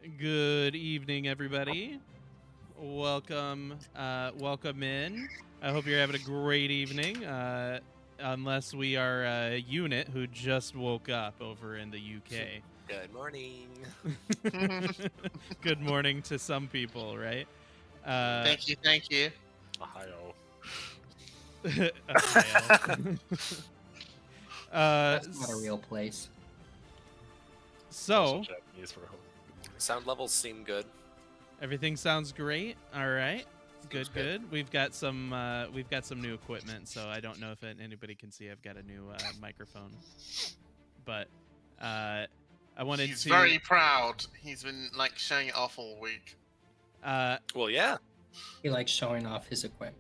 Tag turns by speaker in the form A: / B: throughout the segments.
A: Good evening, everybody. Welcome, welcome in. I hope you're having a great evening. Unless we are a unit who just woke up over in the UK.
B: Good morning.
A: Good morning to some people, right?
C: Thank you.
B: Ohio.
A: Ohio.
D: That's not a real place.
A: So,
B: Japanese for home. Sound levels seem good.
A: everything sounds great. All right.
B: Seems
A: Good. We've got some new equipment, so I don't know if anybody can see. I've got a new microphone, but I wanted
C: He's
A: to.
C: very proud. He's been showing it off all week.
B: Well, yeah.
D: He likes showing off his equipment.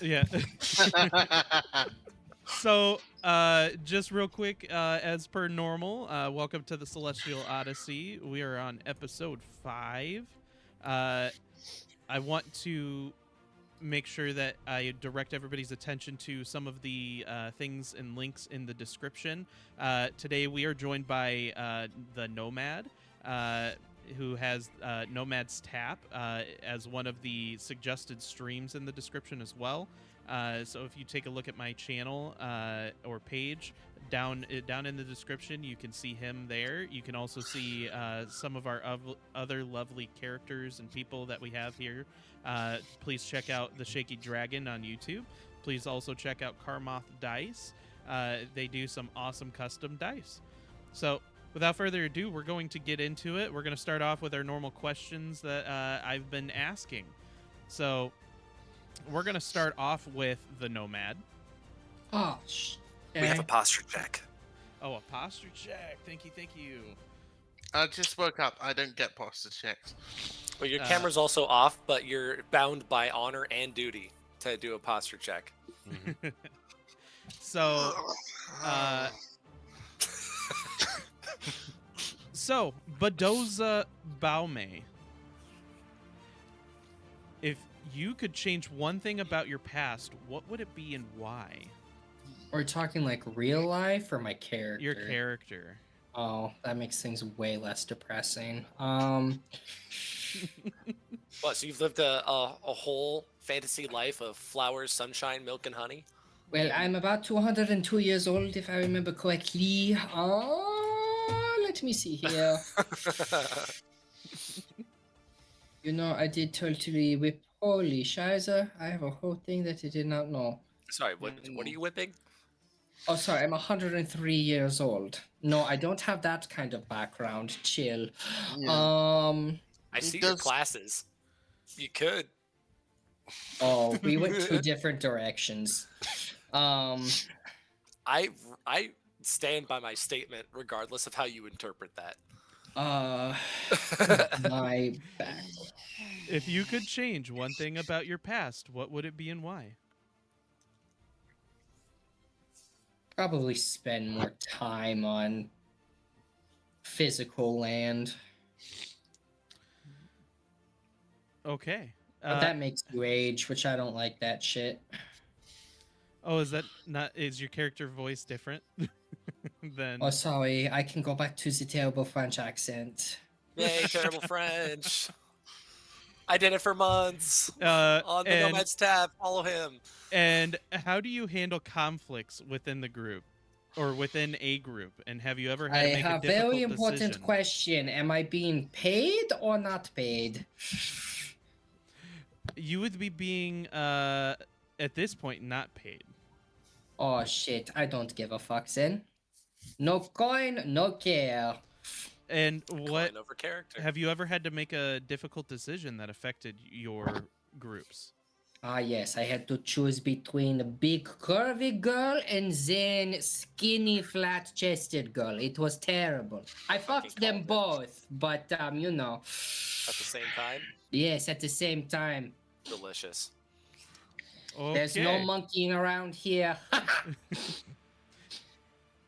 A: Yeah. So, just real quick, as per normal, welcome to the Celestial Odyssey. We are on episode 5. I want to make sure that I direct everybody's attention to some of the things and links in the description. Today we are joined by the Nomad, who has Nomad's Tap as one of the suggested streams in the description as well. So if you take a look at my channel or page down in the description, you can see him there. You can also see some of our other lovely characters and people that we have here. Please check out the Shaky Dragon on YouTube. Please also check out Karmoth Dice. They do some awesome custom dice. So without further ado, we're going to get into it. We're going to start off with our normal questions that I've been asking. So we're going to start off with the Nomad.
D: Oh,
B: We have a posture check.
A: Oh, a posture check. Thank you.
C: I just woke up. I don't get posture checks.
B: Well, your camera's also off, but you're bound by honor and duty to do a posture check.
A: So, Badoza Baume, if you could change one thing about your past, what would it be and why?
D: We're talking like real life or my character?
A: Your character.
D: Oh, that makes things way less depressing.
B: What, so you've lived a whole fantasy life of flowers, sunshine, milk, and honey?
D: Well, I'm about 202 years old, if I remember correctly. Let me see here. You know, I did totally whip. Holy shiza, I have a whole thing that I did not know.
B: Sorry, what are you whipping?
D: Oh, sorry, I'm 103 years old. No, I don't have that kind of background. Chill.
C: Yeah.
B: I see your classes. You could.
D: Oh, we went two different directions.
B: I stand by my statement regardless of how you interpret that.
D: My back.
A: If you could change one thing about your past, what would it be and why?
D: Probably spend more time on physical land.
A: Okay.
D: But that makes you age, which I don't like that shit.
A: Oh, is your character voice different than?
D: Oh, sorry, I can go back to the terrible French accent.
B: Yay, terrible French. I did it for months. On the Nomad's tab, follow him.
A: And how do you handle conflicts within the group or within a group? And have you ever had to make a difficult decision?
D: Very important question. Am I being paid or not paid?
A: You would be being, at this point, not paid.
D: Oh, shit. I don't give a fuck then. No coin, no care.
A: And what
B: over character.
A: Have you ever had to make a difficult decision that affected your groups?
D: Yes, I had to choose between a big curvy girl and then skinny flat-chested girl. It was terrible. I fucked them both, but you know.
B: At the same time?
D: Yes, at the same time.
B: Delicious.
A: Okay.
D: There's no monkeying around here.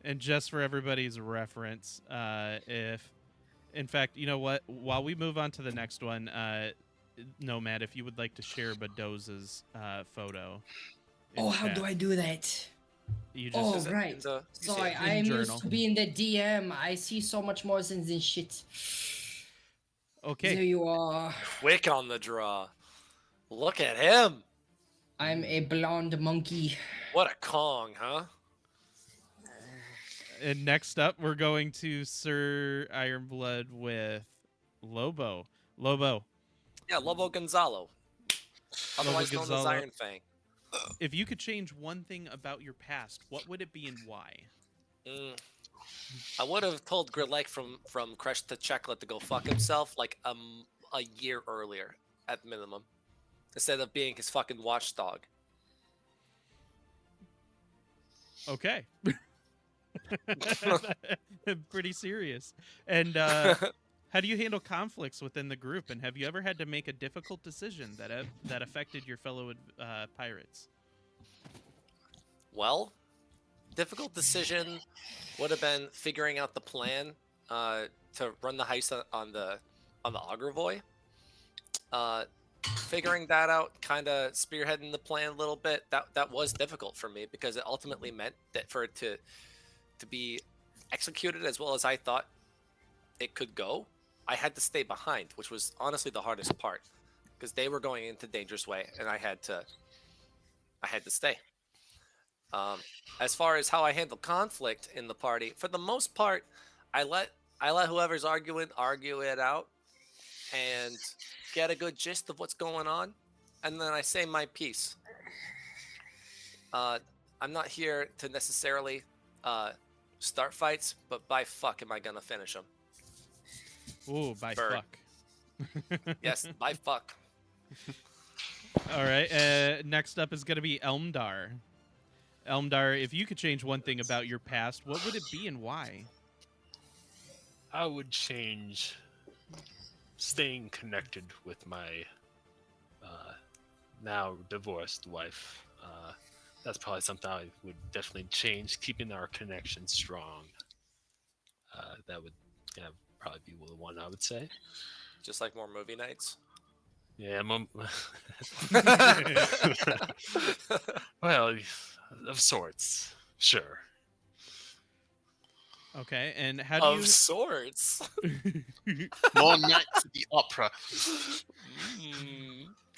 A: And just for everybody's reference, in fact, you know what? While we move on to the next one, Nomad, if you would like to share Badoza's photo.
D: Oh, how do I do that?
A: You just
D: right. Sorry, I'm used to being the DM. I see so much more than this shit.
A: Okay.
D: There you are.
B: Quick on the draw. Look at him.
D: I'm a blonde monkey.
B: What a Kong, huh?
A: And next up, we're going to Sir Ironblood with Lobo. Lobo.
B: Yeah, Lobo Gonzalo. Otherwise known as
A: Gonzalo.
B: Iron Fang.
A: If you could change one thing about your past, what would it be and why?
B: I would have told Gridlake from Crush to Chocolate to go fuck himself like a year earlier at minimum, instead of being his fucking watchdog.
A: Okay. Pretty serious. And how do you handle conflicts within the group? And have you ever had to make a difficult decision that affected your fellow pirates?
B: Well, difficult decision would have been figuring out the plan to run the heist on the Augervoy. Figuring that out, kind of spearheading the plan a little bit. That was difficult for me because it ultimately meant that for it to be executed as well as I thought it could go, I had to stay behind, which was honestly the hardest part because they were going into dangerous way, and I had to stay. As far as how I handle conflict in the party, for the most part, I let whoever's arguing argue it out and get a good gist of what's going on, and then I say my piece. I'm not here to necessarily start fights, but by fuck am I gonna finish them.
A: Ooh, by
B: Bird.
A: fuck.
B: Yes, by fuck.
A: All right. Next up is going to be Elmdar. Elmdar, if you could change one thing about your past, what would it be and why?
E: I would change staying connected with my now divorced wife. That's probably something I would definitely change, keeping our connection strong. That would probably be the one I would say.
B: Just like more movie nights.
E: Yeah, well, of sorts, sure.
A: Okay, and how do you...
B: Of sorts.
C: More nights at the opera.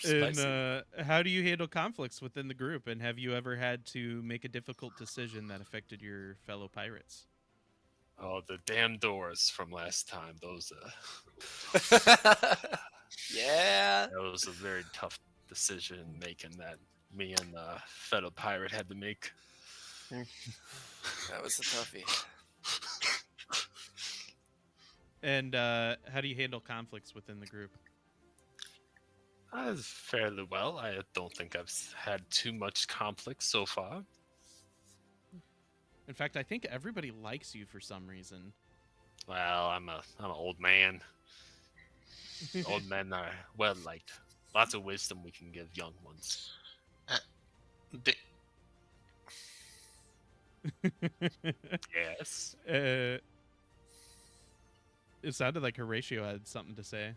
A: And how do you handle conflicts within the group? And have you ever had to make a difficult decision that affected your fellow pirates?
E: Oh, the damn doors from last time. Those,
B: yeah.
E: that was a very tough decision making that me and the fellow pirate had to make.
B: That was a toughie.
A: And how do you handle conflicts within the group?
E: Fairly well. I don't think I've had too much conflict so far.
A: In fact, I think everybody likes you for some reason.
E: Well, I'm an old man. Old men are well liked. Lots of wisdom we can give young ones. Yes.
A: It sounded like Horatio had something to say.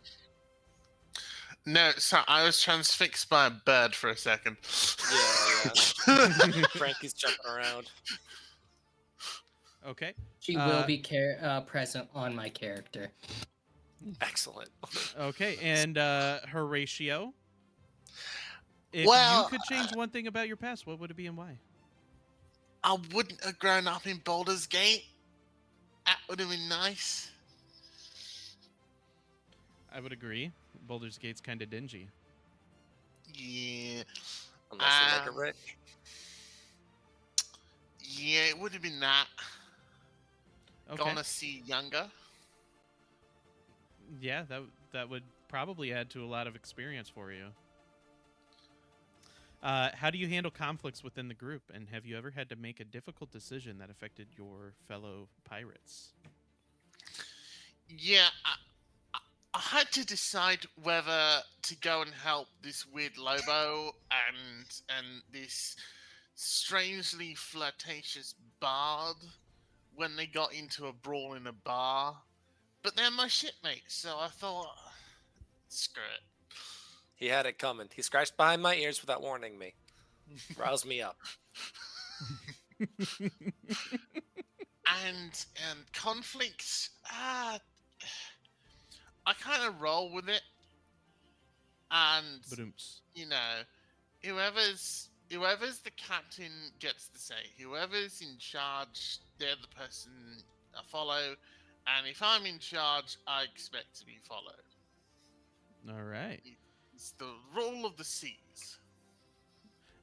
C: No, so I was transfixed by a bird for a second.
B: Yeah. Frankie's jumping around.
A: Okay.
D: She will be present on my character.
B: Excellent.
A: Okay, and Horatio, if
C: Well,
A: you could change one thing about your past, what would it be and why?
C: I wouldn't have grown up in Baldur's Gate. That would have been nice.
A: I would agree. Baldur's Gate's kind of dingy.
C: Yeah.
B: Unless you make it rich.
C: Yeah, it would have been that.
A: Okay.
C: Gonna see younger.
A: Yeah, that would probably add to a lot of experience for you. How do you handle conflicts within the group, and have you ever had to make a difficult decision that affected your fellow pirates?
C: Yeah, I had to decide whether to go and help this weird Lobo and this strangely flirtatious bard when they got into a brawl in a bar. But they're my shipmates, so I thought, screw it.
B: He had it coming. He scratched behind my ears without warning me. Roused me up.
C: And conflicts, I kind of roll with it, and
A: Badoomps.
C: whoever's the captain gets to say. Whoever's in charge, they're the person I follow, and if I'm in charge, I expect to be followed.
A: All right.
C: It's the rule of the seas.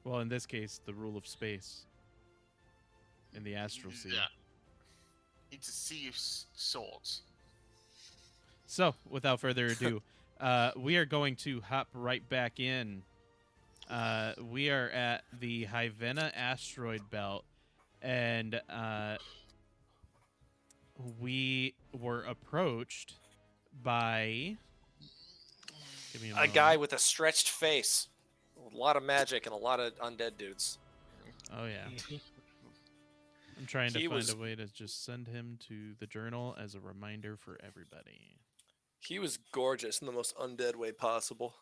A: Well, in this case, the rule of space in the astral sea.
C: Yeah. It's a sea of swords.
A: So, without further ado, we are going to hop right back in. We are at the Hyvena asteroid belt, and we were approached by. Give me a
B: A
A: moment.
B: guy with a stretched face, a lot of magic, and a lot of undead dudes.
A: Oh yeah. I'm trying to
B: He
A: find
B: was-
A: a way to just send him to the journal as a reminder for everybody.
B: He was gorgeous in the most undead way possible.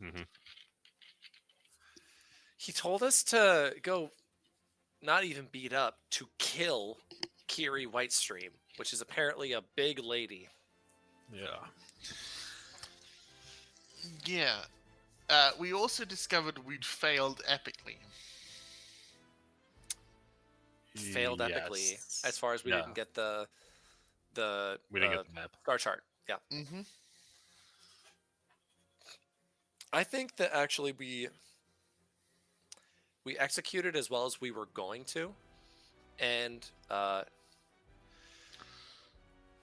E: Mm-hmm.
B: He told us to go, not even beat up, to kill Kiri Whitestream, which is apparently a big lady.
E: Yeah.
C: Yeah. We also discovered we'd failed epically.
B: Failed epically,
E: Yes.
B: as far as we
E: Yeah.
B: didn't get the
E: We didn't get the map.
B: star chart. Yeah.
C: Mm-hmm.
B: I think that actually we executed as well as we were going to, and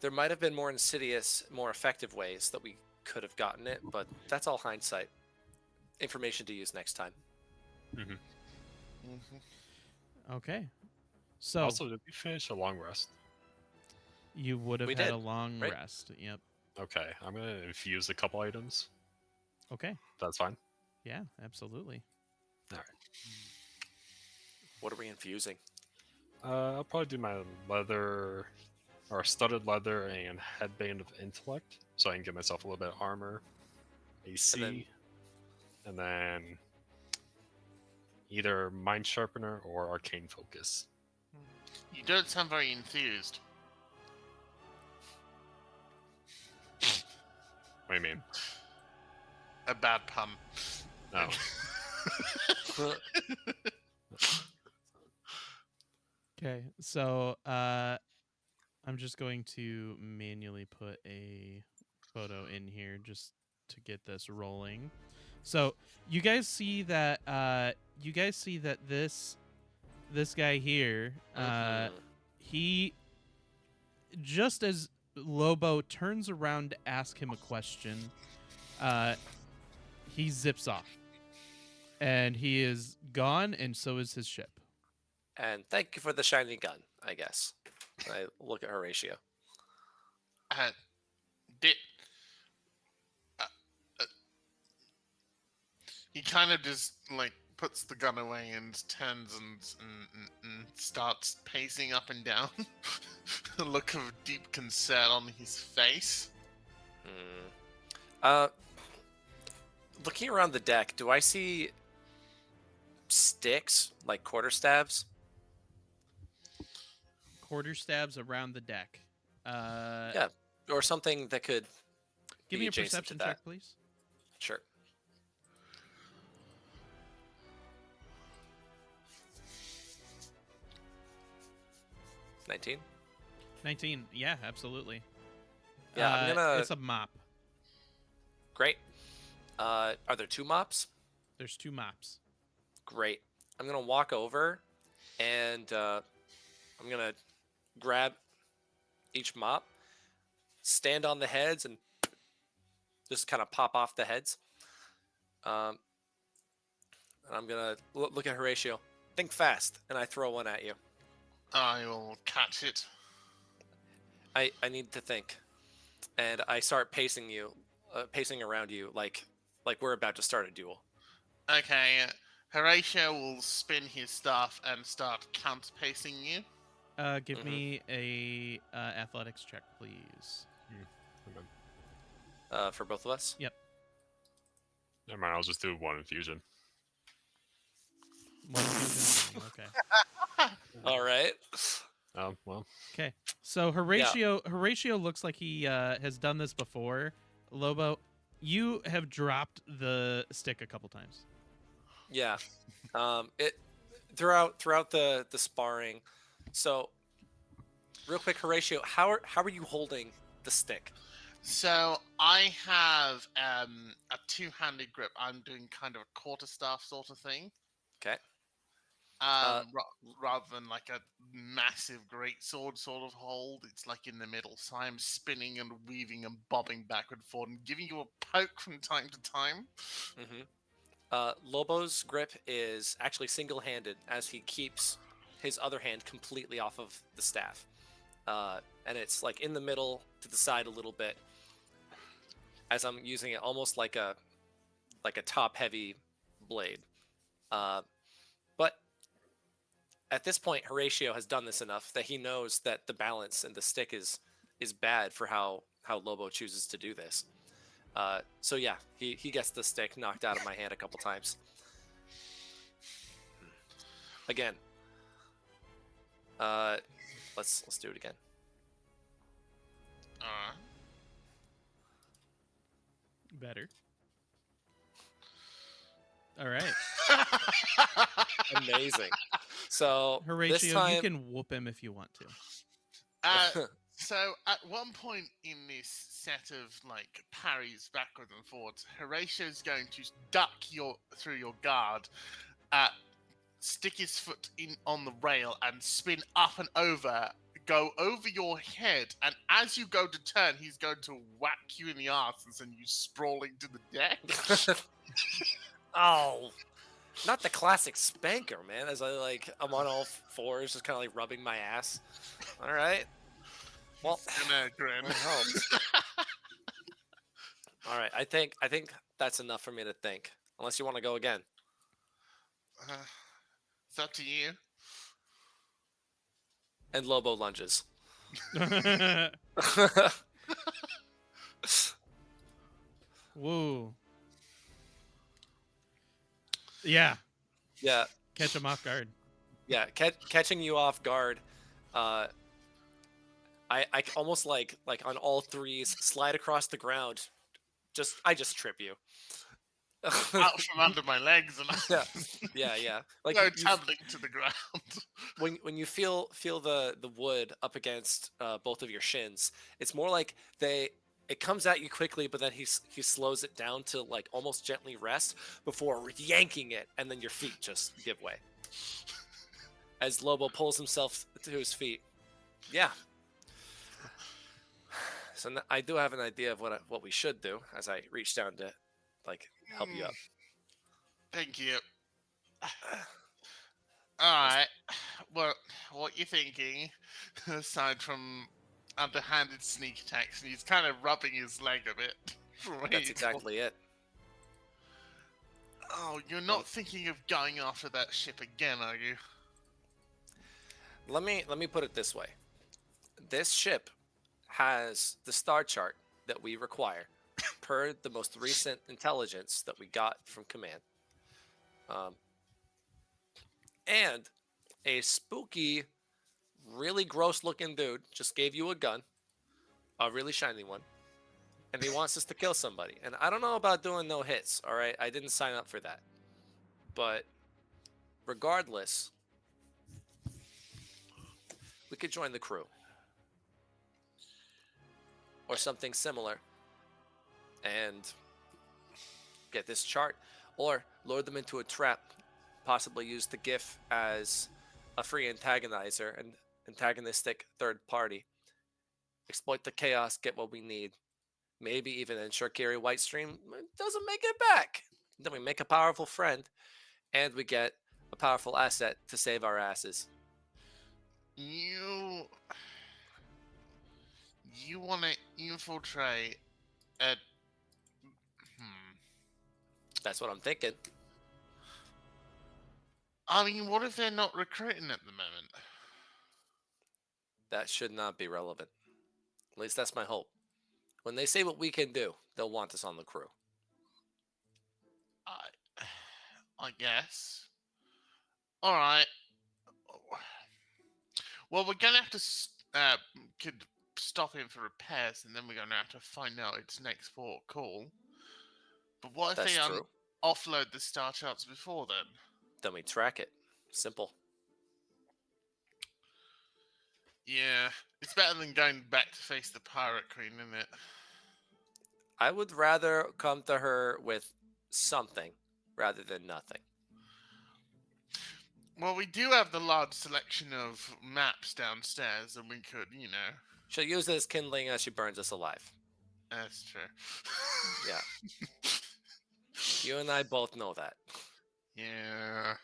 B: there might have been more insidious, more effective ways that we could have gotten it, but that's all hindsight. Information to use next time.
E: Mm-hmm.
C: Mm-hmm.
A: Okay. So
E: Also, did we finish a long rest?
A: you would have
B: we
A: had
B: did,
A: a long
B: right?
A: rest. Yep.
E: Okay, I'm gonna infuse a couple items.
A: Okay.
E: That's fine.
A: Yeah, absolutely.
E: All right.
B: What are we infusing?
E: I'll probably do my leather, or studded leather and headband of intellect, so I can give myself a little bit of armor, AC, and then either mind sharpener or arcane focus.
C: You don't sound very enthused.
E: What do you mean?
C: A bad pun.
E: No.
A: Okay. So I'm just going to manually put a photo in here just to get this rolling. So you guys see that this guy here
B: Mhm.
A: he, just as Lobo turns around to ask him a question, he zips off. And he is gone, and so is his ship.
B: And thank you for the shiny gun, I guess. I look at Horatio.
C: Did he kind of just like puts the gun away and turns and starts pacing up and down, a look of deep concern on his face.
B: Looking around the deck, do I see sticks like quarterstabs?
A: Quarter stabs around the deck.
B: Yeah, or something that could
A: Give
B: be
A: me a
B: adjacent to
A: perception
B: that.
A: check, please.
B: Sure. $19.
A: 19. Yeah, absolutely.
B: Yeah, I'm gonna.
A: It's a mop.
B: Great. Are there two mops?
A: There's two mops.
B: Great. I'm gonna walk over, and I'm gonna grab each mop, stand on the heads, and just kind of pop off the heads. And I'm gonna look at Horatio. Think fast, and I throw one at you.
C: I will catch it.
B: I need to think, and I start pacing around you like we're about to start a duel.
C: Okay, Horatio will spin his staff and start counter-pacing you.
A: Give
B: Mhm.
A: me a athletics check, please.
B: For both of us.
A: Yep.
E: Never mind, I'll just do one infusion.
A: One infusion only. Okay.
B: All right.
E: Well,
A: Okay. So Horatio looks like he has done this before. Lobo, you have dropped the stick a couple times.
B: Yeah. It throughout the sparring. So real quick, Horatio, how are you holding the stick?
C: So I have a two-handed grip. I'm doing kind of a quarterstaff sort of thing,
B: Okay.
C: um,
B: Uh,
C: rather than like a massive great sword sort of hold. It's like in the middle. So I'm spinning and weaving and bobbing backward and forward and giving you a poke from time to time.
B: mhm. Lobo's grip is actually single-handed as he keeps his other hand completely off of the staff, and it's like in the middle to the side a little bit, as I'm using it almost like a top-heavy blade. Uh, but at this point, Horatio has done this enough that he knows that the balance and the stick is bad for how Lobo chooses to do this. So yeah, he gets the stick knocked out of my hand a couple times. Again, uh, let's do it again.
C: Uh,
A: Better. All right.
B: Amazing. So this
A: Horatio,
B: time,
A: you can whoop him if you want to.
C: uh, so at one point in this set of like parries backwards and forwards, Horatio's going to duck through your guard, stick his foot in on the rail and spin up and over, go over your head, and as you go to turn, he's going to whack you in the arse and send you sprawling to the deck.
B: oh, not the classic spanker, man. As I'm on all fours, just kind of like rubbing my ass. All right. Well,
C: Gonna grin.
B: it helps. All right. I think that's enough for me to think. Unless you want to go again.
C: It's up to you.
B: And Lobo lunges.
A: Whoa. Yeah.
B: Yeah.
A: Catch him off guard.
B: Yeah. Catching you off guard. I almost like on all threes slide across the ground. I just trip you.
C: Out from under my legs and
B: Yeah. Like
C: go
B: you,
C: tumbling to the ground.
B: when you feel the wood up against both of your shins, it's more like it comes at you quickly, but then he slows it down to like almost gently rest before yanking it, and then your feet just give way as Lobo pulls himself to his feet. Yeah. So I do have an idea of what we should do as I reach down to like help you up.
C: Thank you. Alright. Well, what you thinking? Aside from underhanded sneak attacks, and he's kind of rubbing his leg a bit.
B: That's exactly it.
C: Oh, you're not thinking of going after that ship again, are you?
B: Let me put it this way. This ship has the star chart that we require per the most recent intelligence that we got from command. And a spooky, really gross looking dude just gave you a gun, a really shiny one, and he wants us to kill somebody. And I don't know about doing no hits, all right? I didn't sign up for that. But regardless, we could join the crew or something similar and get this chart, or lure them into a trap, possibly use the GIF as a free antagonizer and antagonistic third party, exploit the chaos, get what we need, maybe even ensure Gary Whitestream doesn't make it back. Then we make a powerful friend, and we get a powerful asset to save our asses.
C: You want to infiltrate a...
B: That's what I'm thinking.
C: I mean, what if they're not recruiting at the moment?
B: That should not be relevant. At least that's my hope. When they say what we can do, they'll want us on the crew.
C: I guess. All right. Well, we're gonna have to could stop him for repairs, and then we're gonna have to find out its next port call. But what if
B: That's
C: they
B: true.
C: offload the star charts before then?
B: Then we track it. Simple.
C: Yeah, it's better than going back to face the pirate queen, isn't it?
B: I would rather come to her with something rather than nothing.
C: Well, we do have the large selection of maps downstairs, and we could,
B: She'll use it as kindling as she burns us alive.
C: That's true.
B: Yeah. You and I both know that.
C: Yeah.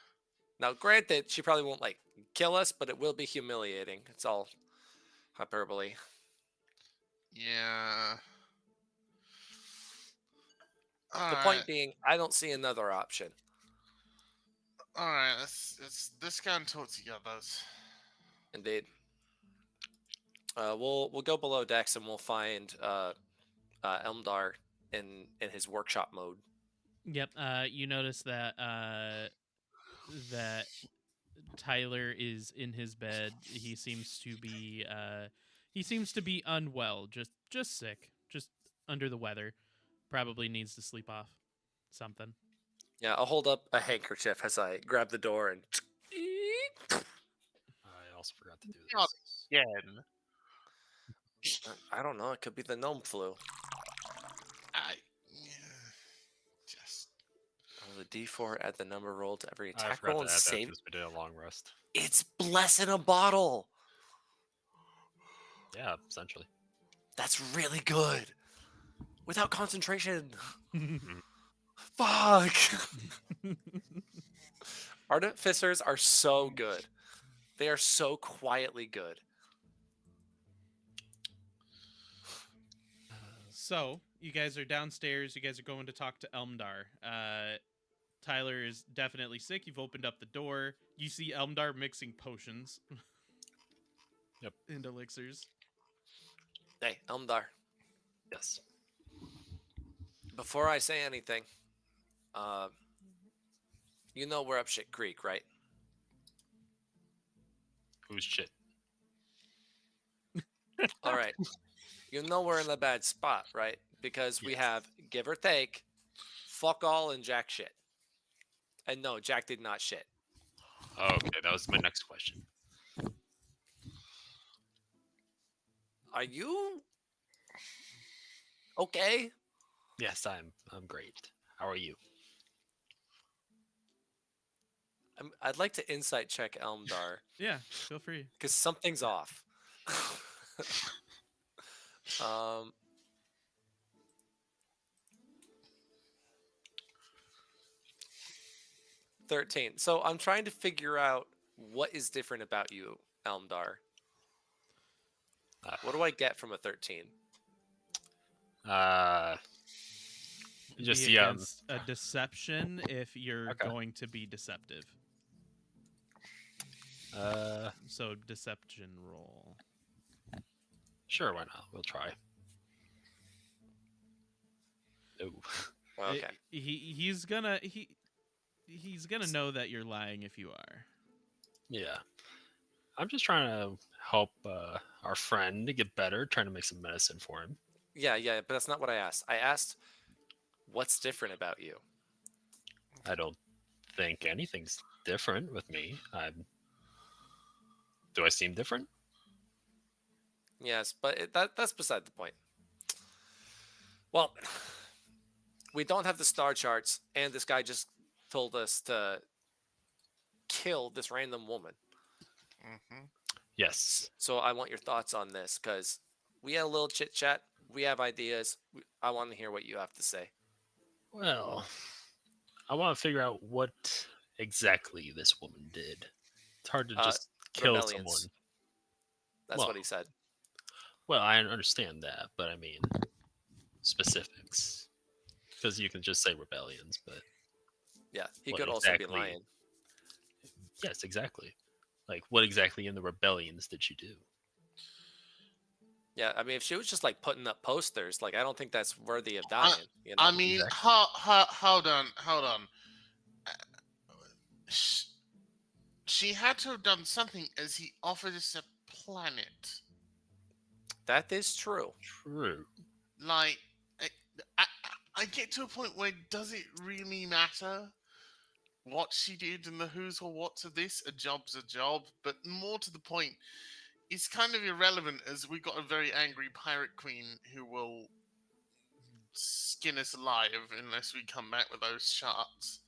B: Now, granted, she probably won't like kill us, but it will be humiliating. It's all hyperbole.
C: Yeah.
B: The point being, I don't see another option.
C: All right. Let's go and talk to the others.
B: Indeed. We'll go below decks and we'll find Elmdar in his workshop mode.
A: Yep. You notice that that Tyler is in his bed. He seems to be unwell, just sick, just under the weather. Probably needs to sleep off something.
B: Yeah, I'll hold up a handkerchief as I grab the door and.
E: I also forgot to do
C: Not
E: this.
C: again.
B: I don't know. It could be the gnome flu.
C: Just.
B: Oh, the D4 add the number rolled to every
E: I
B: attack
E: forgot
B: roll
E: to
B: and
E: add that
B: save.
E: because we did a long rest.
B: It's bless in a bottle.
E: Yeah, essentially.
B: That's really good. Without concentration. Fuck. Artificers are so good. They are so quietly good.
A: So you guys are downstairs. You guys are going to talk to Elmdar. Tyler is definitely sick. You've opened up the door. You see Elmdar mixing potions.
E: Yep.
A: And elixirs.
B: Hey, Elmdar.
E: Yes.
B: Before I say anything, you know we're up shit creek, right?
E: Who's shit?
B: All right. You know we're in a bad spot, right? Because we
E: Yes.
B: have, give or take, fuck all and Jack shit. And no, Jack did not shit.
E: Okay, that was my next question.
B: Are you okay?
E: Yes, I'm great. How are you?
B: I'd like to insight check Elmdar
A: Yeah, feel free.
B: because something's off. 13. So I'm trying to figure out what is different about you, Elmdar. What do I get from a 13?
E: Just
A: Be
E: the
A: against a deception if you're
E: Okay.
A: going to be deceptive. So deception roll.
E: Sure, why not? We'll try. Oh,
B: Okay.
A: He's gonna know that you're lying if you are.
E: yeah. I'm just trying to help our friend to get better, trying to make some medicine for him.
B: Yeah, but that's not what I asked. I asked, what's different about you?
E: I don't think anything's different with me. Do I seem different?
B: Yes, but that's beside the point. Well, we don't have the star charts, and this guy just told us to kill this random woman.
C: Mm-hmm.
E: Yes.
B: So I want your thoughts on this, because we had a little chit chat. We have ideas. I want to hear what you have to say.
E: Well, I want to figure out what exactly this woman did. It's hard to just kill
B: rebellions.
E: someone.
B: That's
E: Well,
B: what he said.
E: Well, I understand that, but I mean specifics. Because you can just say rebellions, but
B: Yeah, he
E: what
B: could also be
E: exactly-
B: lying.
E: yes, exactly. Like, what exactly in the rebellions did you do?
B: Yeah, I mean, if she was just like putting up posters, like I don't think that's worthy of dying. You know?
C: I mean, hold on. She had to have done something, as he offered us a planet.
B: That is true.
E: True.
C: Like, I, I, I get to a point where does it really matter what she did and the who's or what's of this? A job's a job, but more to the point, it's kind of irrelevant as we got a very angry pirate queen who will skin us alive unless we come back with those shards.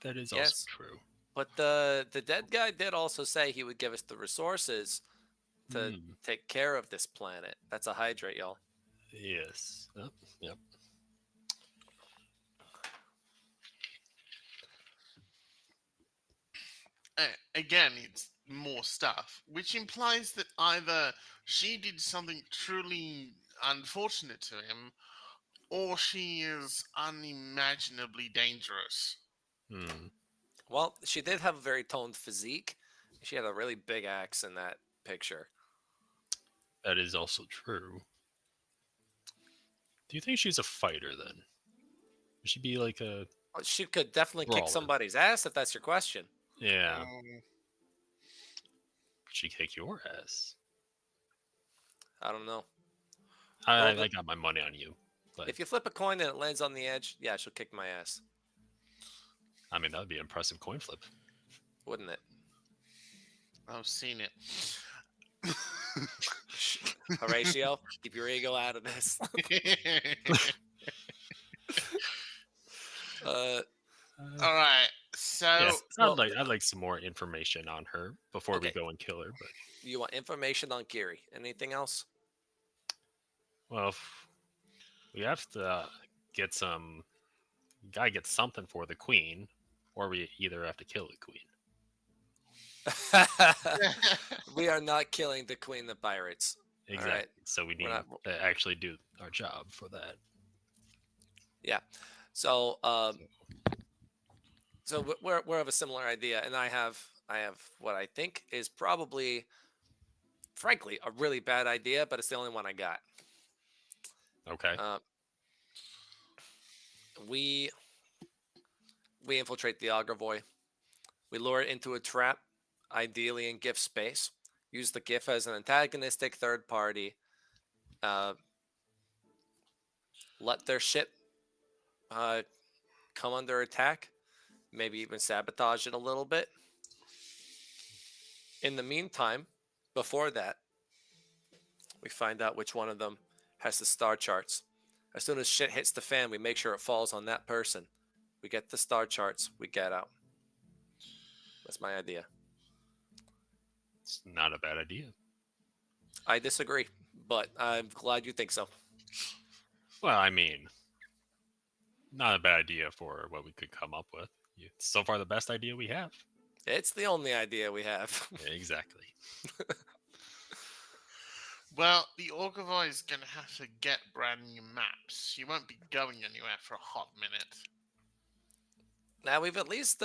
E: That is also
B: Yes.
E: true.
B: But the dead guy did also say he would give us the resources to take care of this planet. That's a hydrate, y'all.
E: Yes. Yep. Yep.
C: Again, it's more stuff, which implies that either she did something truly unfortunate to him, or she is unimaginably dangerous.
E: Hmm.
B: Well, she did have a very toned physique. She had a really big axe in that picture.
E: That is also true. Do you think she's a fighter then? Would she be like a
B: Well, she could definitely kick
E: brawler?
B: somebody's ass if that's your question.
E: Yeah.
C: Um,
E: Would she kick your ass?
B: I don't know.
E: I,
B: Well,
E: I got my money on you. But
B: if you flip a coin and it lands on the edge, yeah, she'll kick my ass,
E: I mean, that would be an impressive coin flip.
B: wouldn't it?
C: I've seen it.
B: Horatio, keep your ego out of this.
C: All right. So,
E: Yes,
B: well-
E: I'd like some more information on her before we
B: Okay.
E: go and kill her. But
B: You want information on Geary? Anything else?
E: well, we have to get some. Gotta get something for the queen, or we either have to kill the queen.
B: We are not killing the Queen of Pirates.
E: Exactly.
B: right.
E: So we need
B: not-
E: to actually do our job for that.
B: So, we're of a similar idea, and I have what I think is probably, frankly, a really bad idea, but it's the only one I got.
E: Okay.
B: We infiltrate the Agravoy. We lure it into a trap, ideally in GIF space. Use the GIF as an antagonistic third party. Let their ship come under attack. Maybe even sabotage it a little bit. In the meantime, before that, we find out which one of them has the star charts. As soon as shit hits the fan, we make sure it falls on that person. We get the star charts, we get out. That's my idea.
E: It's not a bad idea.
B: I disagree, but I'm glad you think so.
E: Well, I mean, not a bad idea for what we could come up with. It's so far the best idea we have.
B: It's the only idea we have.
E: Yeah, exactly.
C: well, the Orgavoy is going to have to get brand new maps. She won't be going anywhere for a hot minute.
B: Now we've at least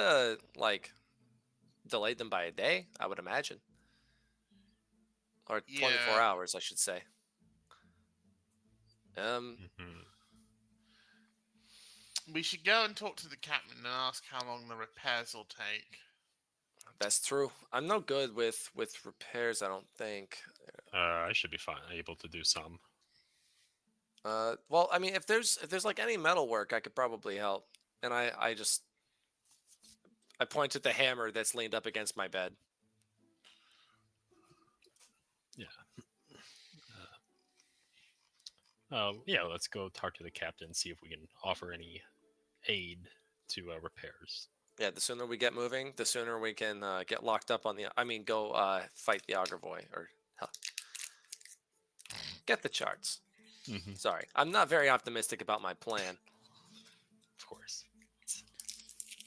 B: delayed them by a day, I would imagine, or 24
C: Yeah.
B: hours, I should say.
E: Mhm.
C: We should go and talk to the captain and ask how long the repairs will take.
B: That's true. I'm no good with repairs, I don't think.
E: I should be fine, able to do some.
B: Well, I mean, if there's like any metal work, I could probably help. And I point at the hammer that's leaned up against my bed.
E: Yeah, let's go talk to the captain, see if we can offer any aid to repairs.
B: Yeah, the sooner we get moving, the sooner we can get locked up on the. I mean, go fight the Agravoy or get the charts.
E: Mm-hmm.
B: Sorry, I'm not very optimistic about my plan.
E: Of course.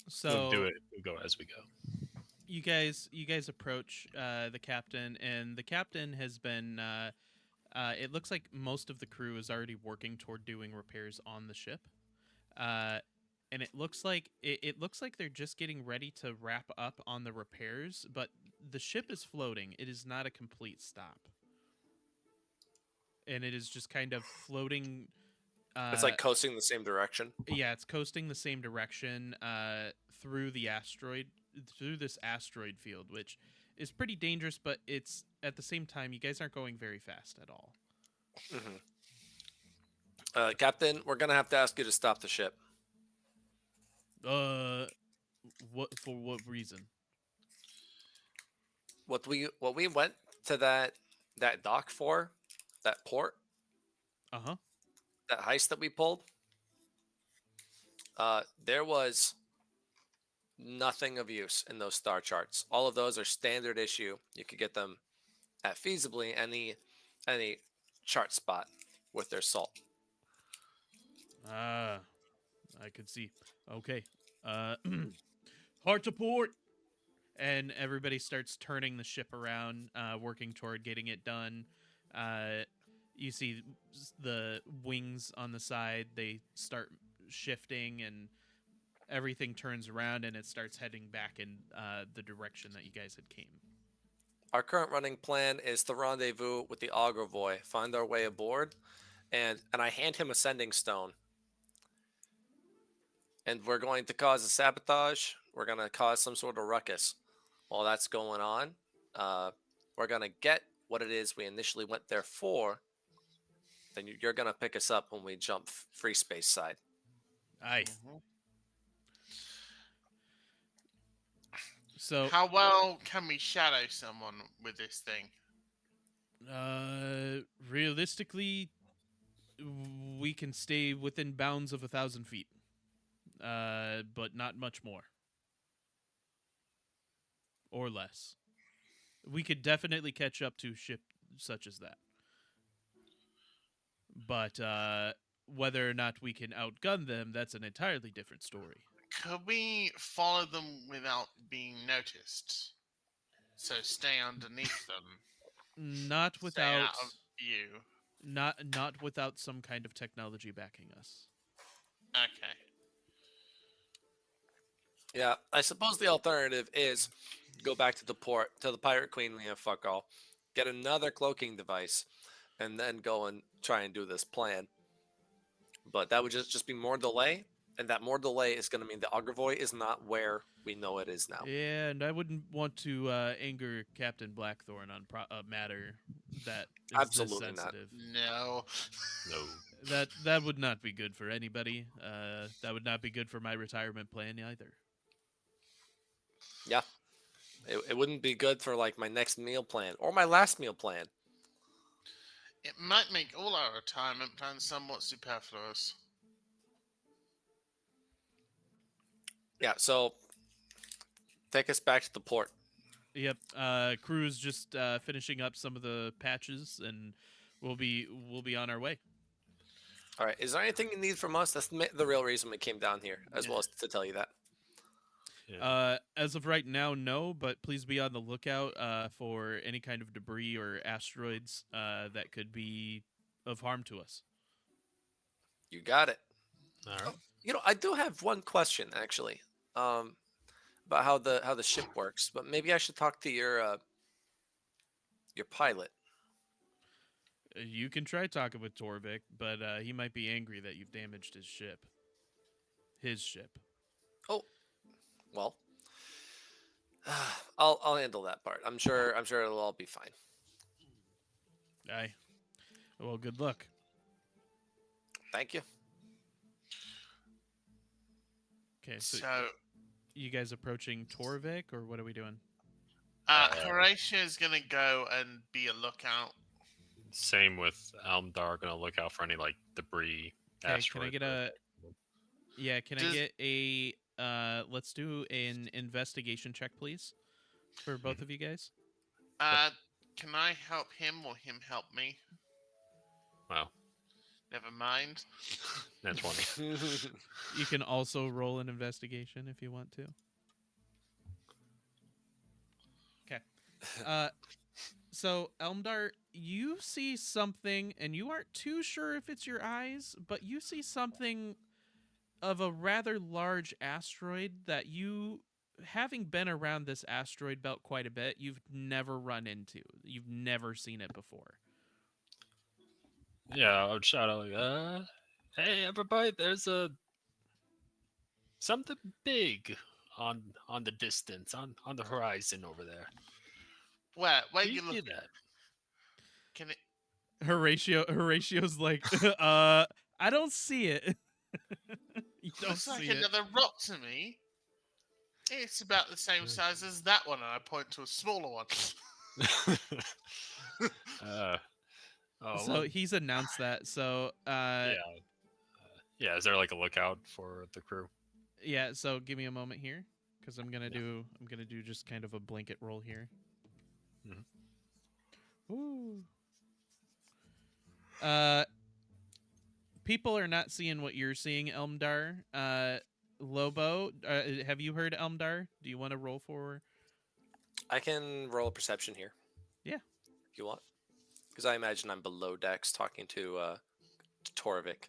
A: So
E: We'll do it. We'll go as we go.
A: you guys approach the captain, and the captain has been. It looks like most of the crew is already working toward doing repairs on the ship, and it looks like they're just getting ready to wrap up on the repairs. But the ship is floating; it is not a complete stop, and it is just kind of floating.
B: It's like coasting the same direction.
A: Yeah, it's coasting the same direction through the asteroid, through this asteroid field, which is pretty dangerous, but it's at the same time you guys aren't going very fast at all.
B: Hmm. Captain, we're gonna have to ask you to stop the ship.
A: Uh, what reason?
B: What we went to that dock for, that port,
A: Uh huh.
B: that heist that we pulled, there was nothing of use in those star charts. All of those are standard issue. You could get them at feasibly any chart spot with their salt.
A: Ah, I could see. Okay. Uh, hard to port. And everybody starts turning the ship around, working toward getting it done. Uh, you see the wings on the side; they start shifting, and everything turns around, and it starts heading back in the direction that you guys had came.
B: Our current running plan is to rendezvous with the Augervoy, find our way aboard, and I hand him a sending stone. And we're going to cause a sabotage. We're going to cause some sort of ruckus. While that's going on, uh, we're going to get what it is we initially went there for. Then you're going to pick us up when we jump free space side.
A: Aye.
C: Mhm.
A: So,
C: How well can we shadow someone with this thing?
A: realistically, we can stay within bounds of 1,000 feet, but not much more or less. We could definitely catch up to ship such as that. But whether or not we can outgun them, that's an entirely different story.
C: Could we follow them without being noticed? So stay underneath them,
A: Not
C: stay out
A: without
C: of view.
A: not without some kind of technology backing us.
C: Okay.
B: Yeah, I suppose the alternative is go back to the port, to the Pirate Queen, and fuck all, get another cloaking device, and then go and try and do this plan. But that would just be more delay, and that more delay is going to mean the Augervoy is not where we know it is now.
A: Yeah, and I wouldn't want to anger Captain Blackthorn on a matter that is this
B: Absolutely not.
A: sensitive.
C: No.
E: No.
A: That would not be good for anybody. That would not be good for my retirement plan either.
B: Yeah, it wouldn't be good for like my next meal plan or my last meal plan.
C: It might make all our retirement plans somewhat superfluous.
B: Yeah, so take us back to the port.
A: Yep. Crew's just finishing up some of the patches, and we'll be on our way.
B: All right, is there anything you need from us? That's the real reason we came down here, as
C: Yeah.
B: well as to tell you that.
E: Yeah.
A: As of right now, no. But please be on the lookout for any kind of debris or asteroids that could be of harm to us.
B: You got it.
E: All right.
B: Oh, I do have one question actually, um, about how the ship works. But maybe I should talk to your pilot.
A: You can try talking with Torvik, but he might be angry that you've damaged his ship. His ship.
B: Oh, well, I'll handle that part. I'm sure it'll all be fine.
A: Aye. Well, good luck.
B: Thank you.
A: Okay, so
C: So,
A: you guys approaching Torvik, or what are we doing?
C: Horatio is gonna go and be a lookout.
E: Same with Elmdar. Gonna look out for any like debris,
A: Okay, can I
E: asteroids.
A: get a yeah? Can I
C: Does-
A: get a let's do an investigation check, please, for both of you guys.
C: Can I help him or him help me?
E: Well,
C: Never mind.
E: that's 20.
A: You can also roll an investigation if you want to. Okay. So Elmdar, you see something, and you aren't too sure if it's your eyes, but you see something of a rather large asteroid that you, having been around this asteroid belt quite a bit, you've never run into. You've never seen it before.
E: Yeah, I would shout out like, hey everybody, there's a something big on the distance, on the horizon over there.
C: Where
E: You
C: you
E: see
C: looking?
E: that?
C: Can it?
A: Horatio's like, I don't see it. You don't
C: Looks like
A: see it.
C: another rock to me. It's about the same size as that one, and I point to a smaller one.
E: uh, oh
A: So
E: well,
A: he's announced that. So
E: yeah, yeah. Is there like a lookout for the crew?
A: yeah. So give me a moment here, because
E: Yeah.
A: I'm gonna do just kind of a blanket roll here.
E: Mhm.
A: Ooh. Uh, people are not seeing what you're seeing, Elmdar. Lobo, have you heard Elmdar? Do you want to roll for?
B: I can roll a perception here
A: Yeah.
B: if you want, because I imagine I'm below decks talking to Torvik.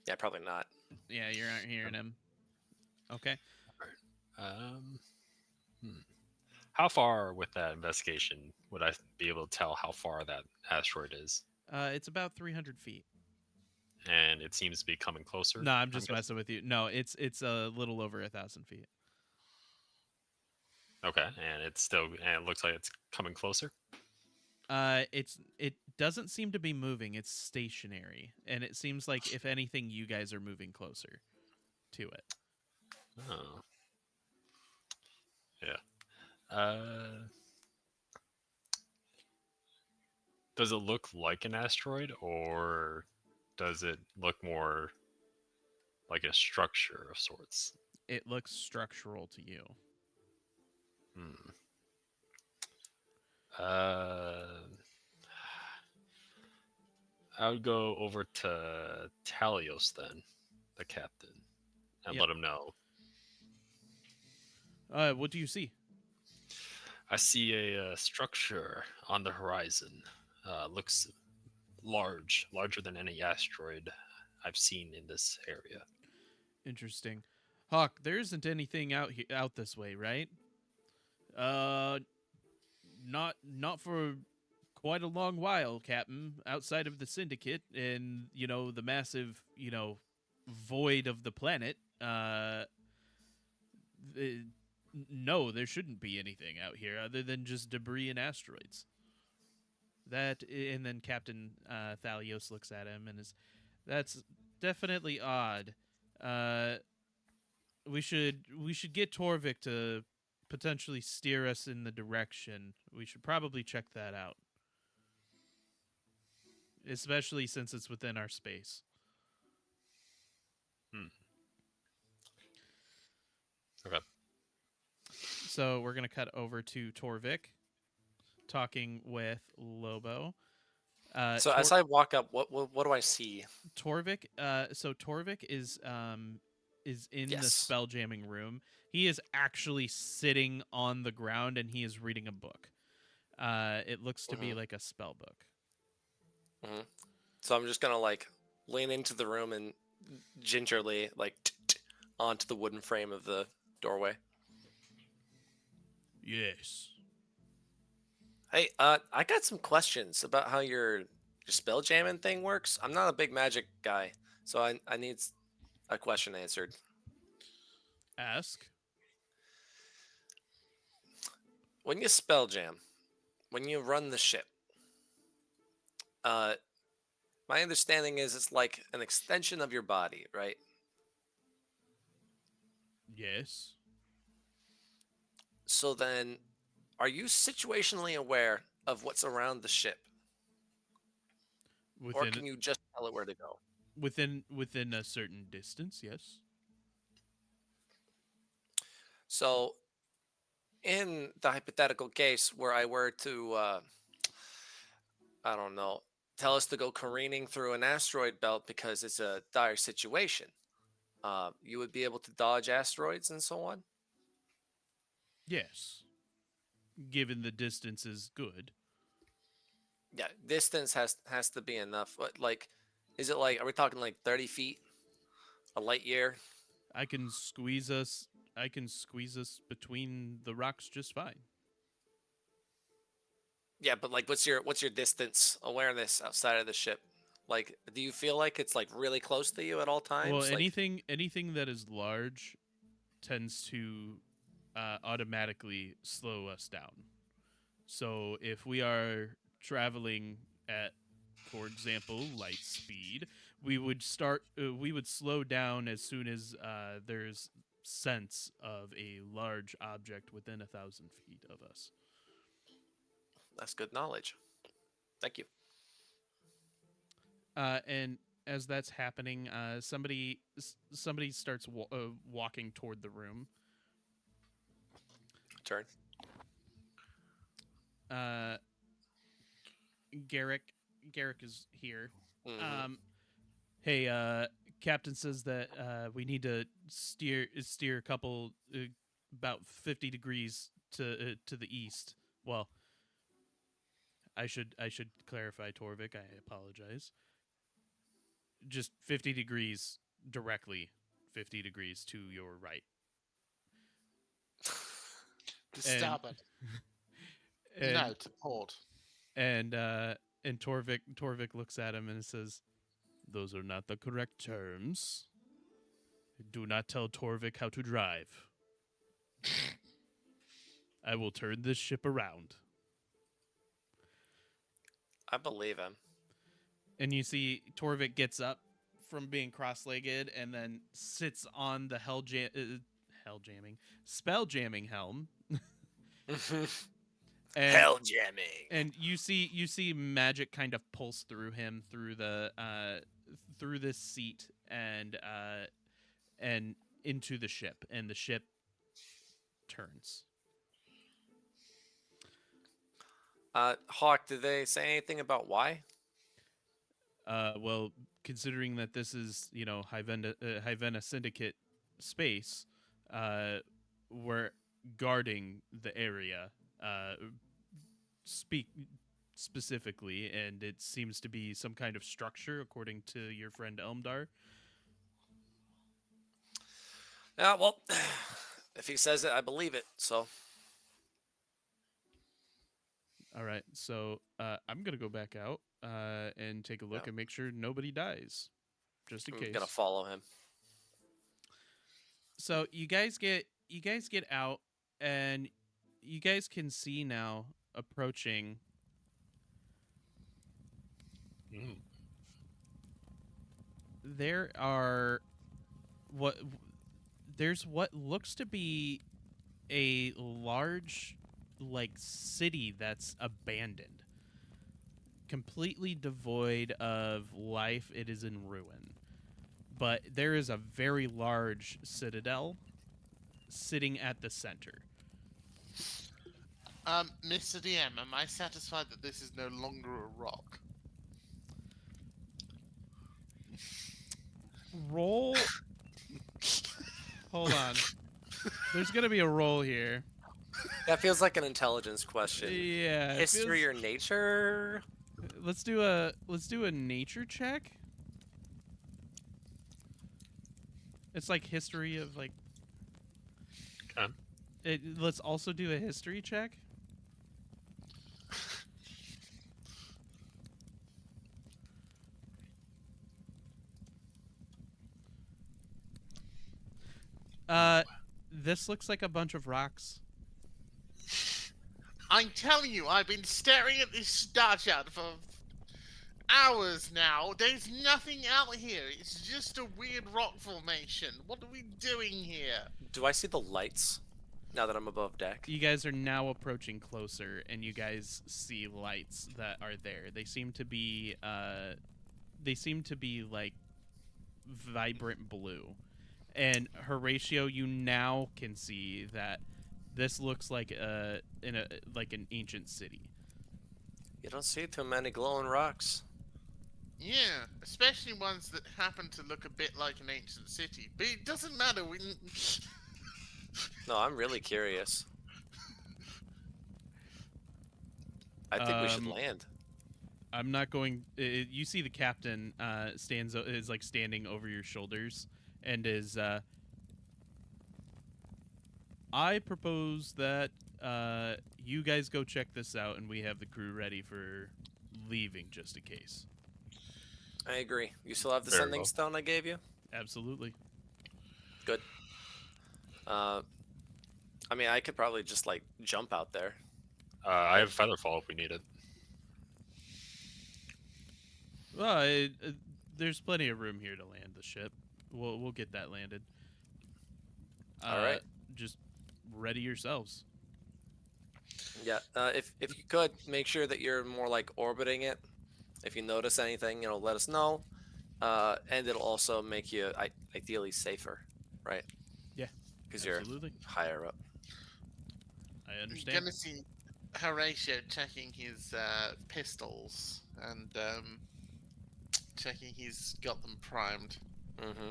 B: Yeah, probably not.
A: Yeah, you aren't hearing him. Okay.
E: Um, hmm. How far with that investigation would I be able to tell how far that asteroid is?
A: It's about 300 feet.
E: And it seems to be coming closer.
A: No, I'm
E: I'm
A: just
E: guessing.
A: messing with you. No, it's a little over 1,000 feet.
E: Okay, and it looks like it's coming closer.
A: It doesn't seem to be moving. It's stationary, and it seems like if anything, you guys are moving closer to it.
E: Oh, yeah. Does it look like an asteroid, or does it look more like a structure of sorts?
A: It looks structural to you.
E: Hmm. Uh, I would go over to Talios then, the captain, and
A: Yep.
E: let him know.
A: What do you see?
E: I see a structure on the horizon. Looks larger than any asteroid I've seen in this area.
A: Interesting. Hawk, there isn't anything out this way, right? Uh, not for quite a long while, Captain. Outside of the syndicate and the massive void of the planet. The, no, there shouldn't be anything out here other than just debris and asteroids. And then Captain Thalios looks at him and that's definitely odd. Uh, we should get Torvik to potentially steer us in the direction. We should probably check that out, especially since it's within our space.
E: Hmm. Okay.
A: So we're gonna cut over to Torvik talking with Lobo.
B: So as I walk up, what do I see?
A: Torvik. So Torvik is in the
B: Yes.
A: spell jamming room. He is actually sitting on the ground and he is reading a book. It looks to be
B: hmm
A: like a spell book.
B: hmm So I'm just gonna like lean into the room and gingerly like onto the wooden frame of the doorway.
A: Yes.
B: Hey, I got some questions about how your spell jamming thing works. I'm not a big magic guy, so I need a question answered.
A: Ask.
B: When you spell jam, when you run the ship, uh, my understanding is it's like an extension of your body, right?
A: Yes.
B: So then, are you situationally aware of what's around the ship, or
A: Within
B: can you just tell it where to go?
A: within a certain distance. Yes.
B: So, in the hypothetical case where I were to, I don't know, tell us to go careening through an asteroid belt because it's a dire situation, you would be able to dodge asteroids and so on.
A: Yes. Given the distance is good.
B: Yeah, distance has to be enough. But like, is it like, are we talking like 30 feet, a light year?
A: I can squeeze us. I can squeeze us between the rocks just fine.
B: Yeah, but like, what's your distance awareness outside of the ship? Like, do you feel like it's like really close to you at all
A: Well,
B: times? Like,
A: anything that is large tends to automatically slow us down. So if we are traveling at, for example, light speed, we would slow down as soon as there's sense of a large object within 1,000 feet of us.
B: That's good knowledge. Thank you.
A: And as that's happening, somebody starts walking toward the room.
B: Turn.
A: Uh, Garrick, Garrick is here.
B: Mhm.
A: Hey, Captain says that we need to steer a couple about 50 degrees to the east. Well, I should clarify, Torvik. I apologize. Just 50 degrees directly, 50 degrees to your right.
C: To
A: And
C: starboard.
A: and
C: No, to port.
A: and Torvik looks at him and says, "Those are not the correct terms. Do not tell Torvik how to drive. I will turn this ship around."
B: I believe him.
A: And you see Torvik gets up from being cross-legged and then sits on the hell jamming spell jamming helm. And
B: Hell jamming.
A: and you see magic kind of pulse through him through this seat and into the ship, and the ship turns.
B: Hawk, did they say anything about why?
A: Well, considering that this is, Hyvena Syndicate space, we're guarding the area. Speak specifically, and it seems to be some kind of structure, according to your friend Elmdar.
B: Yeah, well, if he says it, I believe it. So
A: All right, so I'm gonna go back out and take a look
B: Yeah.
A: and make sure nobody dies, just in
B: I'm
A: case.
B: gonna follow him.
A: So you guys get out, and you guys can see now approaching.
E: Mm.
A: There are what there's what looks to be a large, like, city that's abandoned, completely devoid of life. It is in ruin, but there is a very large citadel sitting at the center.
C: Mr. DM, am I satisfied that this is no longer a rock?
A: Roll. Hold on. There's gonna be a roll here.
B: That feels like an intelligence question.
A: Yeah. it
B: History
A: feels-
B: or nature?
A: Let's do a nature check. It's like history of, like.
E: Okay.
A: Let's also do a history check. This looks like a bunch of rocks.
C: I'm telling you, I've been staring at this star chart for hours now. There's nothing out here. It's just a weird rock formation. What are we doing here?
B: Do I see the lights now that I'm above deck?
A: You guys are now approaching closer, and you guys see lights that are there. They seem to be like vibrant blue. And Horatio, you now can see that this looks like an ancient city.
B: You don't see too many glowing rocks.
C: Yeah, especially ones that happen to look a bit like an ancient city. But it doesn't matter.
B: No, I'm really curious. I think we should
A: Um,
B: land.
A: I'm not going. You see the captain is like standing over your shoulders and is. I propose that you guys go check this out, and we have the crew ready for leaving, just in case.
B: I agree. You still have the
E: Very
B: sending
E: well.
B: stone I gave you?
A: Absolutely.
B: Good. I mean, I could probably just like jump out there.
E: I have Featherfall if we need it.
A: Well, there's plenty of room here to land the ship. We'll get that landed.
B: All right.
A: Just ready yourselves.
B: Yeah. If you could make sure that you're more like orbiting it. If you notice anything, let us know. And it'll also make you ideally safer, right?
A: Yeah,
B: Because you're
A: absolutely.
B: higher up.
A: I
C: You're
A: understand.
C: gonna see Horatio checking his pistols and checking he's got them primed.
B: Mm-hmm.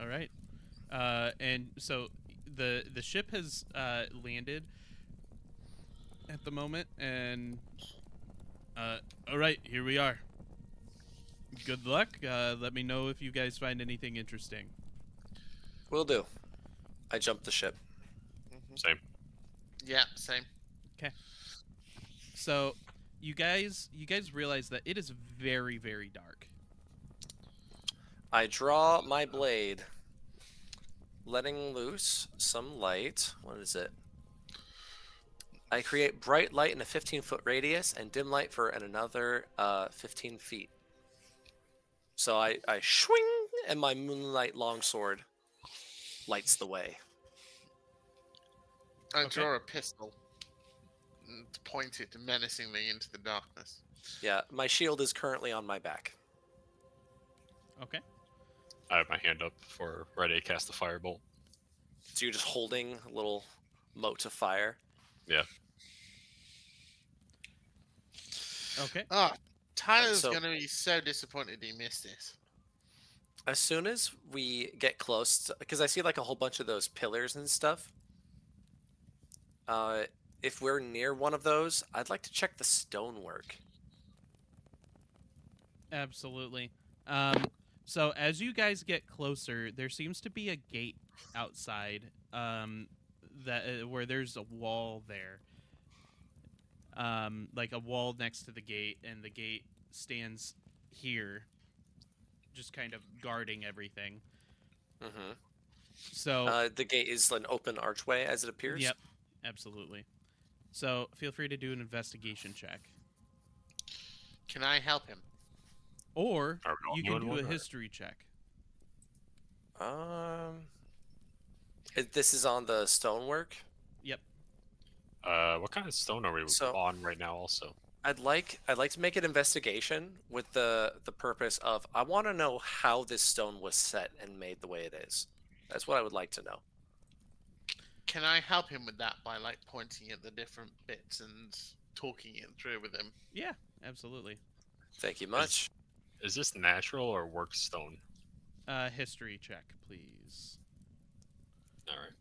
A: All right. And so the ship has landed at the moment, and all right, here we are. Good luck. Let me know if you guys find anything interesting.
B: Will do. I jumped the ship.
E: Same.
C: Yeah, same.
A: Okay. So you guys realize that it is very, very dark.
B: I draw my blade, letting loose some light. What is it? I create bright light in a 15-foot radius and dim light for another 15 feet. So I swing, and my moonlight longsword lights the way.
C: I
A: Okay.
C: draw a pistol and point it menacingly into the darkness.
B: Yeah, my shield is currently on my back.
A: Okay.
E: I have my hand up for ready to cast the firebolt.
B: So you're just holding a little mote of fire.
E: Yeah.
A: Okay.
C: Oh, Tyler's
B: So-
C: gonna be so disappointed he missed this.
B: As soon as we get close, because I see like a whole bunch of those pillars and stuff. If we're near one of those, I'd like to check the stonework.
A: Absolutely. So as you guys get closer, there seems to be a gate outside. That where there's a wall there. Like a wall next to the gate, and the gate stands here, just kind of guarding everything.
B: Mm-hmm.
A: So
B: The gate is an open archway, as it appears.
A: yep, absolutely. So feel free to do an investigation check,
C: Can I help him?
A: or
E: Are we all
A: you can
E: doing
A: do
E: one,
A: a
E: or-
A: history check.
B: This is on the stonework.
A: Yep.
E: What kind of stone are we
B: So-
E: on right now? Also,
B: I'd like to make an investigation with the purpose of I want to know how this stone was set and made the way it is. That's what I would like to know.
C: Can I help him with that by like pointing at the different bits and talking it through with him?
A: Yeah, absolutely.
B: Thank you much.
E: is this natural or work stone?
A: History check, please,
E: All right.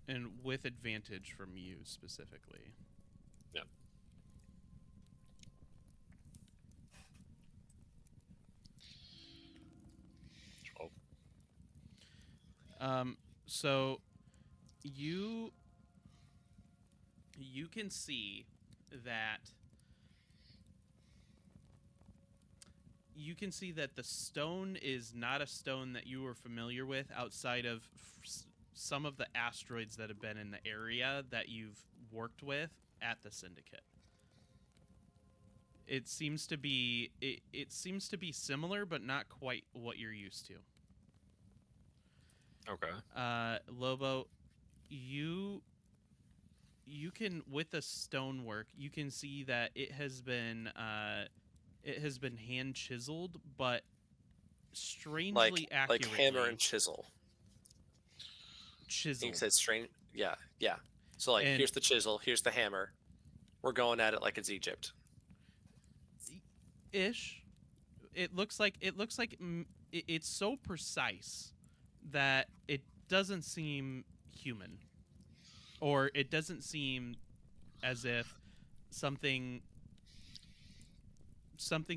A: and with advantage from you specifically.
E: Yep. 12.
A: So you can see that the stone is not a stone that you were familiar with outside of some of the asteroids that have been in the area that you've worked with at the syndicate. It seems to be similar, but not quite what you're used to.
E: Okay.
A: Lobo, you can, with the stonework, you can see that it has been hand chiseled, but strangely
B: Like
A: accurately
B: hammer and chisel. You
A: chiseled.
B: said strange. Yeah. So like,
A: And-
B: here's the chisel, here's the hammer. We're going at it like it's Egypt.
A: Ish. It looks like it's so precise that it doesn't seem human, or it doesn't seem as if something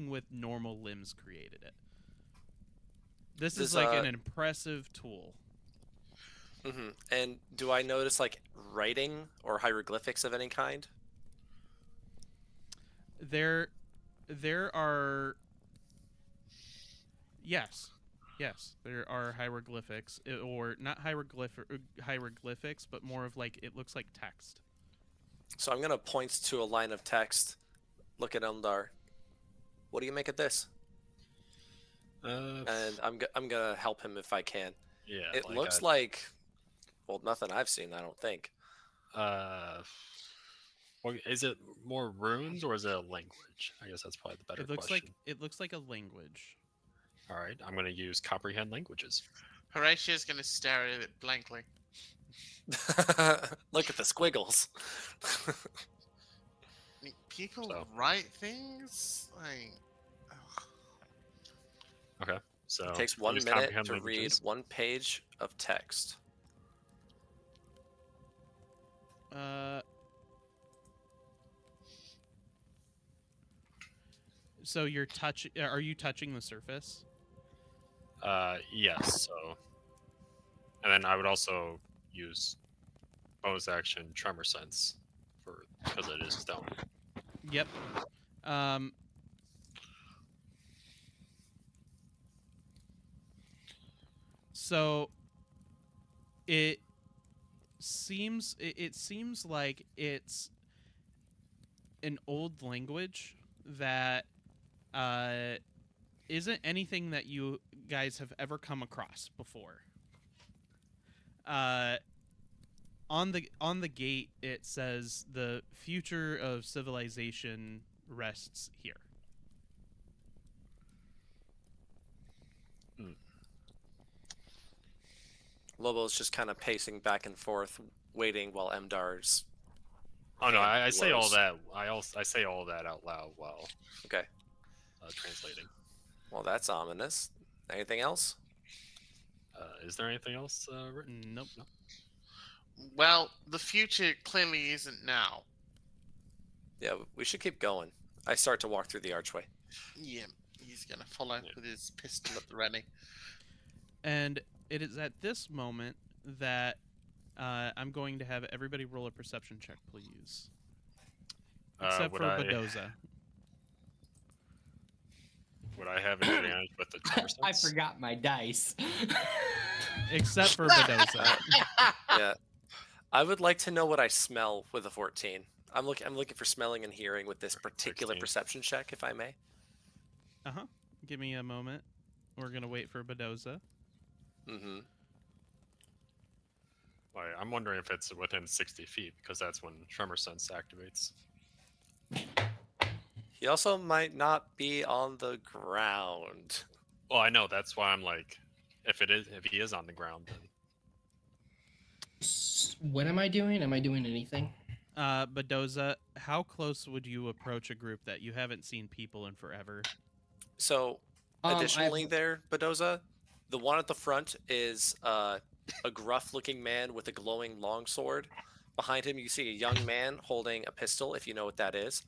A: with normal limbs created it. This is
B: Does,
A: like an impressive tool.
B: Mm-hmm. And do I notice like writing or hieroglyphics of any kind?
A: There are, yes. Yes, there are hieroglyphics, or not hieroglyphics, but more of like it looks like text.
B: So I'm gonna point to a line of text. Look at Eldar. What do you make of this? And I'm gonna help him if I can.
E: Yeah,
B: It
E: like
B: looks like, well, nothing I've seen. I don't think.
E: well, is it more runes or is it a language? I guess that's probably the better question.
A: It looks like a language.
E: All right, I'm going to use comprehend languages.
C: Horatio's going to stare at it blankly.
B: Look at the squiggles.
C: People
E: So.
C: write things like.
E: Okay, so
B: It takes 1
E: use
B: minute
E: comprehend
B: to read
E: languages.
B: 1 page of text.
A: So you're are you touching the surface?
E: Yes. So, and then I would also use bonus action tremor sense because it is stone.
A: Yep. So it seems like it's an old language that isn't anything that you guys have ever come across before. On the gate it says the future of civilization rests here.
B: Lobo's just kind of pacing back and forth, waiting while Emdar's.
E: Oh no, I say all
B: blows.
E: that. I say all that out loud while
B: Okay.
E: translating.
B: Well, that's ominous. Anything else?
E: Is there anything else written?
A: Nope.
E: No.
C: Well, the future clearly isn't now.
B: Yeah, we should keep going. I start to walk through the archway.
C: Yeah, he's going to follow with his pistol at the ready.
A: And it is at this moment that I'm going to have everybody roll a perception check, please. Except for Badoza.
E: Would I have an advantage with the tremor sense?
D: I forgot my dice.
A: Except for Badoza.
B: Yeah. I would like to know what I smell with a 14. I'm looking for smelling and hearing with this particular
E: 16.
B: perception check, if I may.
A: Uh-huh. Give me a moment. We're going to wait for Badoza.
B: Mm-hmm.
E: I'm wondering if it's within 60 feet because that's when tremor sense activates.
B: He also might not be on the ground.
E: Well, I know that's why I'm like, if he is on the ground, then
D: What am I doing? Am I doing anything?
A: Badoza, how close would you approach a group that you haven't seen people in forever?
B: So, additionally, there, Badoza, the one at the front is a gruff-looking man with a glowing longsword. Behind him, you see a young man holding a pistol, if you know what that is,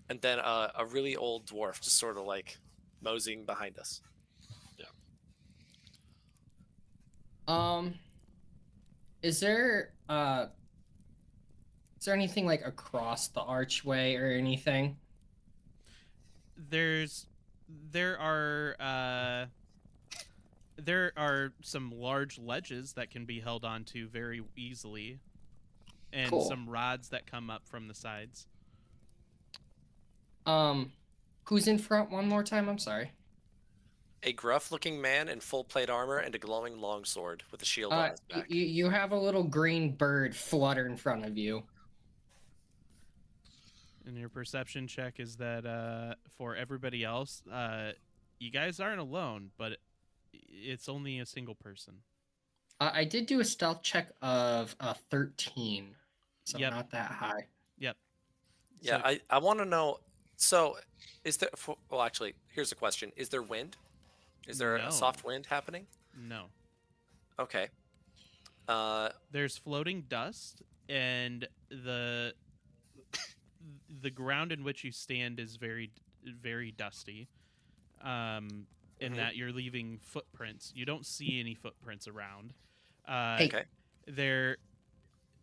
B: and then a really old dwarf just sort of like moseying behind us.
D: Yeah. Is there anything like across the archway or anything?
A: There are some large ledges that can be held onto very easily, and
D: Cool.
A: some rods that come up from the sides.
D: Who's in front one more time? I'm sorry.
B: A gruff-looking man in full plate armor and a glowing longsword with a shield on his back.
D: You have a little green bird flutter in front of you.
A: And your perception check is that for everybody else, you guys aren't alone, but it's only a single person.
D: I did do a stealth check of 13, so
A: Yep.
D: not that high.
A: Yep.
B: Yeah,
A: So,
B: I want to know. So, is there? Well, actually, here's a question: is there wind? Is there
A: No.
B: a soft wind happening?
A: No.
B: Okay.
A: There's floating dust, and the ground in which you stand is very, very dusty. In that you're leaving footprints. You don't see any footprints around.
B: Okay.
A: There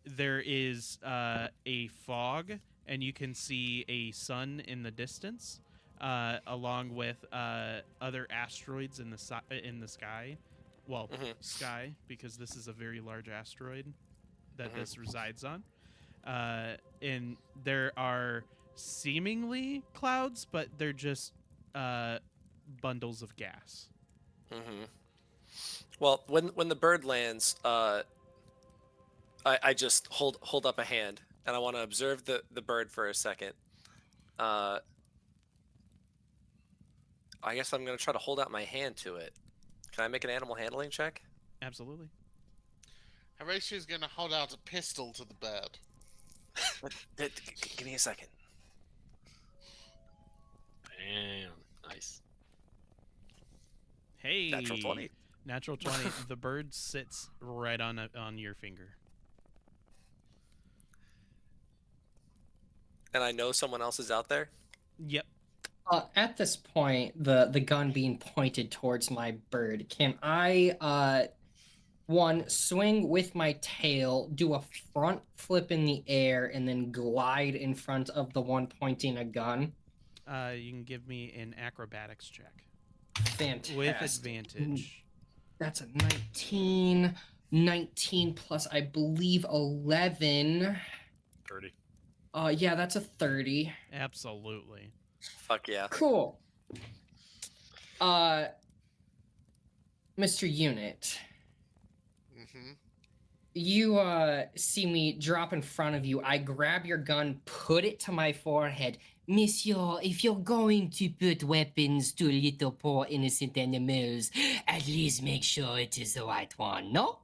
A: is a fog, and you can see a sun in the distance, along with other asteroids in the sky. Well, sky, because this is a very large asteroid that this resides on. And there are seemingly clouds, but they're just bundles of gas.
B: Well, when the bird lands, I just hold up a hand, and I want to observe the bird for a second. I guess I'm gonna try to hold out my hand to it. Can I make an animal handling check?
A: Absolutely.
C: Horatio's going to hold out a pistol to the bird.
B: Give me a second.
E: Bam. Nice.
A: Hey.
B: Natural 20.
A: Natural 20. The bird sits right on your finger.
B: And I know someone else is out there?
A: Yep.
D: At this point, the gun being pointed towards my bird, can I one swing with my tail, do a front flip in the air, and then glide in front of the one pointing a gun?
A: You can give me an acrobatics check.
D: Fantastic.
A: With advantage.
D: That's a 19. 19 plus, I believe, 11.
E: 30.
D: Yeah, that's a 30.
A: Absolutely.
B: Fuck yeah.
D: Cool. Mr. Unit, you see me drop in front of you. I grab your gun, put it to my forehead. Monsieur, if you're going to put weapons to little poor innocent animals, at least make sure it is the right one, no?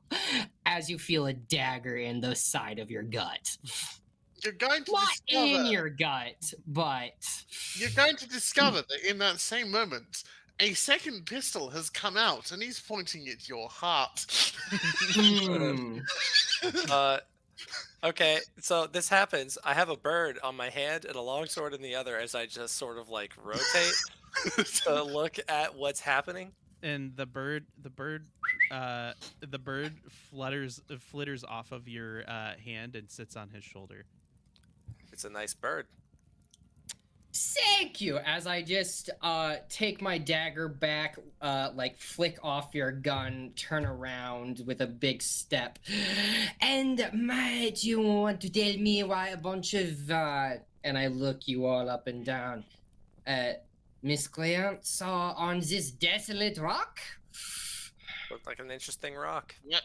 D: As you feel a dagger in the side of your gut.
C: You're going to
D: Not
C: discover.
D: in your gut, but
C: You're going to discover that in that same moment, a second pistol has come out and he's pointing at your heart.
B: Okay, so this happens. I have a bird on my hand and a longsword in the other as I just sort of like rotate to look at what's happening.
A: And the bird flitters off of your hand and sits on his shoulder.
B: It's a nice bird.
D: Thank you. As I just take my dagger back, like flick off your gun, turn around with a big step. And might you want to tell me why a bunch of and I look you all up and down. Miscreants are on this desolate rock?
B: Looked like an interesting rock.
C: Yep.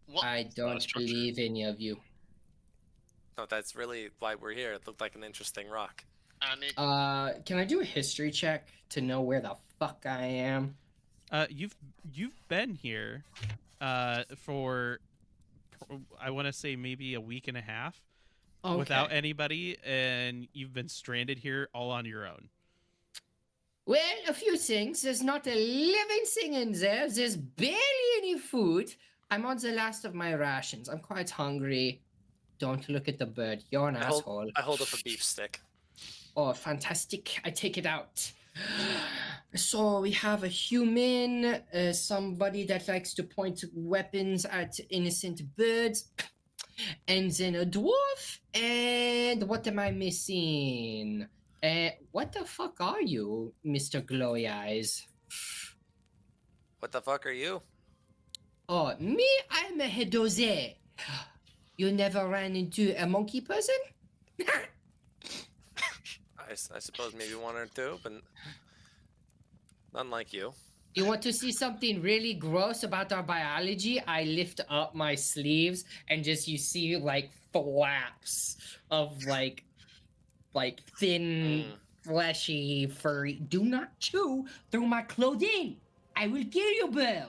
C: What?
D: I don't
E: structure.
D: believe any of you.
B: No, that's really why we're here. It looked like an interesting rock.
C: And it,
D: Can I do a history check to know where the fuck I am?
A: You've been here for I want to say maybe a week and a half without anybody, and you've been stranded here all on your own.
D: Well, a few things. There's not a living thing in there. There's barely any food. I'm on the last of my rations. I'm quite hungry. Don't look at the bird. You're an asshole.
B: I hold up a beef stick.
D: Oh, fantastic. I take it out. So we have a human, somebody that likes to point weapons at innocent birds, and then a dwarf, and what am I missing? What the fuck are you, Mr. Glowy Eyes?
B: What the fuck are you?
D: Oh, me? I'm a Hedose. You never ran into a monkey person?
B: I suppose maybe one or two, but none like you.
D: You want to see something really gross about our biology? I lift up my sleeves and just you see like flaps of like thin, fleshy, furry. Do not chew through my clothing. I will kill you, bird.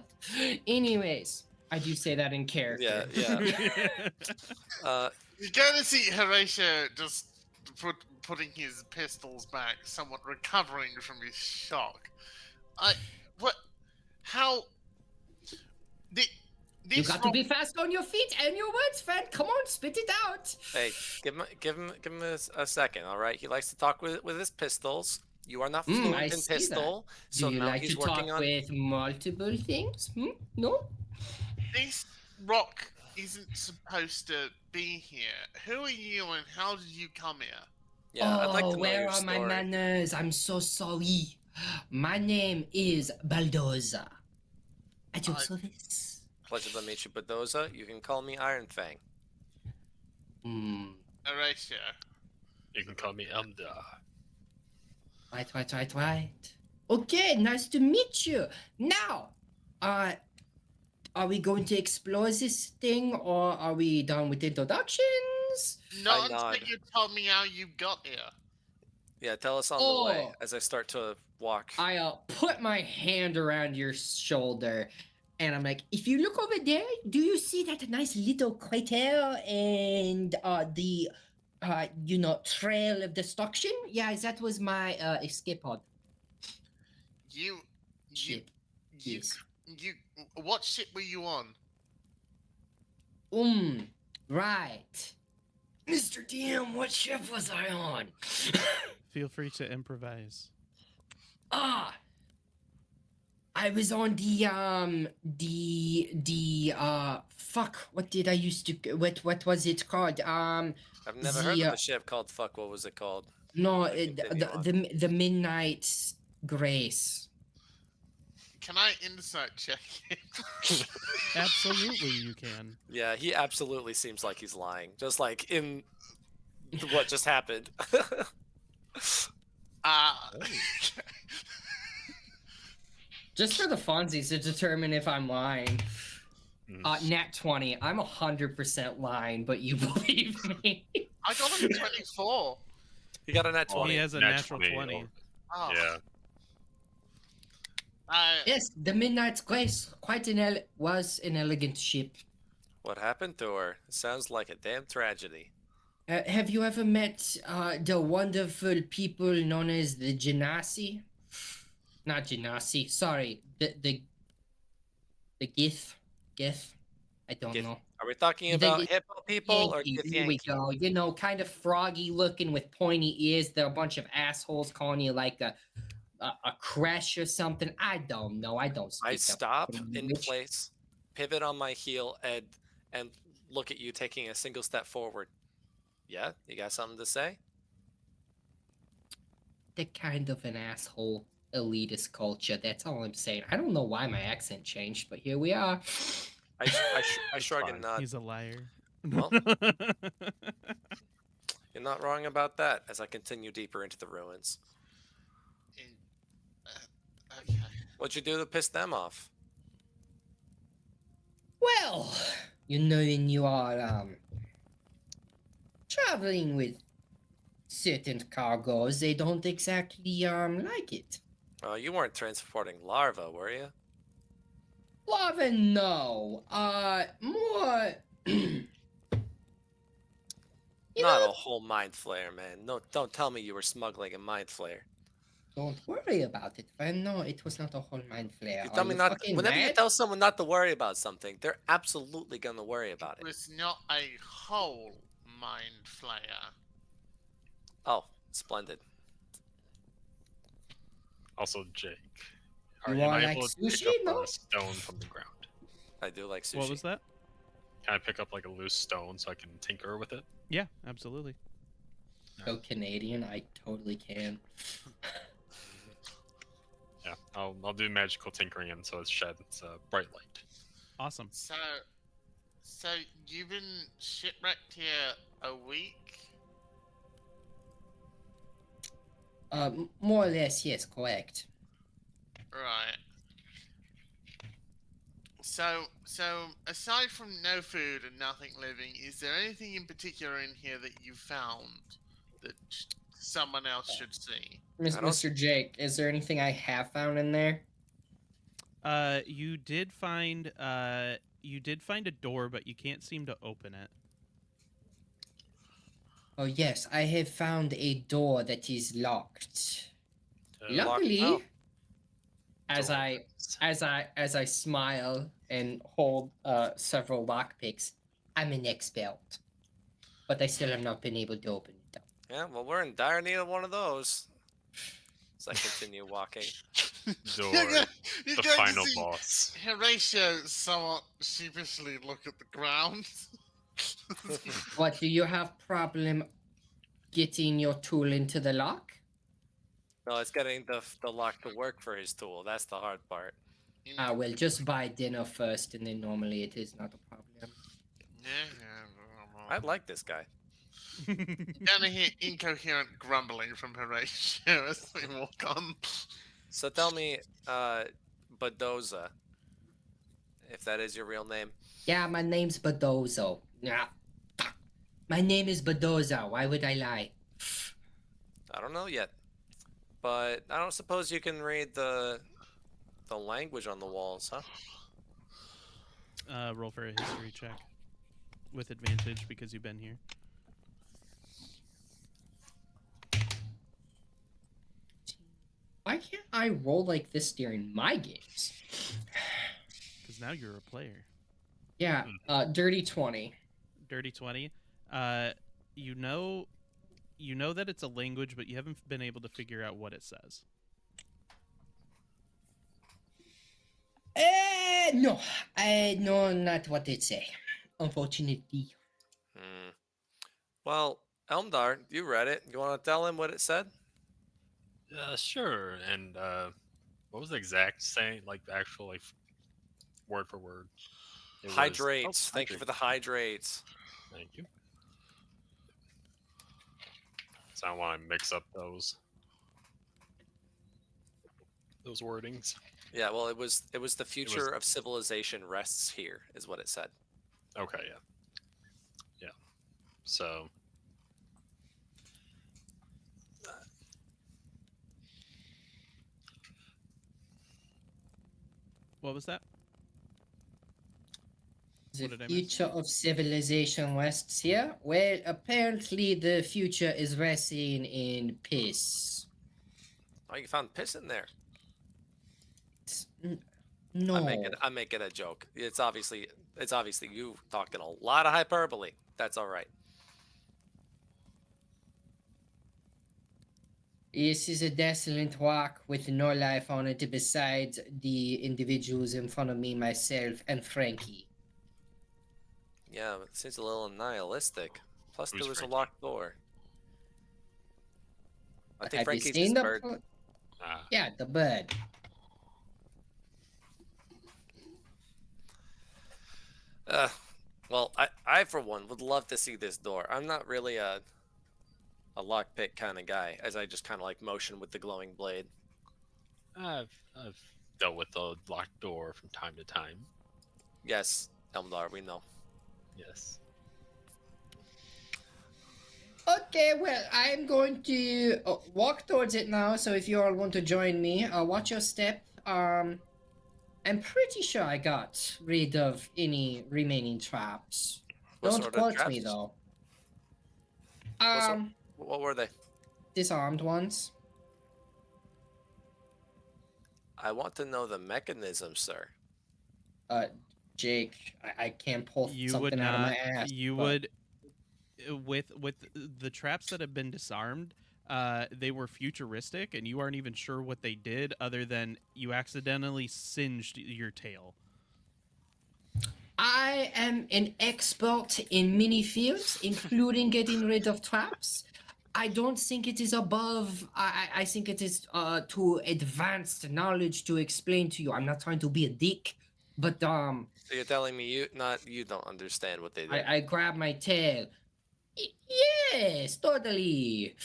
D: Anyways, I do say that in character.
B: Yeah.
C: you're going to see Horatio just putting his pistols back, somewhat recovering from his shock.
D: You got to be fast on your feet and your words, friend. Come on, spit it out.
B: Hey, give him a second, all right? He likes to talk with his pistols. You are not fluent
D: I
B: in
D: see
B: pistol,
D: Do
B: so
D: you
B: now
D: like
B: he's
D: to talk
B: working on.
D: with multiple things? No?
C: This rock isn't supposed to be here. Who are you and how did you come here?
B: Yeah, I'd like
D: Oh,
B: to know
D: where
B: your
D: are my
B: story.
D: manners? I'm so sorry. My name is Baldoza. At your
C: I-
D: service.
B: Pleasure to meet you, Badoza. You can call me Iron Fang.
D: Hmm.
C: Horatio.
E: You can call me Elmda.
D: Right. Okay, nice to meet you. Now, are we going to explore this thing or are we done with introductions?
C: Not until
B: nod.
C: you told me how you got here.
B: Yeah, tell us on the way
D: Oh.
B: as I start to walk.
D: I put my hand around your shoulder and I'm like, if you look over there, do you see that nice little crater and the trail of destruction? Yeah, that was my escape pod
C: You,
D: ship.
C: you,
D: Yes.
C: you. What ship were you on?
D: Right. Mr. DM, what ship was I on?
A: Feel free to improvise.
D: I was on fuck, what did I used to what was it called?
B: I've never heard
D: the
B: of the ship called Fuck. What was it called?
D: no,
B: Continue on.
D: the Midnight Grace.
C: Can I insight check it?
A: Absolutely, you can.
B: Yeah, he absolutely seems like he's lying. Just like in what just happened.
D: Just for the funsies to determine if I'm lying. Nat 20. I'm 100% lying, but you believe me.
C: I got a 24.
B: He got a nat
E: Oh,
B: 20.
A: He has a
E: Nat
A: natural
E: 20.
A: 20.
C: Oh.
E: Yeah.
D: Yes, the Midnight Grace was an elegant ship.
B: What happened to her? It sounds like a damn tragedy.
D: Have you ever met the wonderful people known as the Genasi? Not Genasi. Sorry, the Gith. I don't
B: Gith-
D: know.
B: Are we talking
D: The-
B: about hippo people or
D: Yankee,
B: Gith
D: here we
B: Yankee?
D: go. You know, kind of froggy looking with pointy ears. They're a bunch of assholes calling you like a crash or something. I don't know. I don't speak.
B: I stop
D: that
B: in
D: language.
B: place, pivot on my heel, and look at you taking a single step forward. Yeah, you got something to say?
D: They're kind of an asshole elitist culture. That's all I'm saying. I don't know why my accent changed, but here we are.
B: I shrug
E: fine.
B: and nod.
A: He's a liar.
B: Well, you're not wrong about that. As I continue deeper into the ruins,
C: Okay.
B: what'd you do to piss them off?
D: Well, you know, when you are traveling with certain cargoes, they don't exactly like it.
B: You weren't transporting larvae, were you?
D: Lava, no. More. You
B: Not
D: know,
B: a whole mind flare, man. No, don't tell me you were smuggling a mind flare.
D: don't worry about it. I know it was not a whole mind flare.
B: You
D: Are
B: tell me
D: you
B: not.
D: fucking
B: Whenever you
D: mad?
B: tell someone not to worry about something, they're absolutely gonna worry about
C: It
B: it.
C: was not a whole mind flayer.
B: Oh, splendid.
E: Also, Jake.
D: You
E: am
D: want
E: I
D: like
E: able to pick
D: sushi?
E: up
D: No?
E: a stone from the ground?
B: I do like sushi.
A: What was that?
E: Can I pick up like a loose stone so I can tinker with it?
A: Yeah, absolutely.
D: So Canadian, I totally can.
E: Yeah, I'll do magical tinkering and so it's shed. It's a bright light.
A: Awesome.
C: So you've been shipwrecked here a week?
D: More or less, yes, correct.
C: Right. So aside from no food and nothing living, is there anything in particular in here that you found that someone else should see?
B: I don't-
D: Mr. Jake, is there anything I have found in there?
A: You did find a door, but you can't seem to open it.
D: Oh yes, I have found a door that is locked. Luckily,
B: out.
D: as I smile and hold several lockpicks, I'm an expert, but I still have not been able to open it. Though.
B: Yeah, well, we're in dire need of one of those. As I continue walking.
E: Door,
C: You're
E: the
C: going to
E: final
C: see
E: boss.
C: Horatio somewhat sheepishly look at the ground.
D: What do you have problem? getting your tool into the lock?
B: No, it's getting the lock to work for his tool. That's the hard part.
D: Ah, well, just buy dinner first, and then normally it is not a problem.
B: I like this guy.
C: Gonna hear incoherent grumbling from Horatio as we walk on.
B: So tell me, Badoza, if that is your real name.
D: Yeah, my name's Badozo. Yeah, my name is Badoza. Why would I lie?
B: I don't know yet, but I don't suppose you can read the language on the walls, huh?
A: Roll for a history check with advantage because you've been here.
D: Why can't I roll like this during my games?
A: Because now you're a player.
D: Yeah, dirty 20.
A: Dirty 20. You know, you know that it's a language, but you haven't been able to figure out what it says.
D: No, I know not what it say. Unfortunately.
B: Hmm. Well, Elmdar, you read it. You want to tell him what it said?
E: Sure. And what was the exact saying? Like the actual like word for word. It was
B: Hydrates. Thank you for the hydrates.
E: Thank you. So I don't want to mix up those wordings.
B: Yeah, well, it was the future of civilization rests here, is what it said.
E: Okay, yeah. Yeah. So
A: What was that?
D: The
A: What did I miss?
D: future of civilization rests here? Well, apparently the future is resting in piss.
B: Oh, you found piss in there.
D: No.
B: I'm making a joke. It's obviously you talking a lot of hyperbole. That's all right.
D: This is a desolate rock with no life on it besides the individuals in front of me, myself, and Frankie.
B: Yeah, it seems a little nihilistic. Plus,
E: Who's
B: there was
E: Frankie?
B: a locked door. I think
D: Have you
B: Frankie's
D: seen
B: his
D: the
B: bird.
D: Yeah, the bird.
B: Well, I for one would love to see this door. I'm not really a lockpick kind of guy, as I just kind of like motion with the glowing blade.
E: I've dealt with the locked door from time to time.
B: Yes, Elmdar, we know.
E: Yes.
D: Okay, well, I'm going to walk towards it now. So if you all want to join me, watch your step. I'm pretty sure I got rid of any remaining traps.
B: What
D: Don't
B: sort of
D: quote me
B: traps?
D: though.
B: What were they?
D: Disarmed ones.
B: I want to know the mechanism, sir.
D: Jake, I can't pull
A: You
D: something
A: would
D: out of
A: not.
D: my ass.
A: You
D: but-
A: would with the traps that have been disarmed. They were futuristic, and you aren't even sure what they did, other than you accidentally singed your tail.
D: I am an expert in many fields, including getting rid of traps. I don't think it is above. I think it is too advanced knowledge to explain to you. I'm not trying to be a dick, but
B: So you're telling me you don't understand what they did?
D: I grab my tail. Yes, totally.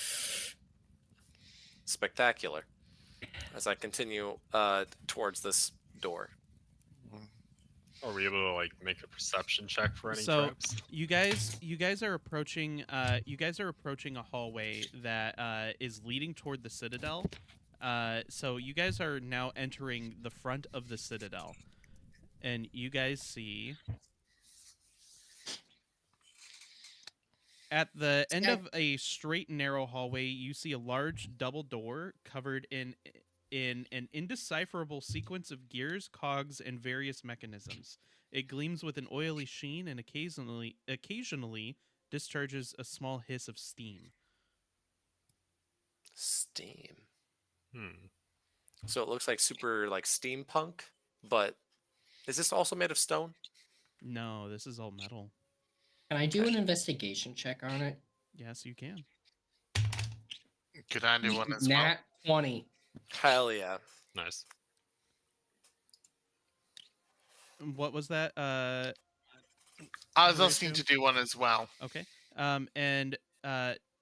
B: Spectacular. As I continue towards this door.
E: Are we able to like make a perception check for any
A: So
E: traps?
A: you guys are approaching a hallway that is leading toward the citadel. So you guys are now entering the front of the citadel, and you guys see at the end of a straight narrow hallway, you see a large double door covered in an indecipherable sequence of gears, cogs, and various mechanisms. It gleams with an oily sheen and occasionally discharges a small hiss of steam.
B: Steam.
E: Hmm.
B: So it looks like super like steampunk, but is this also made of stone?
A: No, this is all metal.
D: Can I do an investigation check on it?
A: Yes, you can.
C: Could I do one as well?
D: Nat 20.
B: Hell yeah.
E: Nice.
A: What was that?
C: I was
A: Horatio?
C: asking to do one as well.
A: Okay. And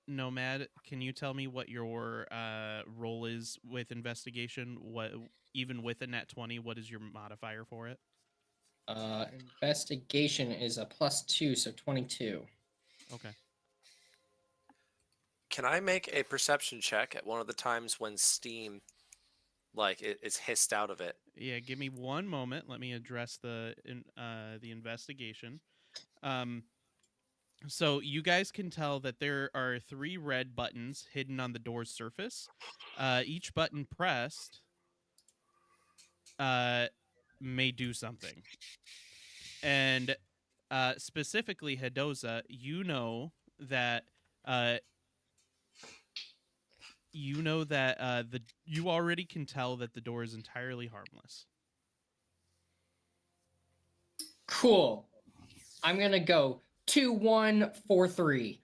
A: Nomad, can you tell me what your role is with investigation? What, even with a nat 20, what is your modifier for it?
D: Investigation is a +2, so 22.
A: Okay.
B: Can I make a perception check at one of the times when steam, like, is hissed out of it?
A: Yeah, give me one moment. Let me address the investigation. So you guys can tell that there are 3 red buttons hidden on the door's surface. Each button pressed may do something. And specifically, Hidoza, uh, you already can tell that the door is entirely harmless.
D: Cool. I'm going to go 2-1-4-3.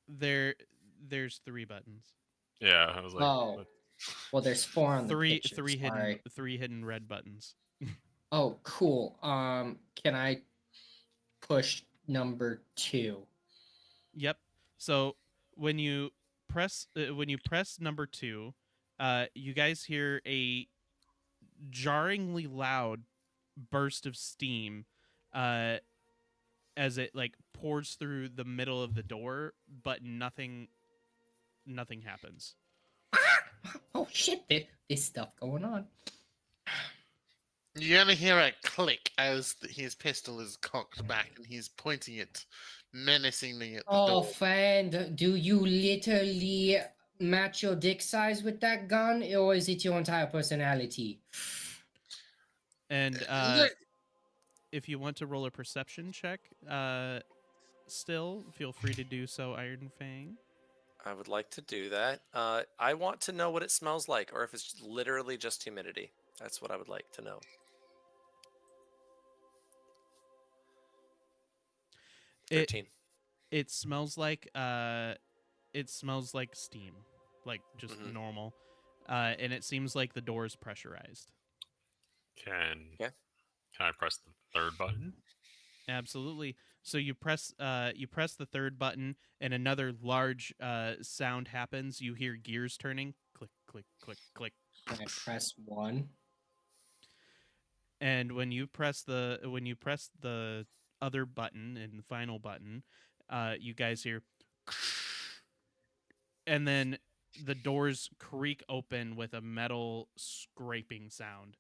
A: There's 3 buttons.
E: Yeah, I was like,
D: Oh.
E: what?
D: Well, there's 4 on the
A: Three
D: picture.
A: three
D: Sorry.
A: hidden red buttons.
D: Oh, cool. Can I push number 2?
A: Yep. So when you press number 2, you guys hear a jarringly loud burst of steam as it like pours through the middle of the door, but nothing happens.
D: Oh shit, there's stuff going on.
C: You're gonna hear a click as his pistol is cocked back and he's pointing it menacingly at the
D: Oh,
C: door.
D: friend, do you literally match your dick size with that gun, or is it your entire personality?
A: And
C: Look,
A: if you want to roll a perception check, still feel free to do so, Iron Fang.
B: I would like to do that. I want to know what it smells like, or if it's literally just humidity. That's what I would like to know.
A: It
B: 13.
A: it smells like steam, like just
B: Mhm.
A: normal, and it seems like the door is pressurized.
B: Yeah.
E: Can I press the third button?
A: Absolutely. So you press the third button, and another large sound happens. You hear gears turning, click, click, click, click.
D: Can I press 1?
A: And when you press the other button and the final button, you guys hear, and then the doors creak open with a metal scraping sound.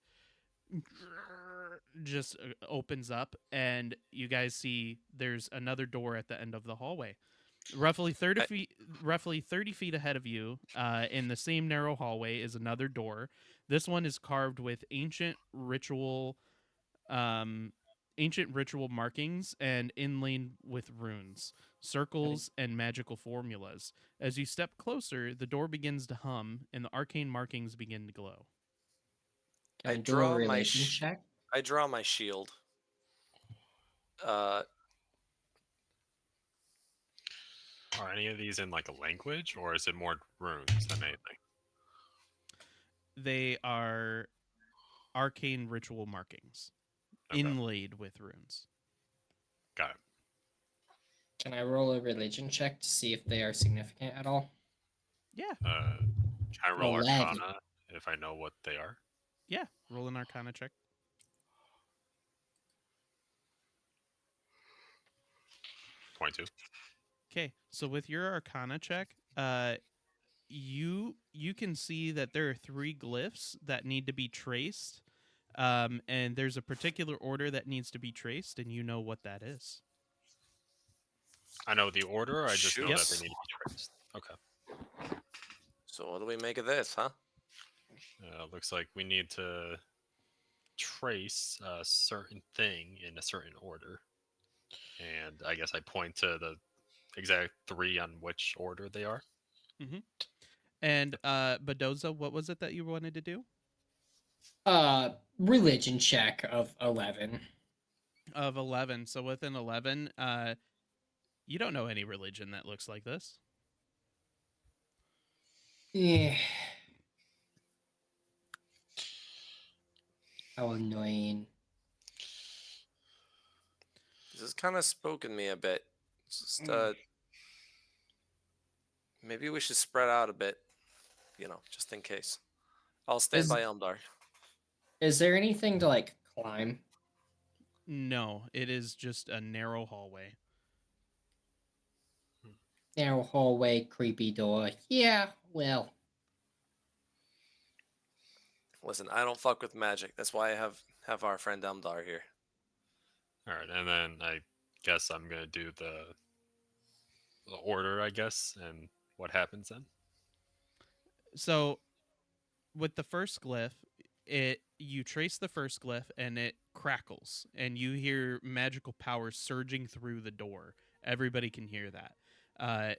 A: Just opens up, and you guys see there's another door at the end of the hallway. Roughly 30
B: I-
A: feet roughly 30 feet ahead of you, in the same narrow hallway, is another door. This one is carved with ancient ritual markings and inlaid with runes, circles, and magical formulas. As you step closer, the door begins to hum, and the arcane markings begin to glow.
D: Can
B: I
D: I do a
B: draw my
D: religion check?
B: I draw my shield. Uh,
E: Are any of these in like a language, or is it more runes than anything?
A: They are arcane ritual markings,
E: Okay.
A: inlaid with runes.
E: Got it.
D: Can I roll a religion check to see if they are significant at all?
A: Yeah,
E: Can I roll
D: 11.
E: Arcana if I know what they are?
A: yeah. Roll an Arcana check.
E: 22.
A: Okay, so with your Arcana check, you can see that there are 3 glyphs that need to be traced, and there's a particular order that needs to be traced, and you know what that is.
E: I know the order. I just know that
B: Shoots.
E: they need to be traced. Okay.
B: So what do we make of this, huh?
E: Looks like we need to trace a certain thing in a certain order, and I guess I point to the exact 3 on which order they are.
A: And Badoza, what was it that you wanted to do?
D: Religion check of 11.
A: Of 11. So with an 11, you don't know any religion that looks like this.
D: Yeah. How annoying.
B: This has kind of spoken me a bit. Just maybe we should spread out a bit, just in case. I'll stand
D: Is
B: by Elmdar.
D: is there anything to like climb?
A: No, it is just a narrow hallway.
D: Narrow hallway, creepy door. Yeah, well.
B: Listen, I don't fuck with magic. That's why I have our friend Elmdar here.
E: All right, and then I guess I'm gonna do the order, I guess, and what happens then.
A: So with the first glyph, you trace the first glyph and it crackles and you hear magical power surging through the door. Everybody can hear that.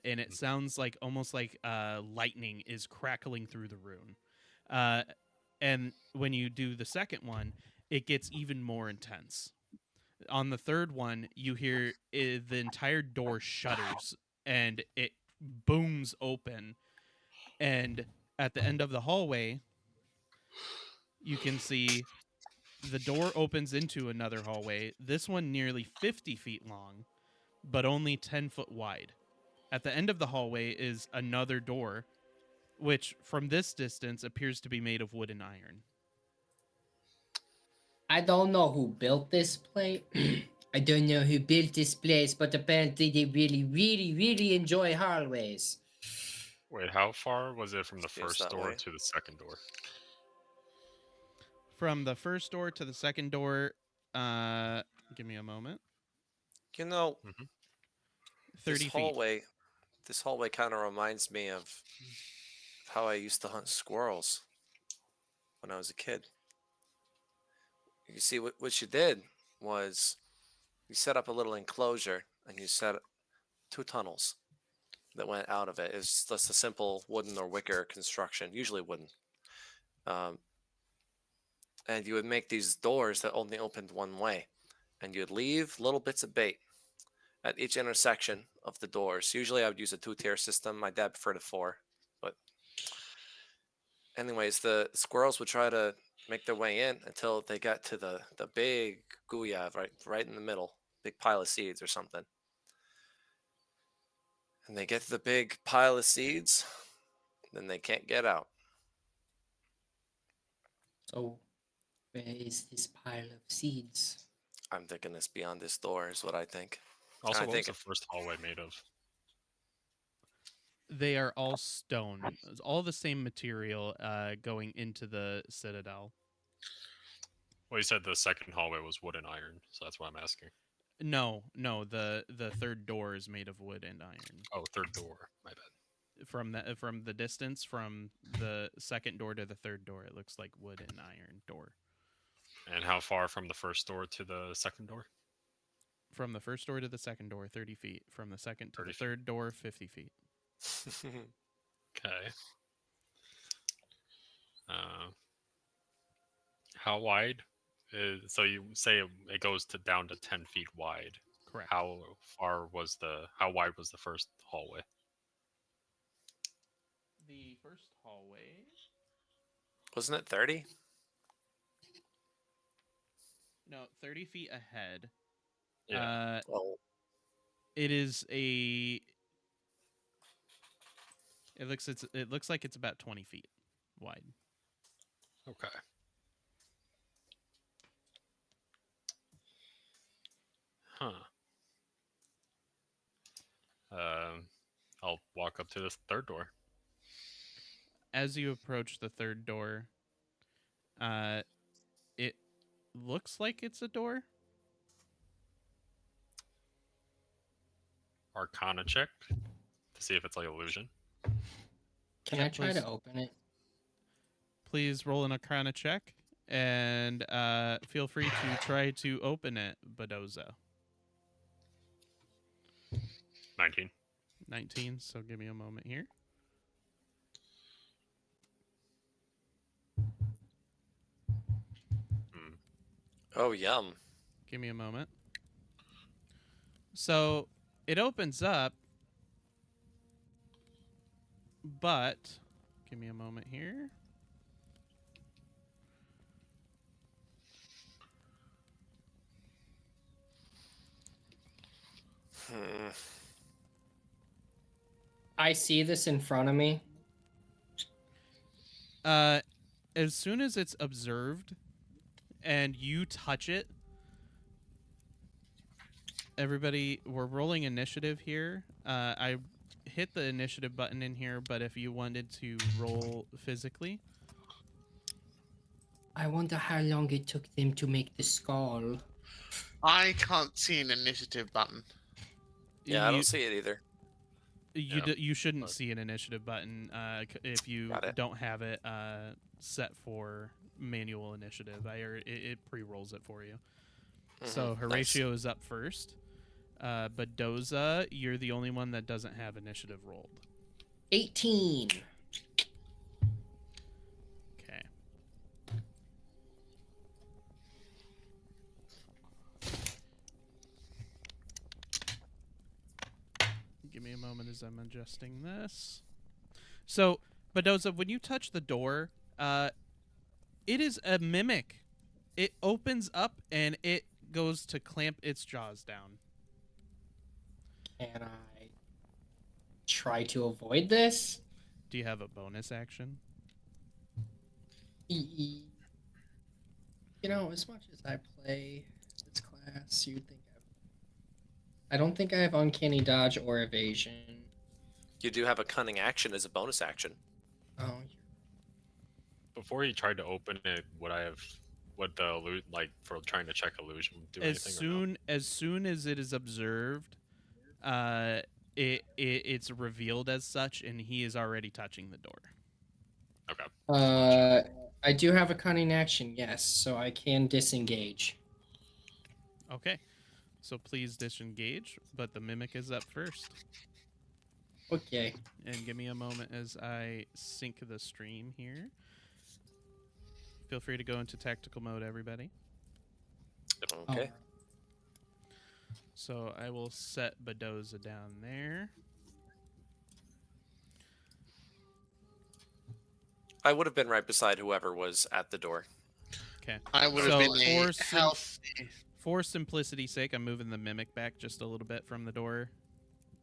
A: And it sounds like almost like lightning is crackling through the rune. And when you do the second one, it gets even more intense. On the third one, you hear the entire door shudders and it booms open. And at the end of the hallway, you can see the door opens into another hallway, this one nearly 50 feet long, but only 10 foot wide. At the end of the hallway is another door, which from this distance appears to be made of wood and iron.
D: I don't know who built this place. I don't know who built this place, but apparently they really, really, really enjoy hallways.
E: Wait, how far was it from the
B: Feels
E: first
B: that
E: door
B: way.
E: to the second door?
A: From the first door to the second door, give me a moment.
B: You know,
A: 30
B: this
A: feet.
B: hallway kind of reminds me of how I used to hunt squirrels when I was a kid. You see, what you did was you set up a little enclosure and you set 2 tunnels that went out of it. It's just a simple wooden or wicker construction, usually wooden. Um, and you would make these doors that only opened one way. And you'd leave little bits of bait at each intersection of the doors. Usually I would use a 2-tier system. My dad preferred a 4. But anyways, the squirrels would try to make their way in until they got to the big gooya right in the middle, big pile of seeds or something. And they get to the big pile of seeds, then they can't get out.
D: So, where is this pile of seeds?
B: I'm thinking it's beyond this door is what I think.
E: Also,
B: I
E: what was
B: think
E: the first hallway made of?
A: They are all stone. It's all the same material going into the citadel.
E: Well, you said the second hallway was wood and iron, so that's why I'm asking.
A: No, the third door is made of wood and iron.
E: Oh, third door. My bad.
A: From the distance from the second door to the third door, it looks like wood and iron door.
E: And how far from the first door to the second door?
A: From the first door to the second door, 30 feet. From the second to
E: 30
A: the
E: feet.
A: third door, 50 feet.
E: Okay. Uh, how wide? So you say it goes down to 10 feet wide.
A: Correct.
E: How wide was the first hallway?
A: The first hallway.
B: Wasn't it 30?
A: No, 30 feet ahead.
E: Yeah.
B: Well,
A: It is a. It looks like it's about 20 feet wide.
E: Okay. Huh. I'll walk up to this third door.
A: As you approach the third door, it looks like it's a door.
E: Arcana check to see if it's like illusion.
D: Can
A: Yeah,
D: I try
A: please.
D: to open it?
A: Please roll an Arcana check and feel free to try to open it, Badoza.
E: 19.
A: 19, so give me a moment here.
B: oh, yum.
A: Give me a moment. So it opens up, but Give me a moment here.
B: Hmm.
D: I see this in front of me.
A: As soon as it's observed and you touch it, everybody, we're rolling initiative here. I hit the initiative button in here, but if you wanted to roll physically,
D: I wonder how long it took them to make the skull.
C: I can't see an initiative button.
B: Yeah, I
A: you
B: don't see it either.
A: you shouldn't
E: But-
A: see an initiative button if you
B: Got it.
A: don't have it set for manual initiative. It pre-rolls it for you. So
B: Mhm, nice.
A: Horatio is up first. Badoza, you're the only one that doesn't have initiative rolled.
D: 18.
A: Okay. Give me a moment as I'm adjusting this. So, Badoza, when you touch the door, it is a mimic. It opens up and it goes to clamp its jaws down.
D: Can I try to avoid this?
A: Do you have a bonus action?
D: You know, as much as I play this class, you'd think I don't think I have uncanny dodge or evasion.
B: You do have a cunning action as a bonus action.
D: Oh,
E: Before he tried to open it, would the like for trying to check illusion do anything?
A: As soon as it is observed, it's revealed as such, and he is already touching the door.
E: Okay.
D: I do have a cunning action, yes, so I can disengage.
A: Okay. So please disengage, but the mimic is up first.
D: Okay.
A: And give me a moment as I sync the stream here. Feel free to go into tactical mode, everybody.
B: Okay.
A: So I will set Badoza down there.
B: I would have been right beside whoever was at the door.
A: Okay.
C: I would
A: So
C: have been a
A: for
C: healthy.
A: For simplicity's sake, I'm moving the mimic back just a little bit from the door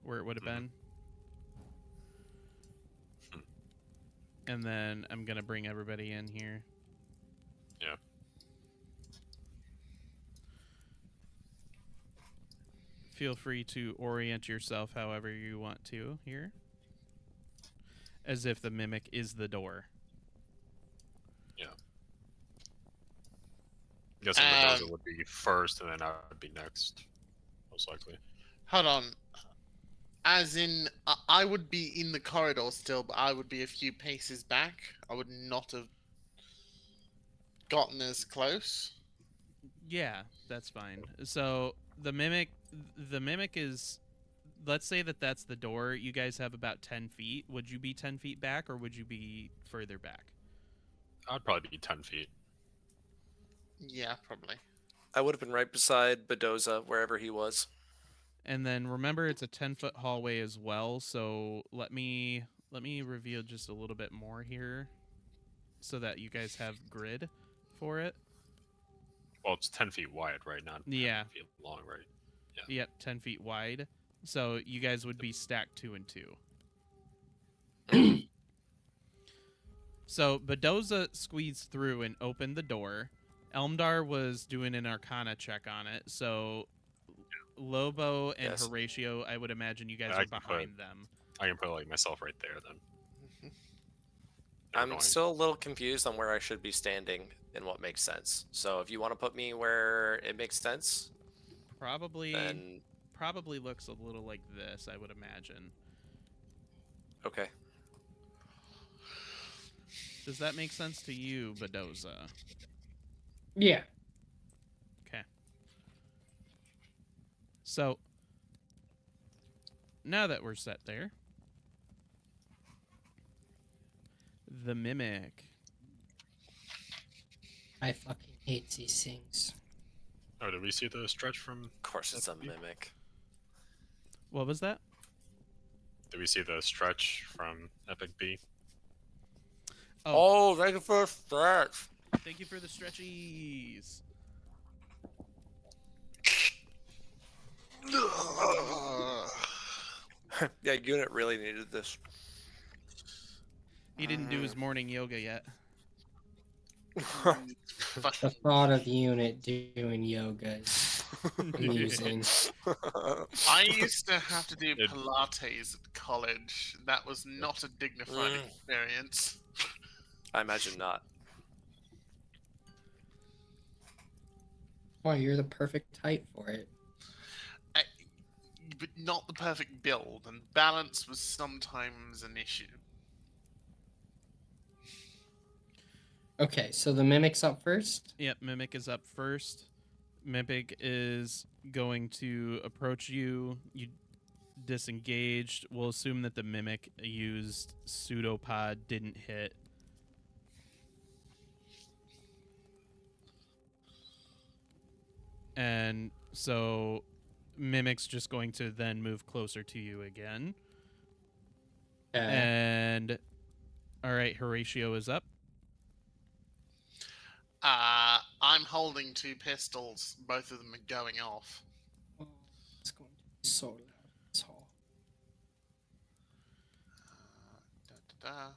A: where it would have been. And then I'm going to bring everybody in here.
E: Yeah.
A: Feel free to orient yourself however you want to here. As if the mimic is the door.
E: I'm guessing Mendoza would be first, and then I would be next, most likely.
C: Hold on. As in, I would be in the corridor still, but I would be a few paces back. I would not have gotten as close.
A: Yeah, that's fine. So the mimic is, let's say that that's the door. You guys have about 10 feet. Would you be 10 feet back, or would you be further back?
E: I'd probably be 10 feet.
C: Yeah, probably.
B: I would have been right beside Badoza, wherever he was.
A: And then remember, it's a 10-foot hallway as well. So let me reveal just a little bit more here, so that you guys have grid for it.
E: Well, it's 10 feet wide, right? Not 10
A: Yeah.
E: feet long, right?
A: Yep, 10 feet wide. So you guys would be stacked 2 and 2. So Badoza squeezed through and opened the door. Elmdar was doing an Arcana check on it. So Lobo and
B: Yes.
A: Horatio, I would imagine you guys
E: I
A: are
E: can
A: behind them.
E: I can put like myself right there then.
B: I'm still a little confused on where I should be standing and what makes sense. So if you want to put me where it makes sense,
A: Probably
B: then
A: probably looks a little like this, I would imagine.
B: okay.
A: Does that make sense to you, Badoza?
D: Yeah.
A: Okay. So now that we're set there, the mimic.
D: I fucking hate these things.
E: Oh, did we see the stretch from?
B: Of course, it's a
E: That'd be-
B: mimic.
A: What was that?
E: Did we see the stretch from Epic B?
A: Oh,
B: Oh, thank you for a stretch.
A: thank you for the stretchies.
B: Yeah, unit really needed this.
A: He didn't do his morning yoga yet.
D: The thought of Unit doing yoga is amusing.
C: I used to have to do
E: It-
C: Pilates at college. That was not a dignified
B: Mm.
C: experience.
B: I imagine not.
D: Why, you're the perfect height for it.
C: But not the perfect build, and balance was sometimes an issue.
D: Okay, so the Mimic's up first.
A: Yep, Mimic is up first. Mimic is going to approach you. You disengaged. We'll assume that the Mimic used Pseudopod, didn't hit. And so Mimic's just going to then move closer to you again.
D: Okay.
A: And all right, Horatio is up.
C: I'm holding two pistols. Both of them are going off.
D: Oh, it's going to be so loud. This hall.
C: Da, da, da.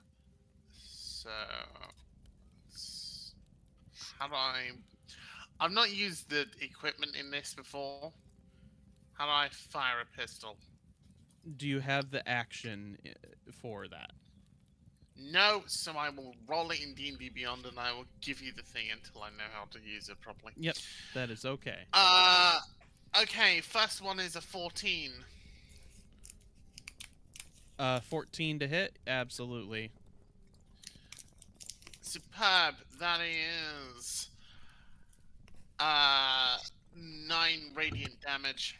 C: So, how do I? I've not used the equipment in this before. How do I fire a pistol?
A: Do you have the action for that?
C: No, so I will roll it in D&D Beyond, and I will give you the thing until I know how to use it properly.
A: Yep, that is okay.
C: Okay. First one is a 14.
A: 14 to hit, absolutely.
C: Superb. That is 9 radiant damage.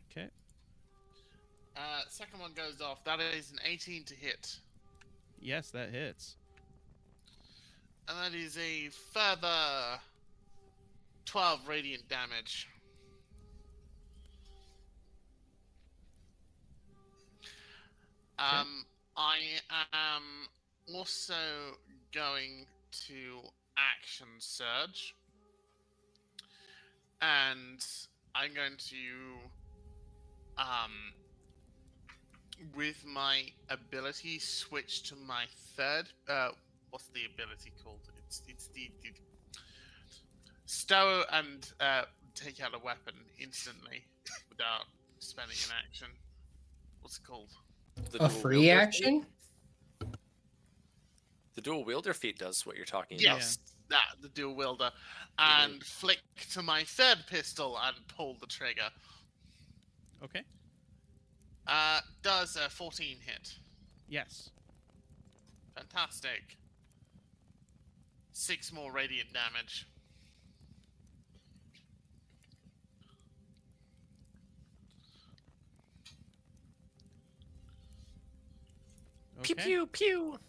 A: Okay.
C: Second one goes off. That is an 18 to hit.
A: Yes, that hits.
C: And that is a further 12 radiant damage. I am also going to action surge. And I'm going to with my ability switch to my third what's the ability called? It's the stow and take out a weapon instantly without spending an action. What's it called?
B: The
D: A
B: dual
D: free
B: wielder
D: action?
B: feat? The dual wielder feat does what you're talking about.
C: Yes, that the dual wielder, and flick to my third pistol and pull the trigger.
A: Okay.
C: Does a 14 hit?
A: Yes.
C: Fantastic. 6 more radiant damage.
B: Pew
A: Okay.
B: pew pew.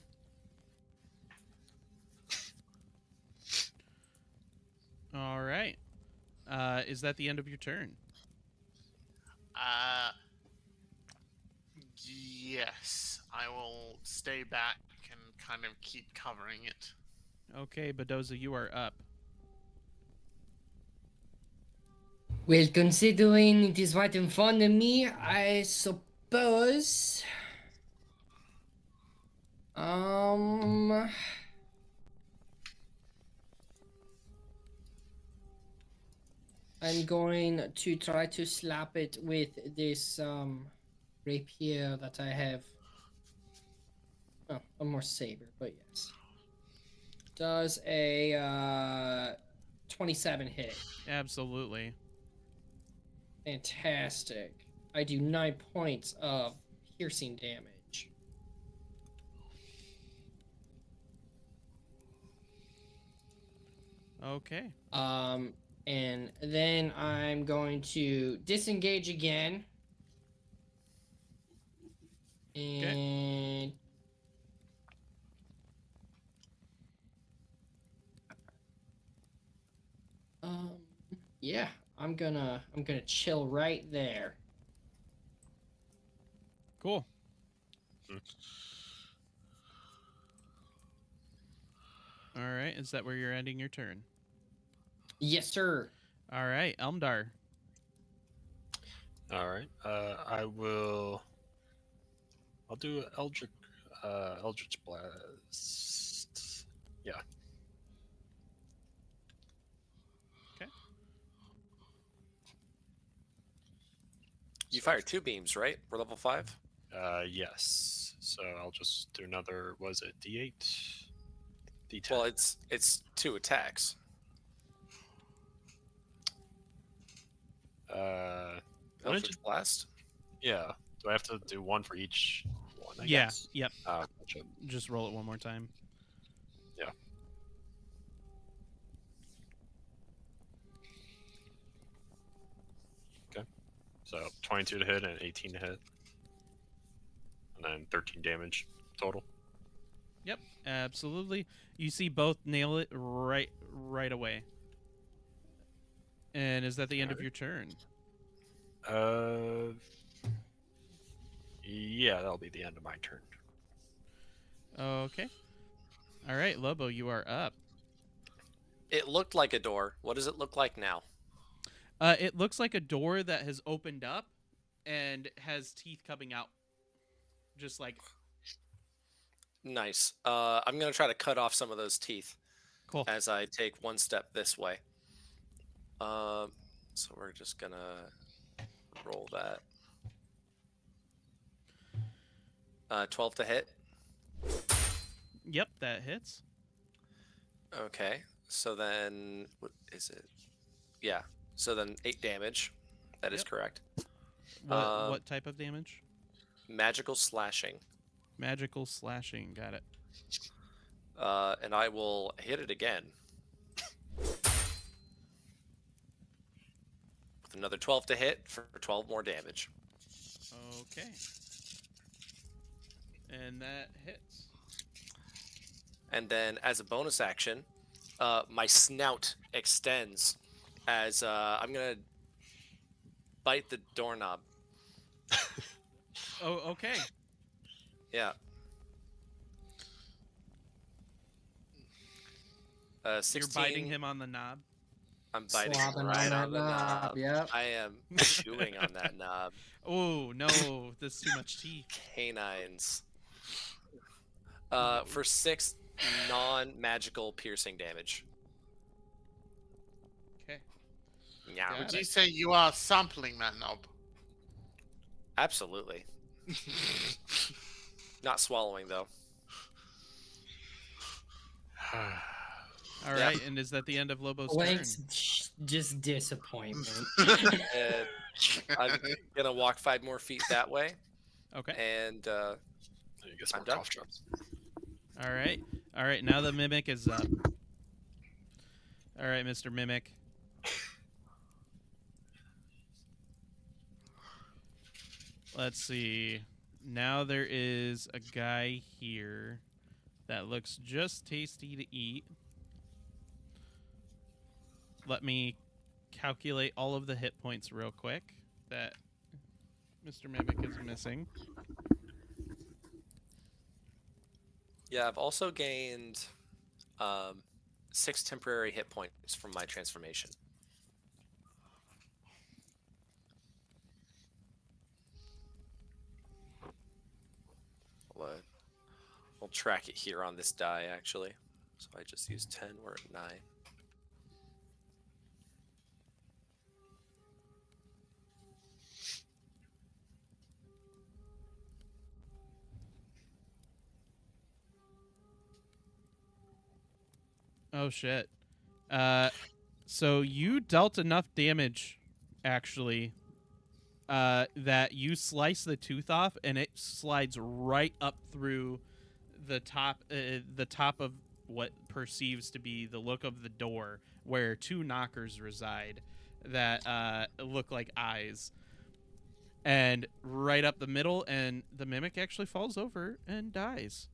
A: All right. Is that the end of your turn?
C: Yes. I will stay back and kind of keep covering it.
A: Okay, Badoza, you are up.
D: Well, considering it is right in front of me, I suppose. I'm going to try to slap it with this rapier that I have. Oh, a more saber, but yes. Does a 27 hit?
A: Absolutely.
D: Fantastic. I do 9 points of piercing damage.
A: Okay.
D: And then I'm going to disengage again. And yeah, I'm gonna chill right there.
A: Cool. right. Is that where you're ending your turn?
D: Yes, sir.
A: All right, Elmdar.
E: All right. I'll do Eldritch Blast. Yeah.
A: Okay.
B: You fired 2 beams, right? We're level 5.
E: Yes. So I'll just do another. Was it D8? D10.
B: Well, it's 2 attacks. Eldritch Blast.
E: Yeah. Do I have to do one for each one? I
A: Yeah.
E: guess?
A: Yep.
E: Gotcha.
A: Just roll it one more time.
E: Yeah. Okay. So 22 to hit and 18 to hit. And then 13 damage total.
A: Yep. Absolutely. You see both nail it right away. And is that the end of your turn?
E: Yeah, that'll be the end of my turn.
A: Okay. All right, Lobo, you are up.
B: It looked like a door. What does it look like now?
A: It looks like a door that has opened up and has teeth coming out. Just like
B: Nice. I'm going to try to cut off some of those teeth
A: cool.
B: as I take one step this way. So we're just going to roll that. 12 to hit.
A: Yep, that hits.
B: Okay. So then, what is it? Yeah. So then 8 damage. That is
A: Yep.
B: correct.
A: What type of damage?
B: Magical slashing.
A: Magical slashing. Got it.
B: And I will hit it again. With another 12 to hit for 12 more damage.
A: Okay. And that hits.
B: And then as a bonus action, my snout extends as I'm going to bite the doorknob.
A: Oh, okay.
B: Yeah. 16.
A: You're biting him on the knob.
B: I'm biting
D: Slobbing
B: right
D: on
B: on
D: that
B: the
D: knob,
B: knob.
D: yep.
B: I am chewing on that knob.
A: Oh, no. That's too much teeth.
B: Canines. For 6 non-magical piercing damage.
A: Okay.
B: Yeah.
A: Got
C: Would
A: it.
C: you say you are sampling that knob?
B: Absolutely. Not swallowing though.
A: All
B: Yeah.
A: right, and is that the end of Lobo's
D: Blank's
A: turn?
D: just disappointment.
B: I'm gonna walk 5 more feet that way,
A: Okay.
B: and
E: You get some
B: I'm
E: more
B: done.
E: cough drops.
A: All right. All right, now the Mimic is up. All right, Mr. Mimic. Let's see. Now there is a guy here that looks just tasty to eat. Let me calculate all of the hit points real quick that Mr. Mimic is missing.
B: yeah, I've also gained 6 temporary hit points from my transformation. We'll track it here on this die actually. So I just use 10. We're at 9.
A: Oh shit. So you dealt enough damage, actually, that you slice the tooth off and it slides right up through the top of what perceives to be the look of the door, where 2 knockers reside that look like eyes, and right up the middle, and the Mimic actually falls over and dies.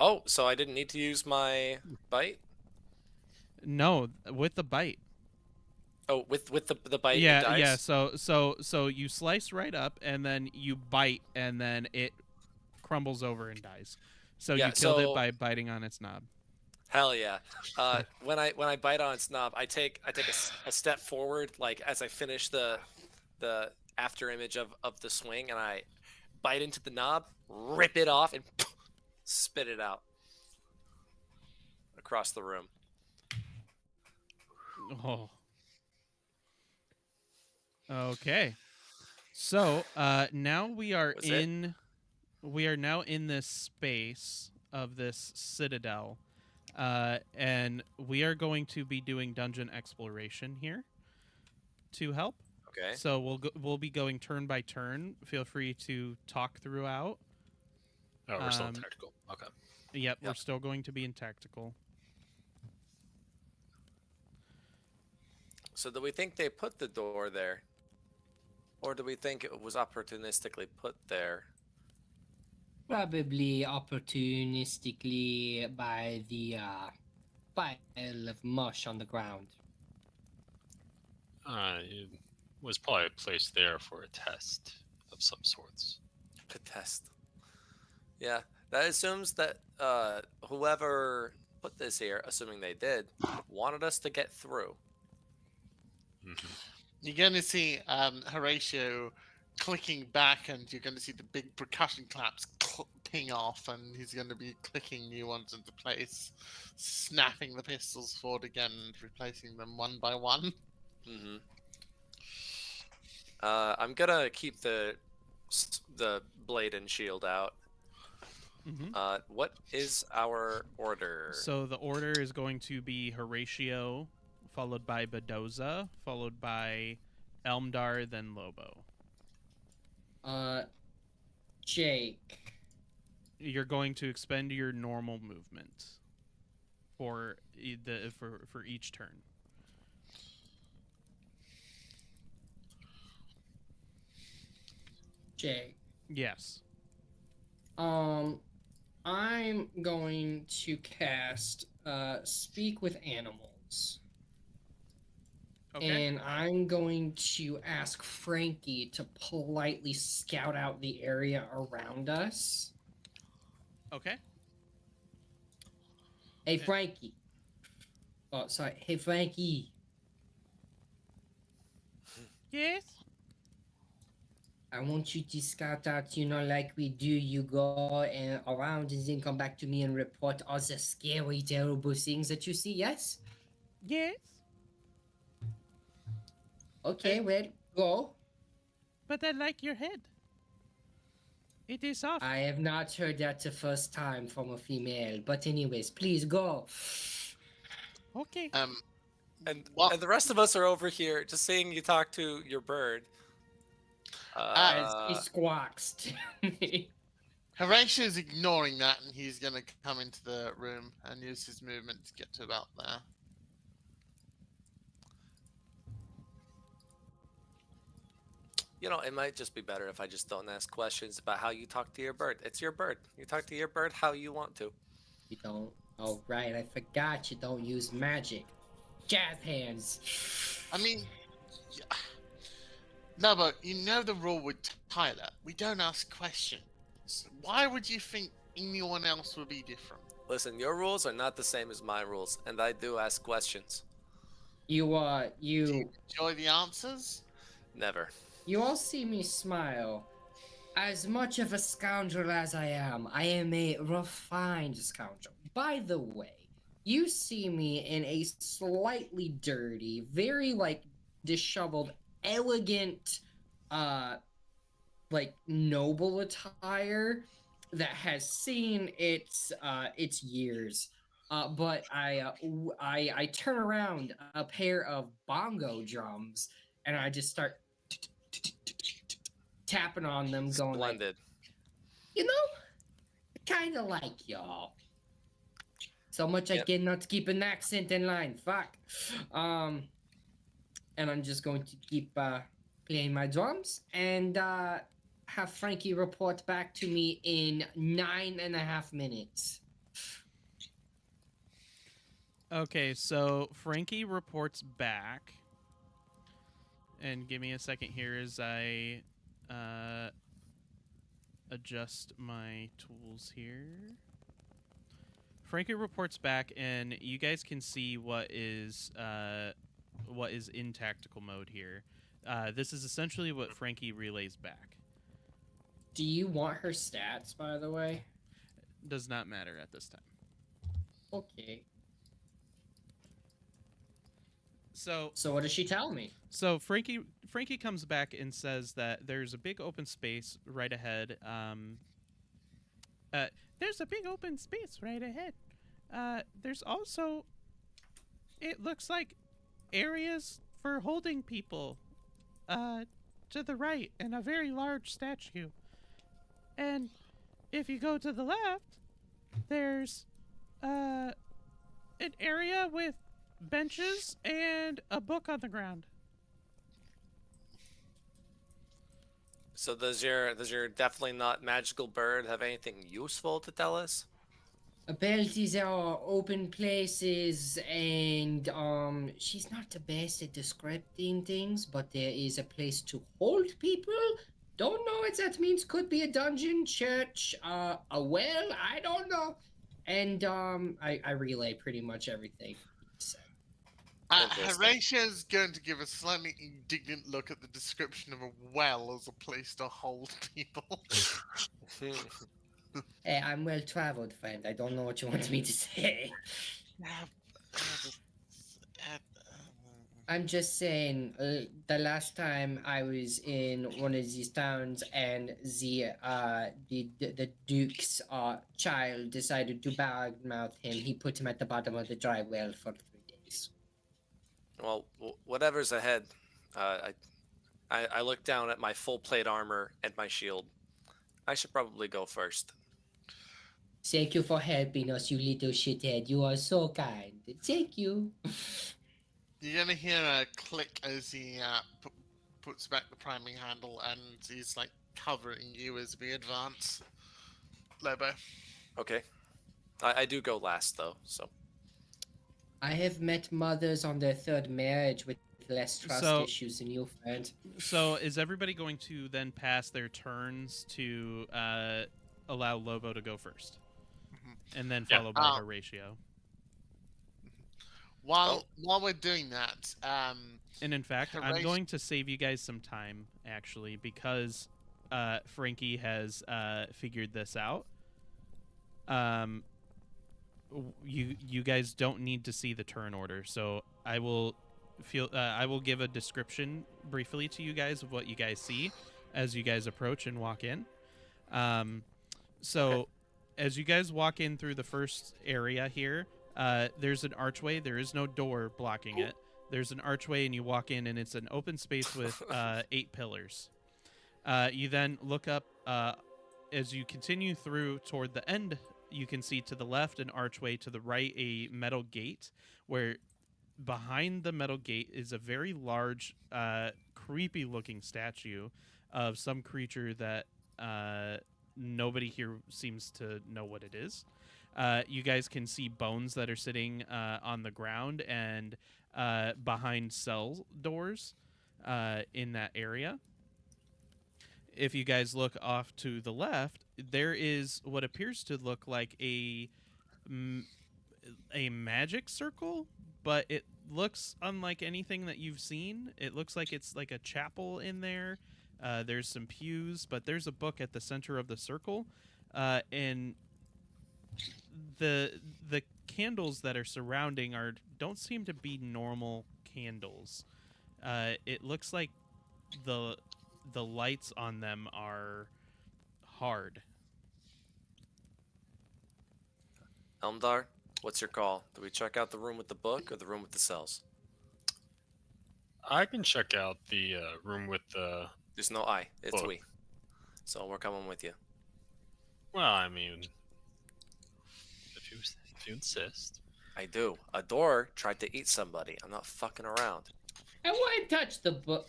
B: Oh, so I didn't need to use my bite?
A: No, with the bite.
B: Oh, with the bite it
A: Yeah,
B: dies?
A: yeah. So you slice right up, and then you bite, and then it crumbles over and dies. So
B: Yeah,
A: you killed it
B: so-
A: by biting on its knob.
B: Hell yeah. When I bite on its knob, I take a step forward, like as I finish the after image of the swing, and I bite into the knob, rip it off, and spit it out across the room.
A: Oh. Okay. So now
B: Was it?
A: we are now in this space of this citadel, and we are going to be doing dungeon exploration here to help.
B: Okay.
A: So we'll be going turn by turn. Feel free to talk throughout.
E: Oh, we're still
A: Um,
E: tactical. Okay.
A: Yep, we're
B: Yep.
A: still going to be in tactical.
B: So do we think they put the door there? Or do we think it was opportunistically put there?
D: Probably opportunistically by the pile of mush on the ground.
E: It was probably placed there for a test of some sorts.
B: To test. Yeah. That assumes that whoever put this here, assuming they did, wanted us to get through.
E: Mhm.
C: You're going to see Horatio clicking back, and you're going to see the big percussion claps ping off, and he's going to be clicking new ones into place, snapping the pistols forward again and replacing them one by one.
B: Mm-hmm. I'm gonna keep the blade and shield out.
A: Mm-hmm.
B: What is our order?
A: So the order is going to be Horatio, followed by Bedoza, followed by Elmdar, then Lobo.
D: Uh, Jake.
A: You're going to expend your normal movement for for each turn.
D: Jake.
A: Yes.
D: I'm going to cast Speak with Animals.
A: Okay.
D: And I'm going to ask Frankie to politely scout out the area around us.
A: Okay.
D: Hey, Frankie. Oh, sorry. Hey, Frankie.
A: Yes.
D: I want you to scout out, like we do. You go and around and then come back to me and report all the scary, terrible things that you see, yes?
A: Yes.
D: Okay, well, go.
A: But I like your head. It is soft.
D: I have not heard that the first time from a female. But anyways, please go.
A: Okay.
B: And
C: What?
B: the rest of us are over here just seeing you talk to your bird.
D: As he squawks to me.
C: Horatio's ignoring that, and he's going to come into the room and use his movement to get to about there.
B: It might just be better if I just don't ask questions about how you talk to your bird. It's your bird. You talk to your bird how you want to.
D: You don't. Oh, right. I forgot you don't use magic. Jazz hands.
C: I mean, no, but you know the rule with Tyler. We don't ask questions. Why would you think anyone else would be different?
B: Listen, your rules are not the same as my rules, and I do ask questions.
C: Do you enjoy the answers?
B: Never.
D: You all see me smile. As much of a scoundrel as I am a refined scoundrel. By the way, you see me in a slightly dirty, very disheveled, elegant, noble attire that has seen its years. But I turn around a pair of bongo drums and I just start tapping on them, going like,
B: Splendid.
D: I kind of like y'all. So much I
B: Yep.
D: cannot keep an accent in line. Fuck. And I'm just going to keep playing my drums and have Frankie report back to me in 9.5 minutes.
A: Okay, so Frankie reports back. And give me a second here as I adjust my tools here. Frankie reports back, and you guys can see what is in tactical mode here. This is essentially what Frankie relays back.
D: Do you want her stats, by the way?
A: Does not matter at this time.
D: Okay.
A: So
D: what does she tell me?
A: So Frankie comes back and says that there's a big open space right ahead. There's a big open space right ahead. There's also, it looks like, areas for holding people. To the right, and a very large statue. And if you go to the left, there's an area with benches and a book on the ground.
B: So does your definitely not magical bird have anything useful to tell us?
D: Apparently there are open places, and she's not the best at describing things, but there is a place to hold people. Don't know what that means. Could be a dungeon, church, a well, I don't know. And I relay pretty much everything he said.
B: Interesting.
C: Horatia's going to give a slightly indignant look at the description of a well as a place to hold people.
D: Hey, I'm well traveled, friend. I don't know what you want me to say. I'm just saying, the last time I was in one of these towns and the Duke's child decided to badmouth him, he put him at the bottom of the dry well for 3 days.
B: Well, whatever's ahead, I look down at my full plate armor and my shield. I should probably go first.
D: Thank you for helping us, you little shithead. You are so kind. Thank you.
C: You're gonna hear a click as he puts back the priming handle, and he's like covering you as we advance. Lobo.
B: Okay. I do go last though, so.
D: I have met mothers on their third marriage with less trust issues than you, friend.
A: So is everybody going to then pass their turns to allow Lobo to go first? And then followed by Horatio.
C: While we're doing that,
A: and in fact,
C: Horatio...
A: I'm going to save you guys some time, actually, because Frankie has figured this out. You guys don't need to see the turn order, so I will give a description briefly to you guys of what you guys see as you guys approach and walk in. Okay. As you guys walk in through the first area here, there's an archway. There is no door blocking it. There's an archway, and you walk in, and it's an open space with 8 pillars. You then look up as you continue through toward the end. You can see to the left an archway, to the right a metal gate, where behind the metal gate is a very large, creepy-looking statue of some creature that nobody here seems to know what it is. You guys can see bones that are sitting on the ground and behind cell doors in that area. If you guys look off to the left, there is what appears to look like a magic circle, but it looks unlike anything that you've seen. It looks like it's like a chapel in there. There's some pews, but there's a book at the center of the circle, and the candles that are surrounding don't seem to be normal candles. It looks like the lights on them are hard.
B: Elmdar, what's your call? Do we check out the room with the book or the room with the cells?
E: I can check out the room with the...
B: There's no I. It's
E: book.
B: we. So we're coming with you.
E: Well, I mean, if you insist.
B: I do. A door tried to eat somebody. I'm not fucking around.
D: I wouldn't touch the book.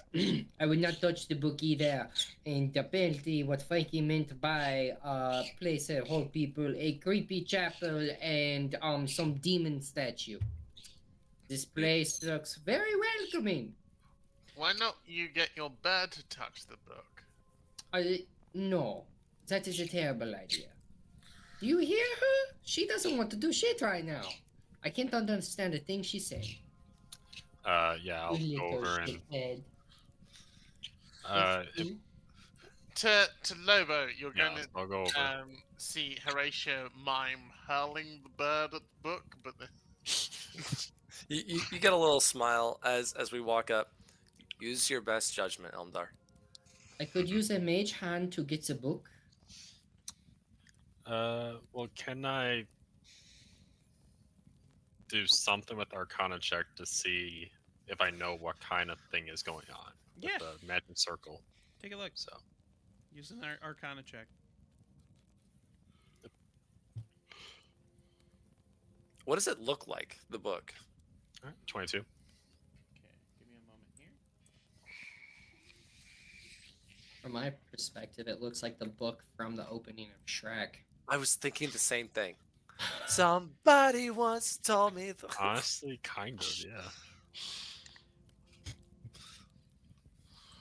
D: I would not touch the book either. And apparently what Frankie meant by place that hold people, a creepy chapel and some demon statue. This place looks very welcoming.
C: Why not you get your bird to touch the book?
D: No. That is a terrible idea. Do you hear her? She doesn't want to do shit right now. I can't understand a thing she's saying.
E: Yeah, I'll
D: You
E: go
D: little
E: over and
D: shithead.
E: if,
C: To Lobo, you're
E: yeah,
C: going
E: I'll go over.
C: to see Horatio mime hurling the bird at the book, but
B: You get a little smile as we walk up. Use your best judgment, Elmdar.
D: I could use a mage hand to get the book.
E: Well, can I do something with Arcana check to see if I know what kind of thing is going on with
A: Yeah.
E: the magic circle?
A: Take a look.
E: So,
A: Use an Arcana check.
B: What does it look like? The book.
E: all right, 22.
A: Okay, give me a moment here.
D: From my perspective, it looks like the book from the opening of Shrek.
B: I was thinking the same thing. Somebody once told me.
E: Honestly, kind of, yeah.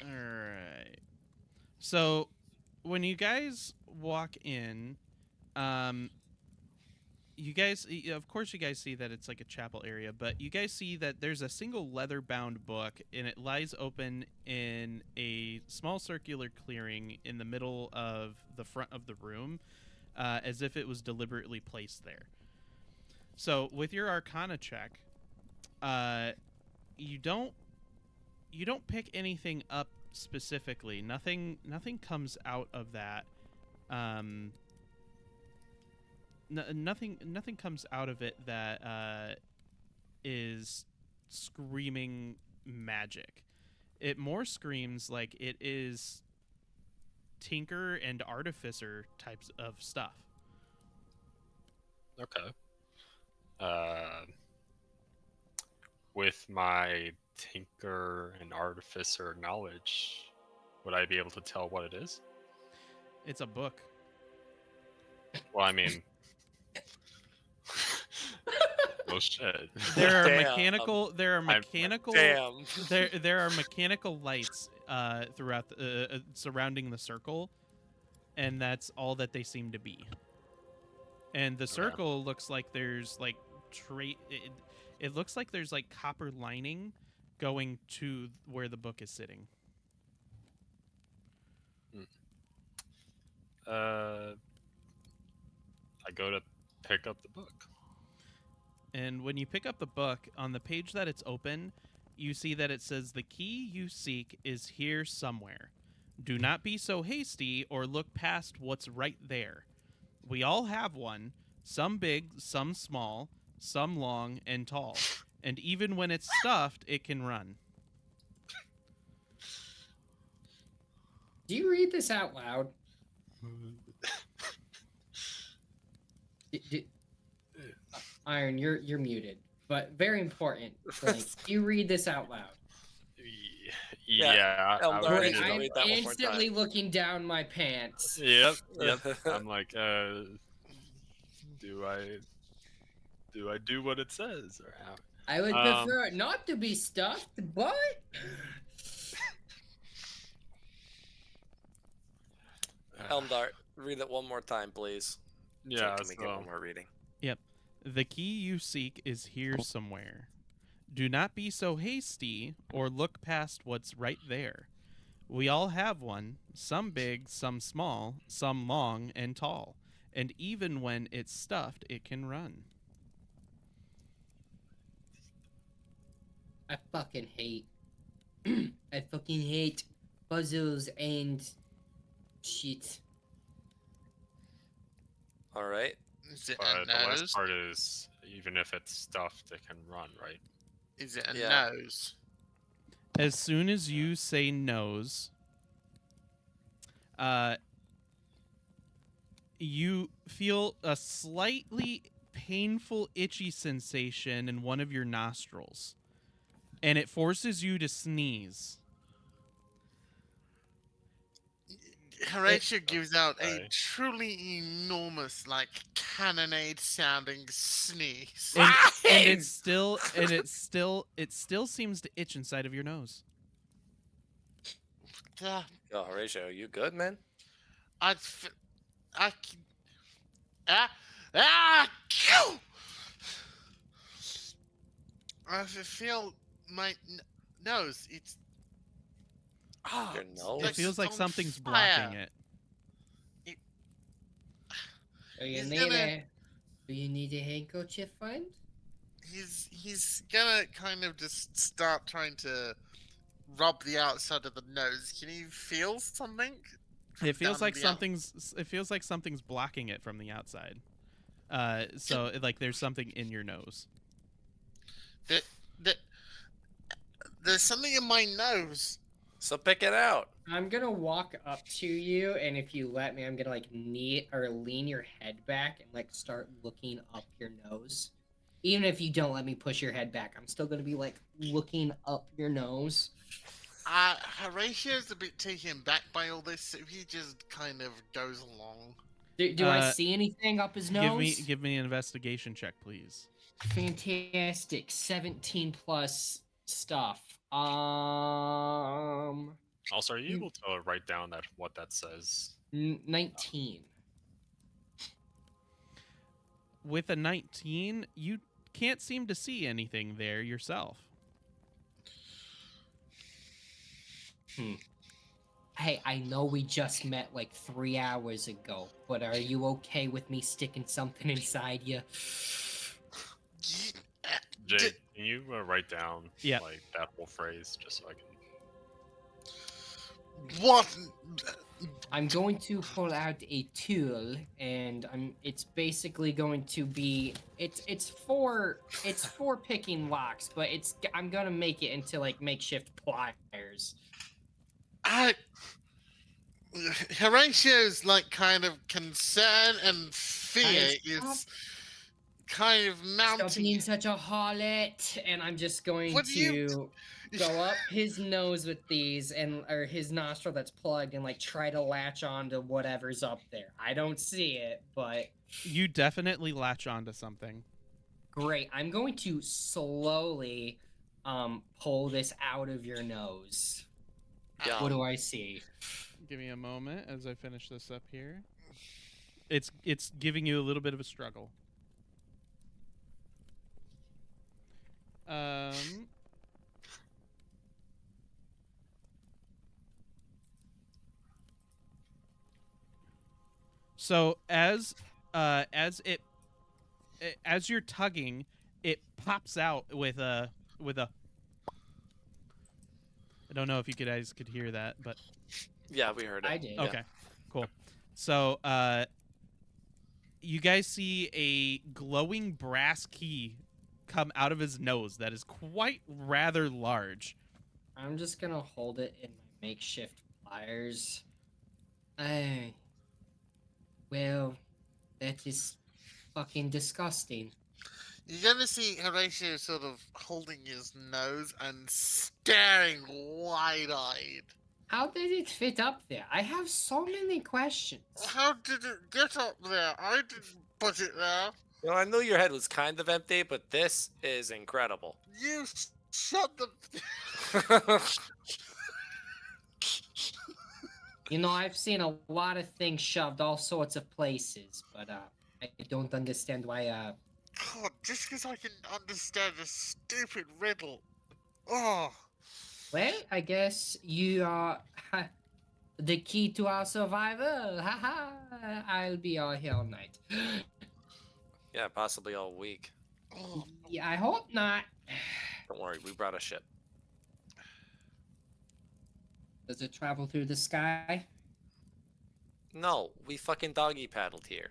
A: All right. So, when you guys walk in, you guys, of course, you guys see that it's like a chapel area, but you guys see that there's a single leather-bound book, and it lies open in a small circular clearing in the middle of the front of the room, as if it was deliberately placed there. So, with your Arcana check, you don't pick anything up specifically. Nothing comes out of that. Nothing comes out of it that is screaming magic. It more screams like it is tinker and artificer types of stuff.
E: Okay. With my tinker and artificer knowledge, would I be able to tell what it is?
A: It's a book.
E: Well, I mean, no shit.
A: There are
B: Damn.
A: mechanical. There are
E: I'm-
A: mechanical.
B: Damn.
A: There are mechanical lights throughout surrounding the circle, and that's all that they seem to be. And the circle looks like there's like it looks like there's like copper lining going to where the book is sitting.
E: I go to pick up the book.
A: And when you pick up the book, on the page that it's open, you see that it says, "The key you seek is here somewhere. Do not be so hasty or look past what's right there. We all have one, some big, some small, some long and tall. And even when it's stuffed, it can run."
D: Do you read this out loud? Iron, you're muted. But very important. Like, do you read this out loud?
E: Yeah,
B: Eldar,
E: I would
B: read
E: read
B: it.
E: it.
D: I'm
B: read that one more
D: instantly
B: time.
D: looking down my pants.
E: Yep. I'm like, do I do what it says or how?
D: I would prefer it not to be stuffed, but
B: Elmdar, read it one more time, please.
E: Yeah,
B: Can we get one more reading?
A: The key you seek is here somewhere. Do not be so hasty or look past what's right there. We all have one, some big, some small, some long and tall. And even when it's stuffed, it can run.
D: I fucking hate. I fucking hate puzzles and shit.
B: All right.
C: is it
E: but
C: a
E: the last
C: nose?
E: part is even if it's stuffed, it can run, right?
C: Is it a
B: Yeah.
C: nose?
A: As soon as you say nose, you feel a slightly painful, itchy sensation in one of your nostrils, and it forces you to sneeze.
C: Horatio gives out a
E: Okay.
C: truly enormous, like cannonade-sounding sneeze.
A: And it still seems to itch inside of your nose.
C: Uh,
B: Oh, Horatio, you good, man?
C: I, f- I c- Ah! Ah! Phew! I feel my nose. It's
B: Your
C: it's
A: It
B: nose?
A: feels like
C: on
A: something's blocking
C: fire.
A: it.
D: Do you
C: He's
D: need
C: gonna
D: a Do you need a handkerchief, friend?
C: he's gonna kind of just start trying to rub the outside of the nose. Can you feel something from
A: It feels
C: down
A: like
C: the out?
A: something's blocking it from the outside. Like there's something in your nose.
C: There, there, there's something in my nose.
B: So pick it out.
D: I'm gonna walk up to you, and if you let me, I'm gonna like knee or lean your head back and like start looking up your nose. Even if you don't let me push your head back, I'm still gonna be like looking up your nose.
C: Horatio's a bit taken back by all this, so he just kind of goes along.
D: Do I
A: Uh,
D: see anything up his nose?
A: Give me an investigation check, please.
D: Fantastic. 17 plus stuff.
E: Also, are you able to write down what that says?
D: 19.
A: With a 19, you can't seem to see anything there yourself.
D: Hey, I know we just met like 3 hours ago, but are you okay with me sticking something inside you?
E: Jay, can you write down
A: Yeah.
E: like that whole phrase just so I can?
C: What?
D: I'm going to pull out a tool, and it's basically going to be it's for picking locks, but I'm gonna make it into like makeshift pliers.
C: Horatio's like kind of concern and fear
D: Stop
C: is kind of
D: Stop
C: mounting.
D: being such a harlot, and I'm just going
C: What do you-
D: to go up his nose with these or his nostril that's plugged and like try to latch onto whatever's up there. I don't see it, but
A: You definitely latch onto something.
D: great. I'm going to slowly pull this out of your nose.
B: Yeah.
D: What do I see?
A: Give me a moment as I finish this up here. It's giving you a little bit of a struggle. So as you're tugging, it pops out with a I don't know if you guys could hear that, but
B: Yeah, we heard it.
D: I did.
B: Yeah.
A: okay, cool. So you guys see a glowing brass key come out of his nose that is quite rather large.
D: I'm just gonna hold it in my makeshift pliers. I. Well, that is fucking disgusting.
C: You're gonna see Horatio sort of holding his nose and staring wide-eyed.
D: How did it fit up there? I have so many questions.
C: How did it get up there? I didn't put it there.
B: You know, I knew your head was kind of empty, but this is incredible.
C: You shut the.
D: You know, I've seen a lot of things shoved all sorts of places, but I don't understand why
C: God, just because I can understand a stupid riddle. Oh.
D: well, I guess you are the key to our survival. Haha. I'll be all here all night.
B: Yeah, possibly all week.
C: Oh.
D: Yeah, I hope not.
B: Don't worry, we brought a ship.
D: Does it travel through the sky?
B: No, we fucking doggy paddled here.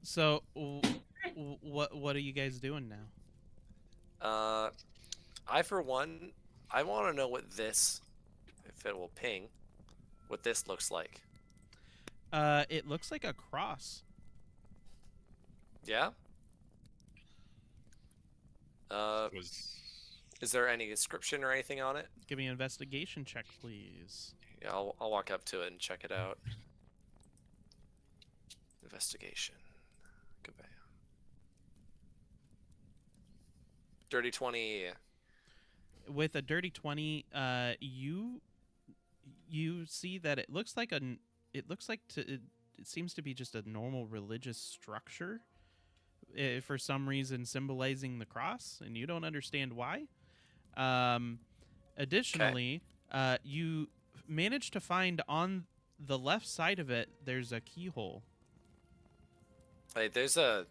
A: So what are you guys doing now?
B: I for one, I want to know what this, if it will ping, what this looks like.
A: It looks like a cross.
B: Yeah.
E: Was
B: Is there any description or anything on it?
A: Give me an investigation check, please.
B: Yeah, I'll walk up to it and check it out. Investigation. Goodbye. Dirty 20.
A: With a dirty 20, you see that it looks like it seems to be just a normal religious structure, for some reason symbolizing the cross, and you don't understand why. Um, additionally, you managed to find on the left side of it there's a keyhole.
B: Hey, there's a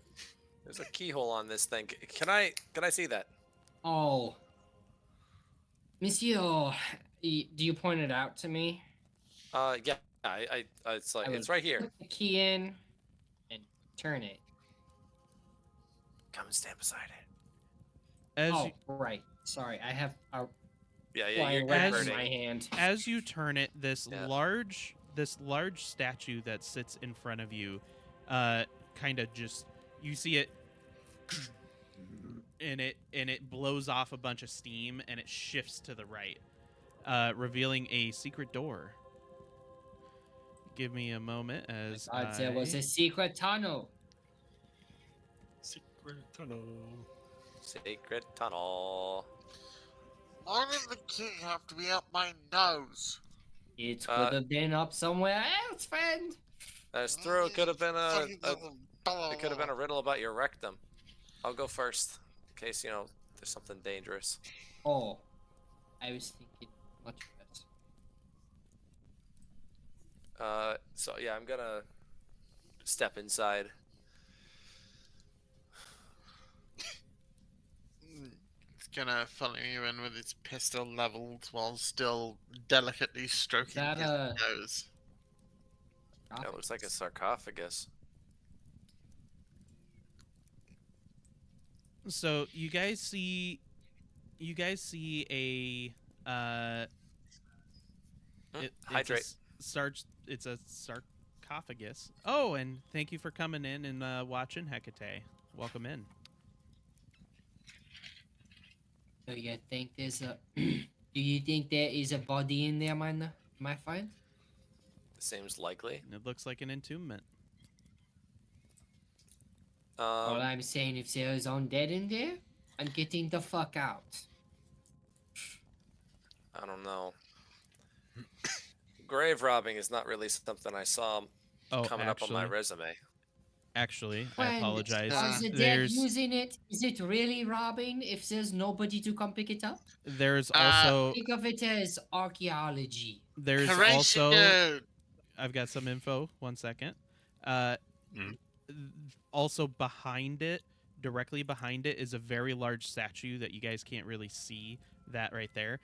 B: keyhole on this thing. Can I see that?
D: Oh, Monsieur, do you point it out to me?
B: Yeah. It's like
D: I will
B: it's right here.
D: put the key in and turn it.
B: Come and stand beside it.
A: As
D: Oh,
A: you,
D: right. Sorry, I have a
B: Yeah,
D: flying
B: you're
D: rat in
B: burning.
D: my hand.
A: as you turn it, this
B: Yeah.
A: large statue that sits in front of you, kind of just, you see it, and it blows off a bunch of steam, and it shifts to the right, revealing a secret door. Give me a moment as
D: I thought there was
A: I-
D: a secret tunnel.
E: Secret tunnel.
B: Secret tunnel.
C: Why did the key have to be up my nose?
D: It
B: Uh,
D: could have been up somewhere else, friend.
B: That's true. It could have been
C: Fucking
B: a
C: little
B: it could have been a riddle about your rectum. I'll go first, in case there's something dangerous.
D: Oh, I was thinking much better.
B: So yeah, I'm gonna step inside.
C: It's gonna follow you in with its pistol leveled while still delicately stroking
D: that
C: his
D: a-
C: nose.
B: That looks like a sarcophagus.
A: So you guys see a
B: Hydrate.
A: it's a sarcophagus. Oh, and thank you for coming in and watching Hecate. Welcome in.
D: Do you think there's a? Do you think there is a body in there, my friend?
B: Seems likely.
A: It looks like an entombment.
D: All I'm saying, if there's undead in there, I'm getting the fuck out.
B: I don't know. Grave robbing is not really something I saw
A: Oh,
B: coming up on my resume.
A: Actually, I
D: Friend,
A: apologize.
C: Uh,
D: Is the dead
A: There's
D: using it? Is it really robbing if there's nobody to come pick it up?
A: there's also
D: Think of it as archaeology.
A: there's
C: Horatio!
A: also I've got some info. 1 second.
E: Mhm.
A: Also behind it, directly behind it, is a very large statue that you guys can't really see. That right there.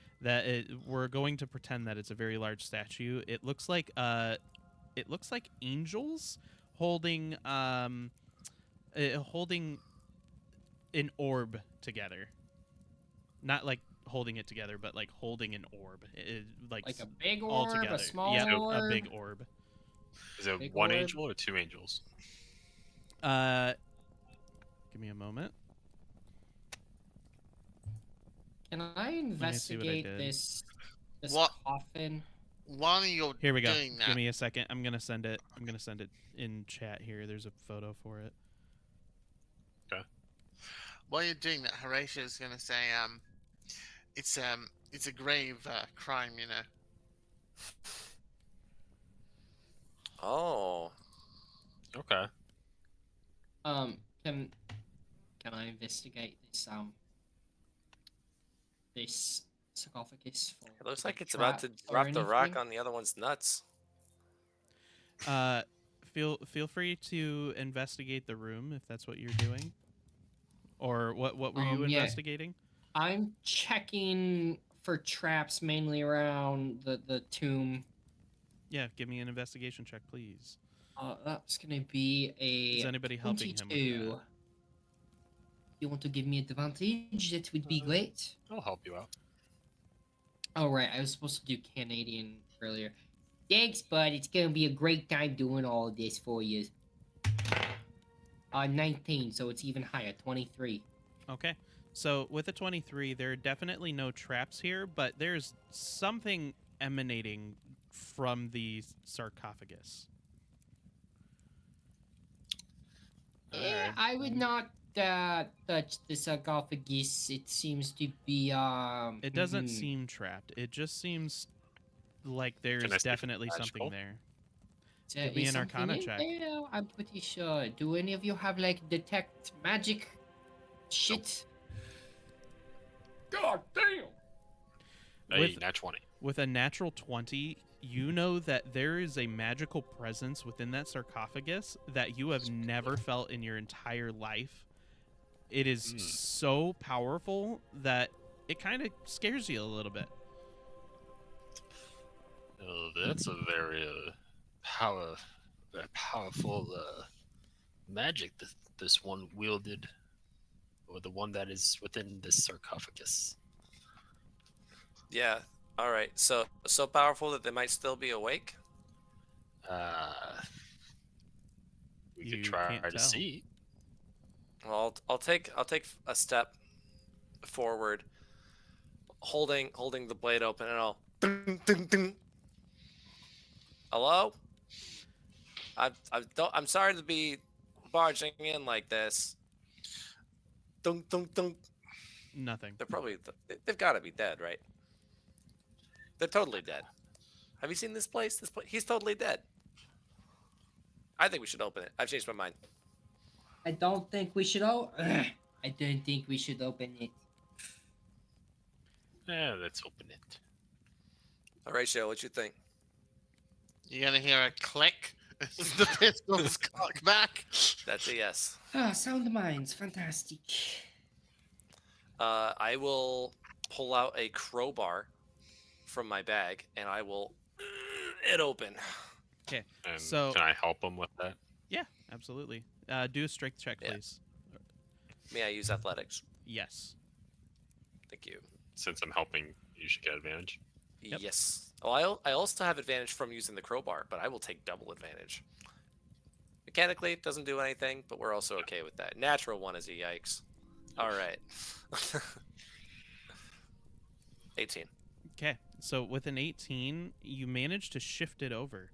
A: We're going to pretend that it's a very large statue. It looks like angels holding holding an orb together. Not like holding it together, but like holding an orb. Like
D: Like a big
A: all
D: orb,
A: together.
D: a small
A: Yep,
D: orb.
A: a big orb.
E: Is it
D: Big
E: one
D: orb.
E: angel or two angels?
A: Give me a moment.
D: Can I
A: see what I
D: investigate
A: did.
D: this
C: What?
D: coffin?
C: While you're
A: Here we go.
C: doing that,
A: Give me a second. I'm gonna send it in chat here. There's a photo for it.
C: while you're doing that, Horatio's gonna say, it's a grave crime, you know.
B: Oh,
E: Okay.
D: Can I investigate this sarcophagus? For
B: it looks like it's
D: traps
B: about to
D: or
B: drop the rock
D: anything?
B: on the other one's nuts.
A: Feel free to investigate the room if that's what you're doing. Or what were you
D: Yeah.
A: investigating?
D: I'm checking for traps mainly around the tomb.
A: Yeah, give me an investigation check, please.
D: That's gonna be
A: Is
D: a
A: anybody helping him with
D: 22.
A: that?
D: You want to give me advantage? That would be great.
E: I'll help you out.
D: Oh right, I was supposed to do Canadian earlier. Thanks, bud. It's gonna be a great time doing all of this for you. 19, so it's even higher. 23.
A: Okay. So with a 23, there are definitely no traps here, but there's something emanating from the sarcophagus.
D: Yeah,
E: Alright.
D: I would not touch the sarcophagus. It seems to be
A: It doesn't
D: mhm.
A: seem trapped. It just seems like there's
E: I see if it's
A: definitely something
E: magical?
A: there.
D: There
A: Give me
D: is
A: an
D: something
A: Arcana
D: in
A: check.
D: there, I'm pretty sure. Do any of you have like detect magic shit?
C: God damn!
E: Hey,
A: With
E: nat 20.
A: with a natural 20, you know that there is a magical presence within that sarcophagus that you have never felt in your entire life. It is
E: Hmm.
A: so powerful that it kind of scares you a little bit.
E: That's a very powerful magic that this one wielded, or the one that is within this sarcophagus.
B: Yeah. All right. So powerful that they might still be awake.
E: Uh, we could
A: You
E: try
A: can't
E: to
A: tell.
E: see.
B: Well, I'll take a step forward, holding the blade open, and I'll ding, ding, ding. Hello. I'm sorry to be barging in like this. Dunk, dunk, dunk.
A: Nothing.
B: They've got to be dead, right? They're totally dead. Have you seen this place? He's totally dead. I think we should open it. I've changed my mind.
D: I don't think we should. I don't think we should open it.
E: Yeah, let's open it.
B: Horatio, what you think?
C: You're gonna hear a click as the pistols cock back.
B: That's a yes.
D: Ah, sound minds, fantastic.
B: I will pull out a crowbar from my bag and I will it open.
A: Okay.
E: And
A: So
E: can I help him with that?
A: yeah, absolutely. Do a strength check,
B: Yeah.
A: please.
B: May I use athletics?
A: Yes.
B: Thank you.
E: Since I'm helping, you should get advantage.
A: Yep.
B: Yes. Oh, I also have advantage from using the crowbar, but I will take double advantage. Mechanically, it doesn't do anything, but we're also okay with that. Natural one is a yikes. All right. 18.
A: Okay. So with an 18, you manage to shift it over,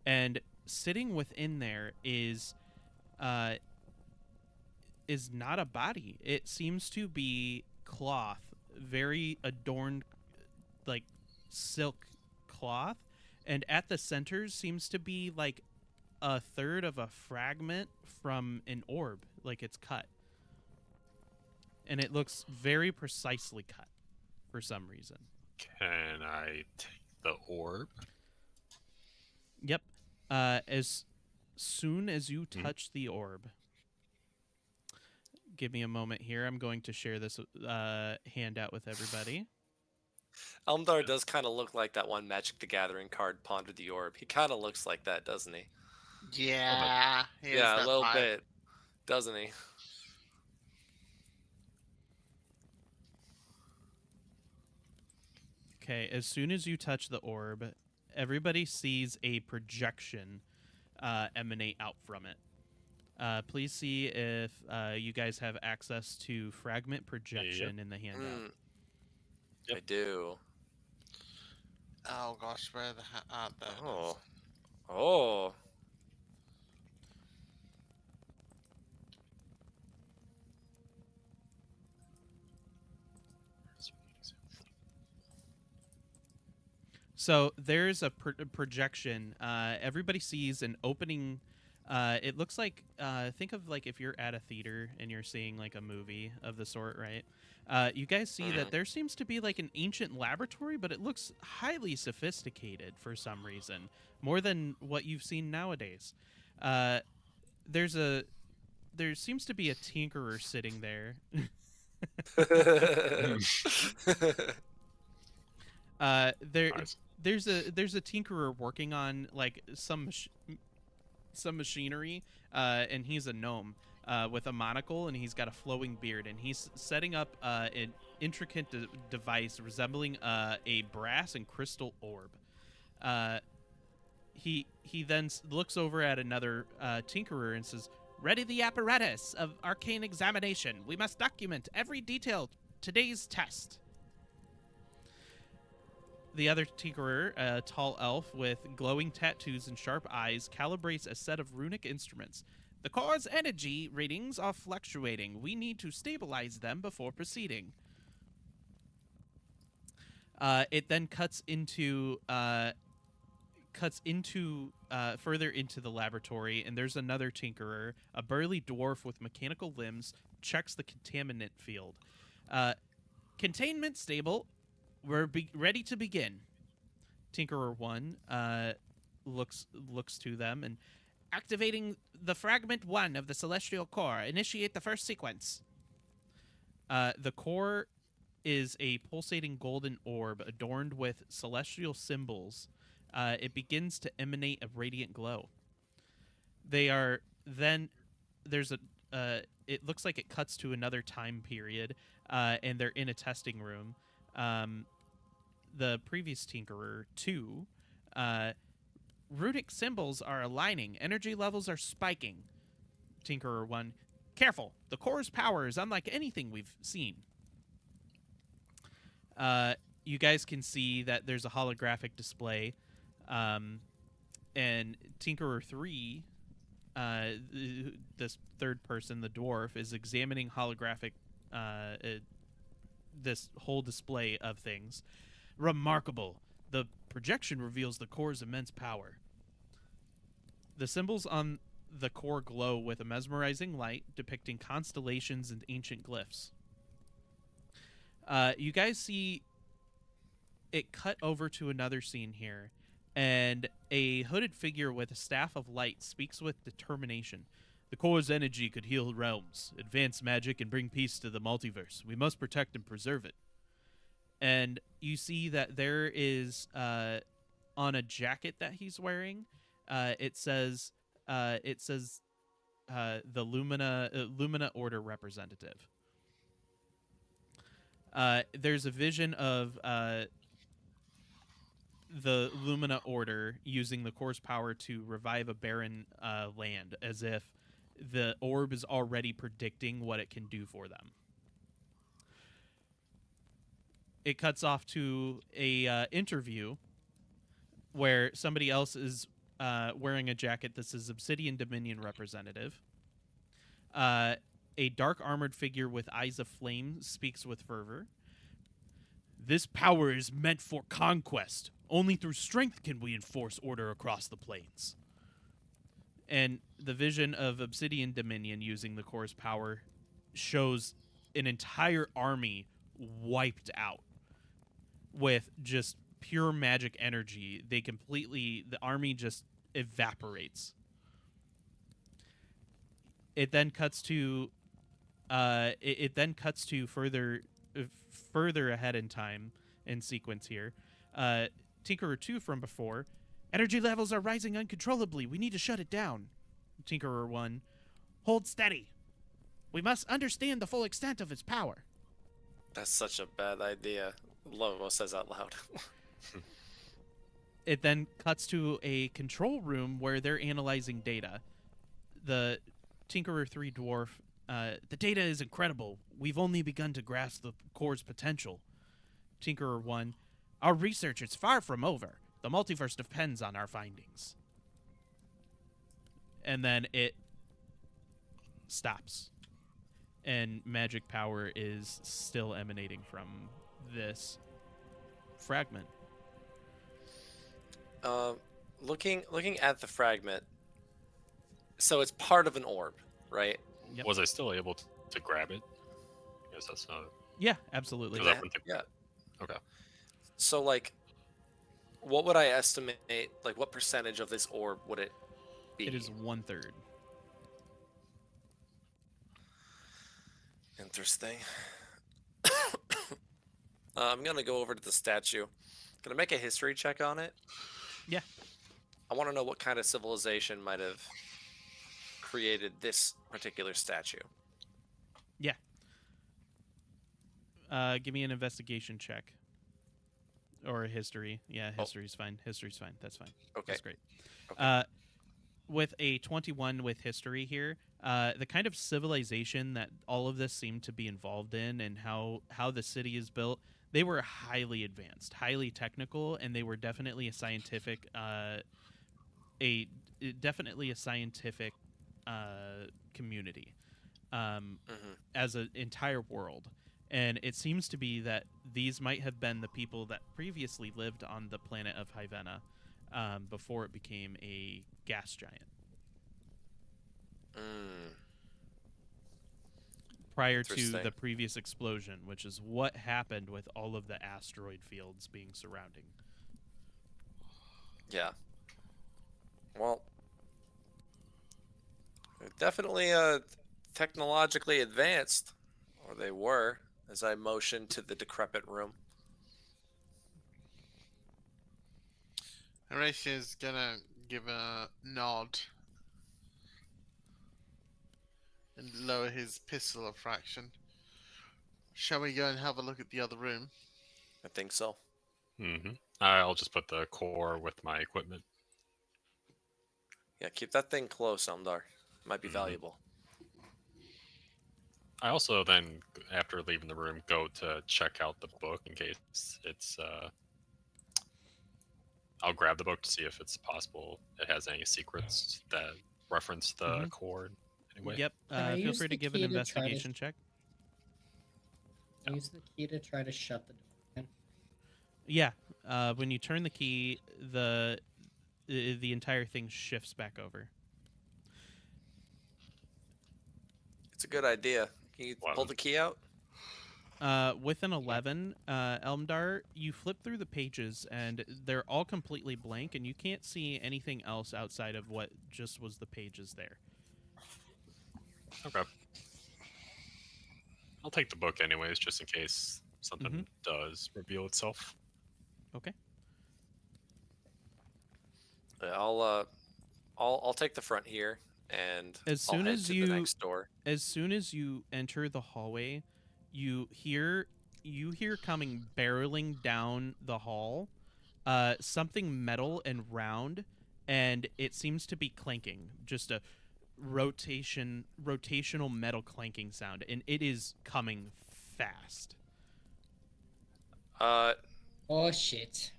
A: and sitting within there is not a body. It seems to be cloth, very adorned, like silk cloth, and at the center seems to be like a third of a fragment from an orb, like it's cut, and it looks very precisely cut for some reason.
E: Can I take the orb?
A: Yep. As soon as you touch the orb, give me a moment here. I'm going to share this handout with everybody.
B: Elmdar does kind of look like that one Magic the Gathering card, Ponder the Orb. He kind of looks like that, doesn't he?
C: Yeah, he has
B: Yeah, a
C: that
B: little
C: vibe.
B: bit, doesn't he?
A: Okay, as soon as you touch the orb, everybody sees a projection emanate out from it. Please see if you guys have access to fragment projection in the handout.
B: Mm,
E: Yep.
B: I do.
C: Oh gosh, where the heck? There it is.
B: Oh. Oh.
A: So there's a projection. Everybody sees an opening. It looks like think of like if you're at a theater and you're seeing like a movie of the sort, right? You guys see that there seems to be like an ancient laboratory, but it looks highly sophisticated for some reason, more than what you've seen nowadays. There seems to be a tinkerer sitting there.
E: Nice.
A: There's a tinkerer working on like some machinery, and he's a gnome with a monocle, and he's got a flowing beard, and he's setting up an intricate device resembling a brass and crystal orb. He then looks over at another tinkerer and says, "Ready the apparatus of arcane examination. We must document every detail today's test." The other tinkerer, a tall elf with glowing tattoos and sharp eyes, calibrates a set of runic instruments. The core's energy readings are fluctuating. We need to stabilize them before proceeding. It then cuts into cuts into further into the laboratory, and there's another tinkerer, a burly dwarf with mechanical limbs, checks the contaminant field. Containment stable. We're ready to begin. Tinkerer 1 looks to them and activating the fragment 1 of the celestial core. Initiate the first sequence. The core is a pulsating golden orb adorned with celestial symbols. It begins to emanate a radiant glow. They are then there's a it looks like it cuts to another time period, and they're in a testing room. The previous Tinkerer 2, runic symbols are aligning. Energy levels are spiking. Tinkerer 1, careful. The core's power is unlike anything we've seen. You guys can see that there's a holographic display, and Tinkerer 3, this third person, the dwarf, is examining holographic, this whole display of things. Remarkable. The projection reveals the core's immense power. The symbols on the core glow with a mesmerizing light depicting constellations and ancient glyphs. You guys see it cut over to another scene here, and a hooded figure with a staff of light speaks with determination. The core's energy could heal realms, advance magic, and bring peace to the multiverse. We must protect and preserve it. And you see that there is, on a jacket that he's wearing, it says the Lumina Order representative. There's a vision of the Lumina Order using the core's power to revive a barren land, as if the orb is already predicting what it can do for them. It cuts off to a interview where somebody else is wearing a jacket that says Obsidian Dominion representative. A dark armored figure with eyes of flame speaks with fervor. This power is meant for conquest. Only through strength can we enforce order across the plains. And the vision of Obsidian Dominion using the core's power shows an entire army wiped out with just pure magic energy. The army just evaporates. It then cuts to further ahead in time in sequence here. Tinkerer 2 from before. Energy levels are rising uncontrollably. We need to shut it down. Tinkerer 1. Hold steady. We must understand the full extent of its power.
B: That's such a bad idea. Lobo says out loud.
A: It then cuts to a control room where they're analyzing data. The Tinkerer 3 dwarf, the data is incredible. We've only begun to grasp the core's potential. Tinkerer 1, our research is far from over. The multiverse depends on our findings. And then it stops. And magic power is still emanating from this fragment.
B: Looking at the fragment, so it's part of an orb, right?
A: Yep.
E: Was I still able to grab it? I guess that's not.
A: Yeah, absolutely.
B: Yeah.
E: Okay.
B: So, like, what would I estimate? Like, what percentage of this orb would it be?
A: It is 1/3.
B: Interesting. I'm gonna go over to the statue. Gonna make a history check on it.
A: Yeah.
B: I want to know what kind of civilization might have created this particular statue.
A: Yeah. Give me an investigation check. Or a history. Yeah, history's fine. History's fine. That's fine.
B: Okay.
A: That's great.
B: Okay.
A: With a 21 with history here, the kind of civilization that all of this seemed to be involved in and how the city is built, they were highly advanced, highly technical, and they were definitely a scientific community as an entire world. And it seems to be that these might have been the people that previously lived on the planet of Hyvena. before it became a gas giant. Prior to
B: Interesting.
A: the previous explosion, which is what happened with all of the asteroid fields being surrounding.
B: Yeah. Well, they're definitely technologically advanced, or they were, as I motioned to the decrepit room.
C: Horatia's gonna give a nod and lower his pistol a fraction. Shall we go and have a look at the other room?
B: I think so.
E: I'll just put the core with my equipment.
B: Yeah, keep that thing close, Elmdar. Might be valuable.
E: I also then, after leaving the room, go to check out the book in case it's. I'll grab the book to see if it's possible it has any secrets that reference the core. Anyway.
A: Yep.
D: Can I
A: Feel
D: use
A: free to
D: the
A: give an
D: key to try to
A: investigation check.
D: Use the key to try to shut the door. again.
A: Yeah. When you turn the key, the entire thing shifts back over.
B: It's a good idea. Can you pull
E: 11.
B: the key out?
A: With an 11, Elmdar, you flip through the pages and they're all completely blank, and you can't see anything else outside of what just was the pages there.
E: Okay. I'll take the book anyways, just in case something does reveal itself.
A: Okay.
B: Yeah, I'll take the front here, and
A: As
B: I'll
A: soon
B: head
A: as
B: to
A: you
B: the next door.
A: as soon as you enter the hallway, you hear coming barreling down the hall, something metal and round, and it seems to be clanking. Just a rotational metal clanking sound, and it is coming fast.
D: Oh shit.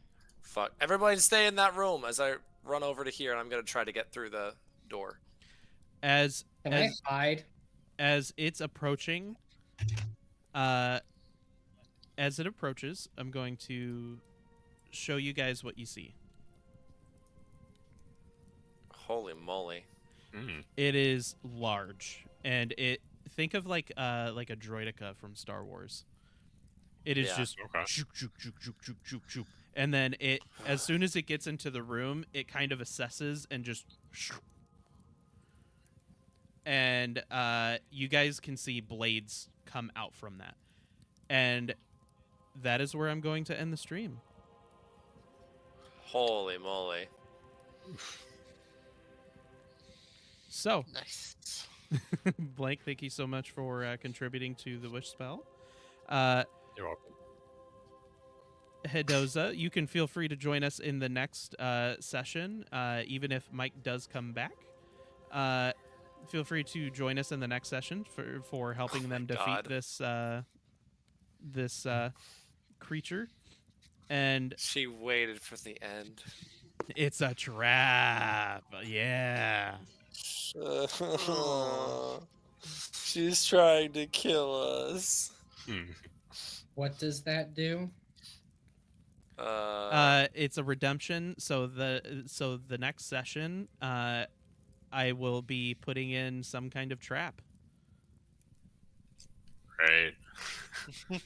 B: Fuck. Everybody stay in that room as I run over to here, and I'm gonna try to get through the door.
A: As
D: Can
A: as
D: I hide?
A: as it's approaching, uh, as it approaches, I'm going to show you guys what you see.
B: Holy moly.
A: It is large, and it think of like a droideka from Star Wars. It is
B: Yeah.
A: just
E: Okay.
A: chook, chook, chook, chook, chook, chook, chook. And then it, as soon as it gets into the room, it kind of assesses and just, and you guys can see blades come out from that, and that is where I'm going to end the stream.
B: Holy moly.
A: So,
C: Nice.
A: Blank, thank you so much for contributing to the wish spell.
E: You're welcome.
A: Hedoza, you can feel free to join us in the next session, even if Mike does come back. Feel free to join us in the next session for helping them defeat
B: God.
A: this creature. And
B: She waited for the end.
A: it's a trap. Yeah.
B: She's trying to kill us.
D: What does that do?
A: It's a redemption. So the next session, I will be putting in some kind of trap.
E: Great.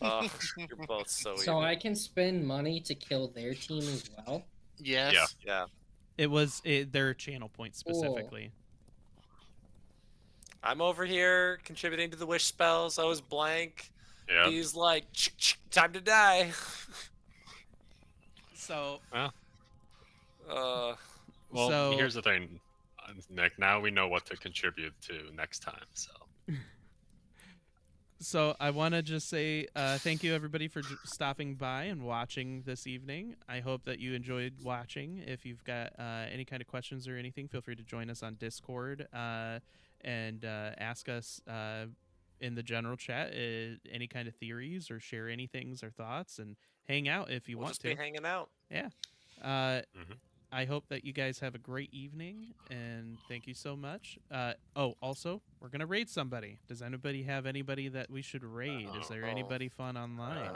B: You're both so
D: So
B: evil.
D: I can spend money to kill their team as well.
C: Yes.
B: Yeah.
A: It was their channel point specifically.
B: I'm over here contributing to the wish spells. I was blank.
E: Yeah.
B: He's like, time to die.
A: So
E: Well,
A: So-
E: here's the thing, Nick. Now we know what to contribute to next time.
A: So I want to just say thank you everybody for stopping by and watching this evening. I hope that you enjoyed watching. If you've got any kind of questions or anything, feel free to join us on Discord and ask us in the general chat any kind of theories or share any things or thoughts, and hang out if you
B: We'll
A: want
B: just
A: to.
B: be hanging out.
A: Yeah. I hope that you guys have a great evening, and thank you so much. Also, we're gonna raid somebody. Does anybody have anybody that we should raid? Is there
B: Oh.
A: anybody fun online?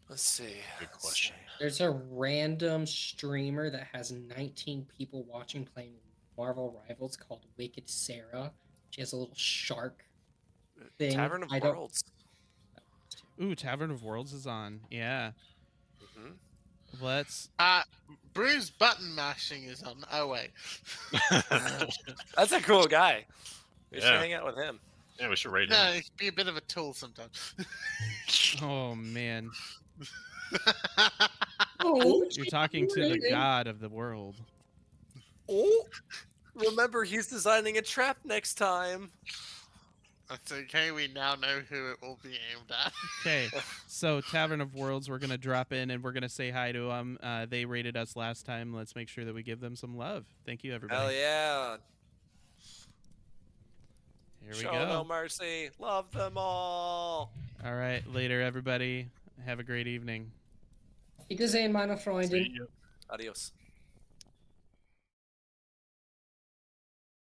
B: Let's see.
E: Good question.
D: There's a random streamer that has 19 people watching playing Marvel Rivals called Wicked Sarah. She has a little shark thing.
B: Tavern of
D: I don't-
B: Worlds.
A: Ooh, Tavern of Worlds is on. Yeah.
B: Hmm.
A: Let's.
C: Bruce button mashing is on. Oh wait.
B: That's a cool guy. We should
E: Yeah.
B: hang out with him.
E: Yeah, we should rate
C: No,
E: him.
C: it can be a bit of a tool sometimes.
A: Oh man,
D: Oh,
A: you're talking to the god of the world.
B: Oh, remember he's designing a trap next time.
C: That's okay. We now know who it will be aimed at.
A: Okay, so Tavern of Worlds, we're gonna drop in and we're gonna say hi to them. They rated us last time. Let's make sure that we give them some love. Thank you, everybody.
B: Hell yeah.
A: Here we
B: Show
A: go.
B: no mercy. Love them all.
A: All right, later, everybody. Have a great evening.
D: Wiedersehen, meine Freunde.
E: See ya.
B: Adios.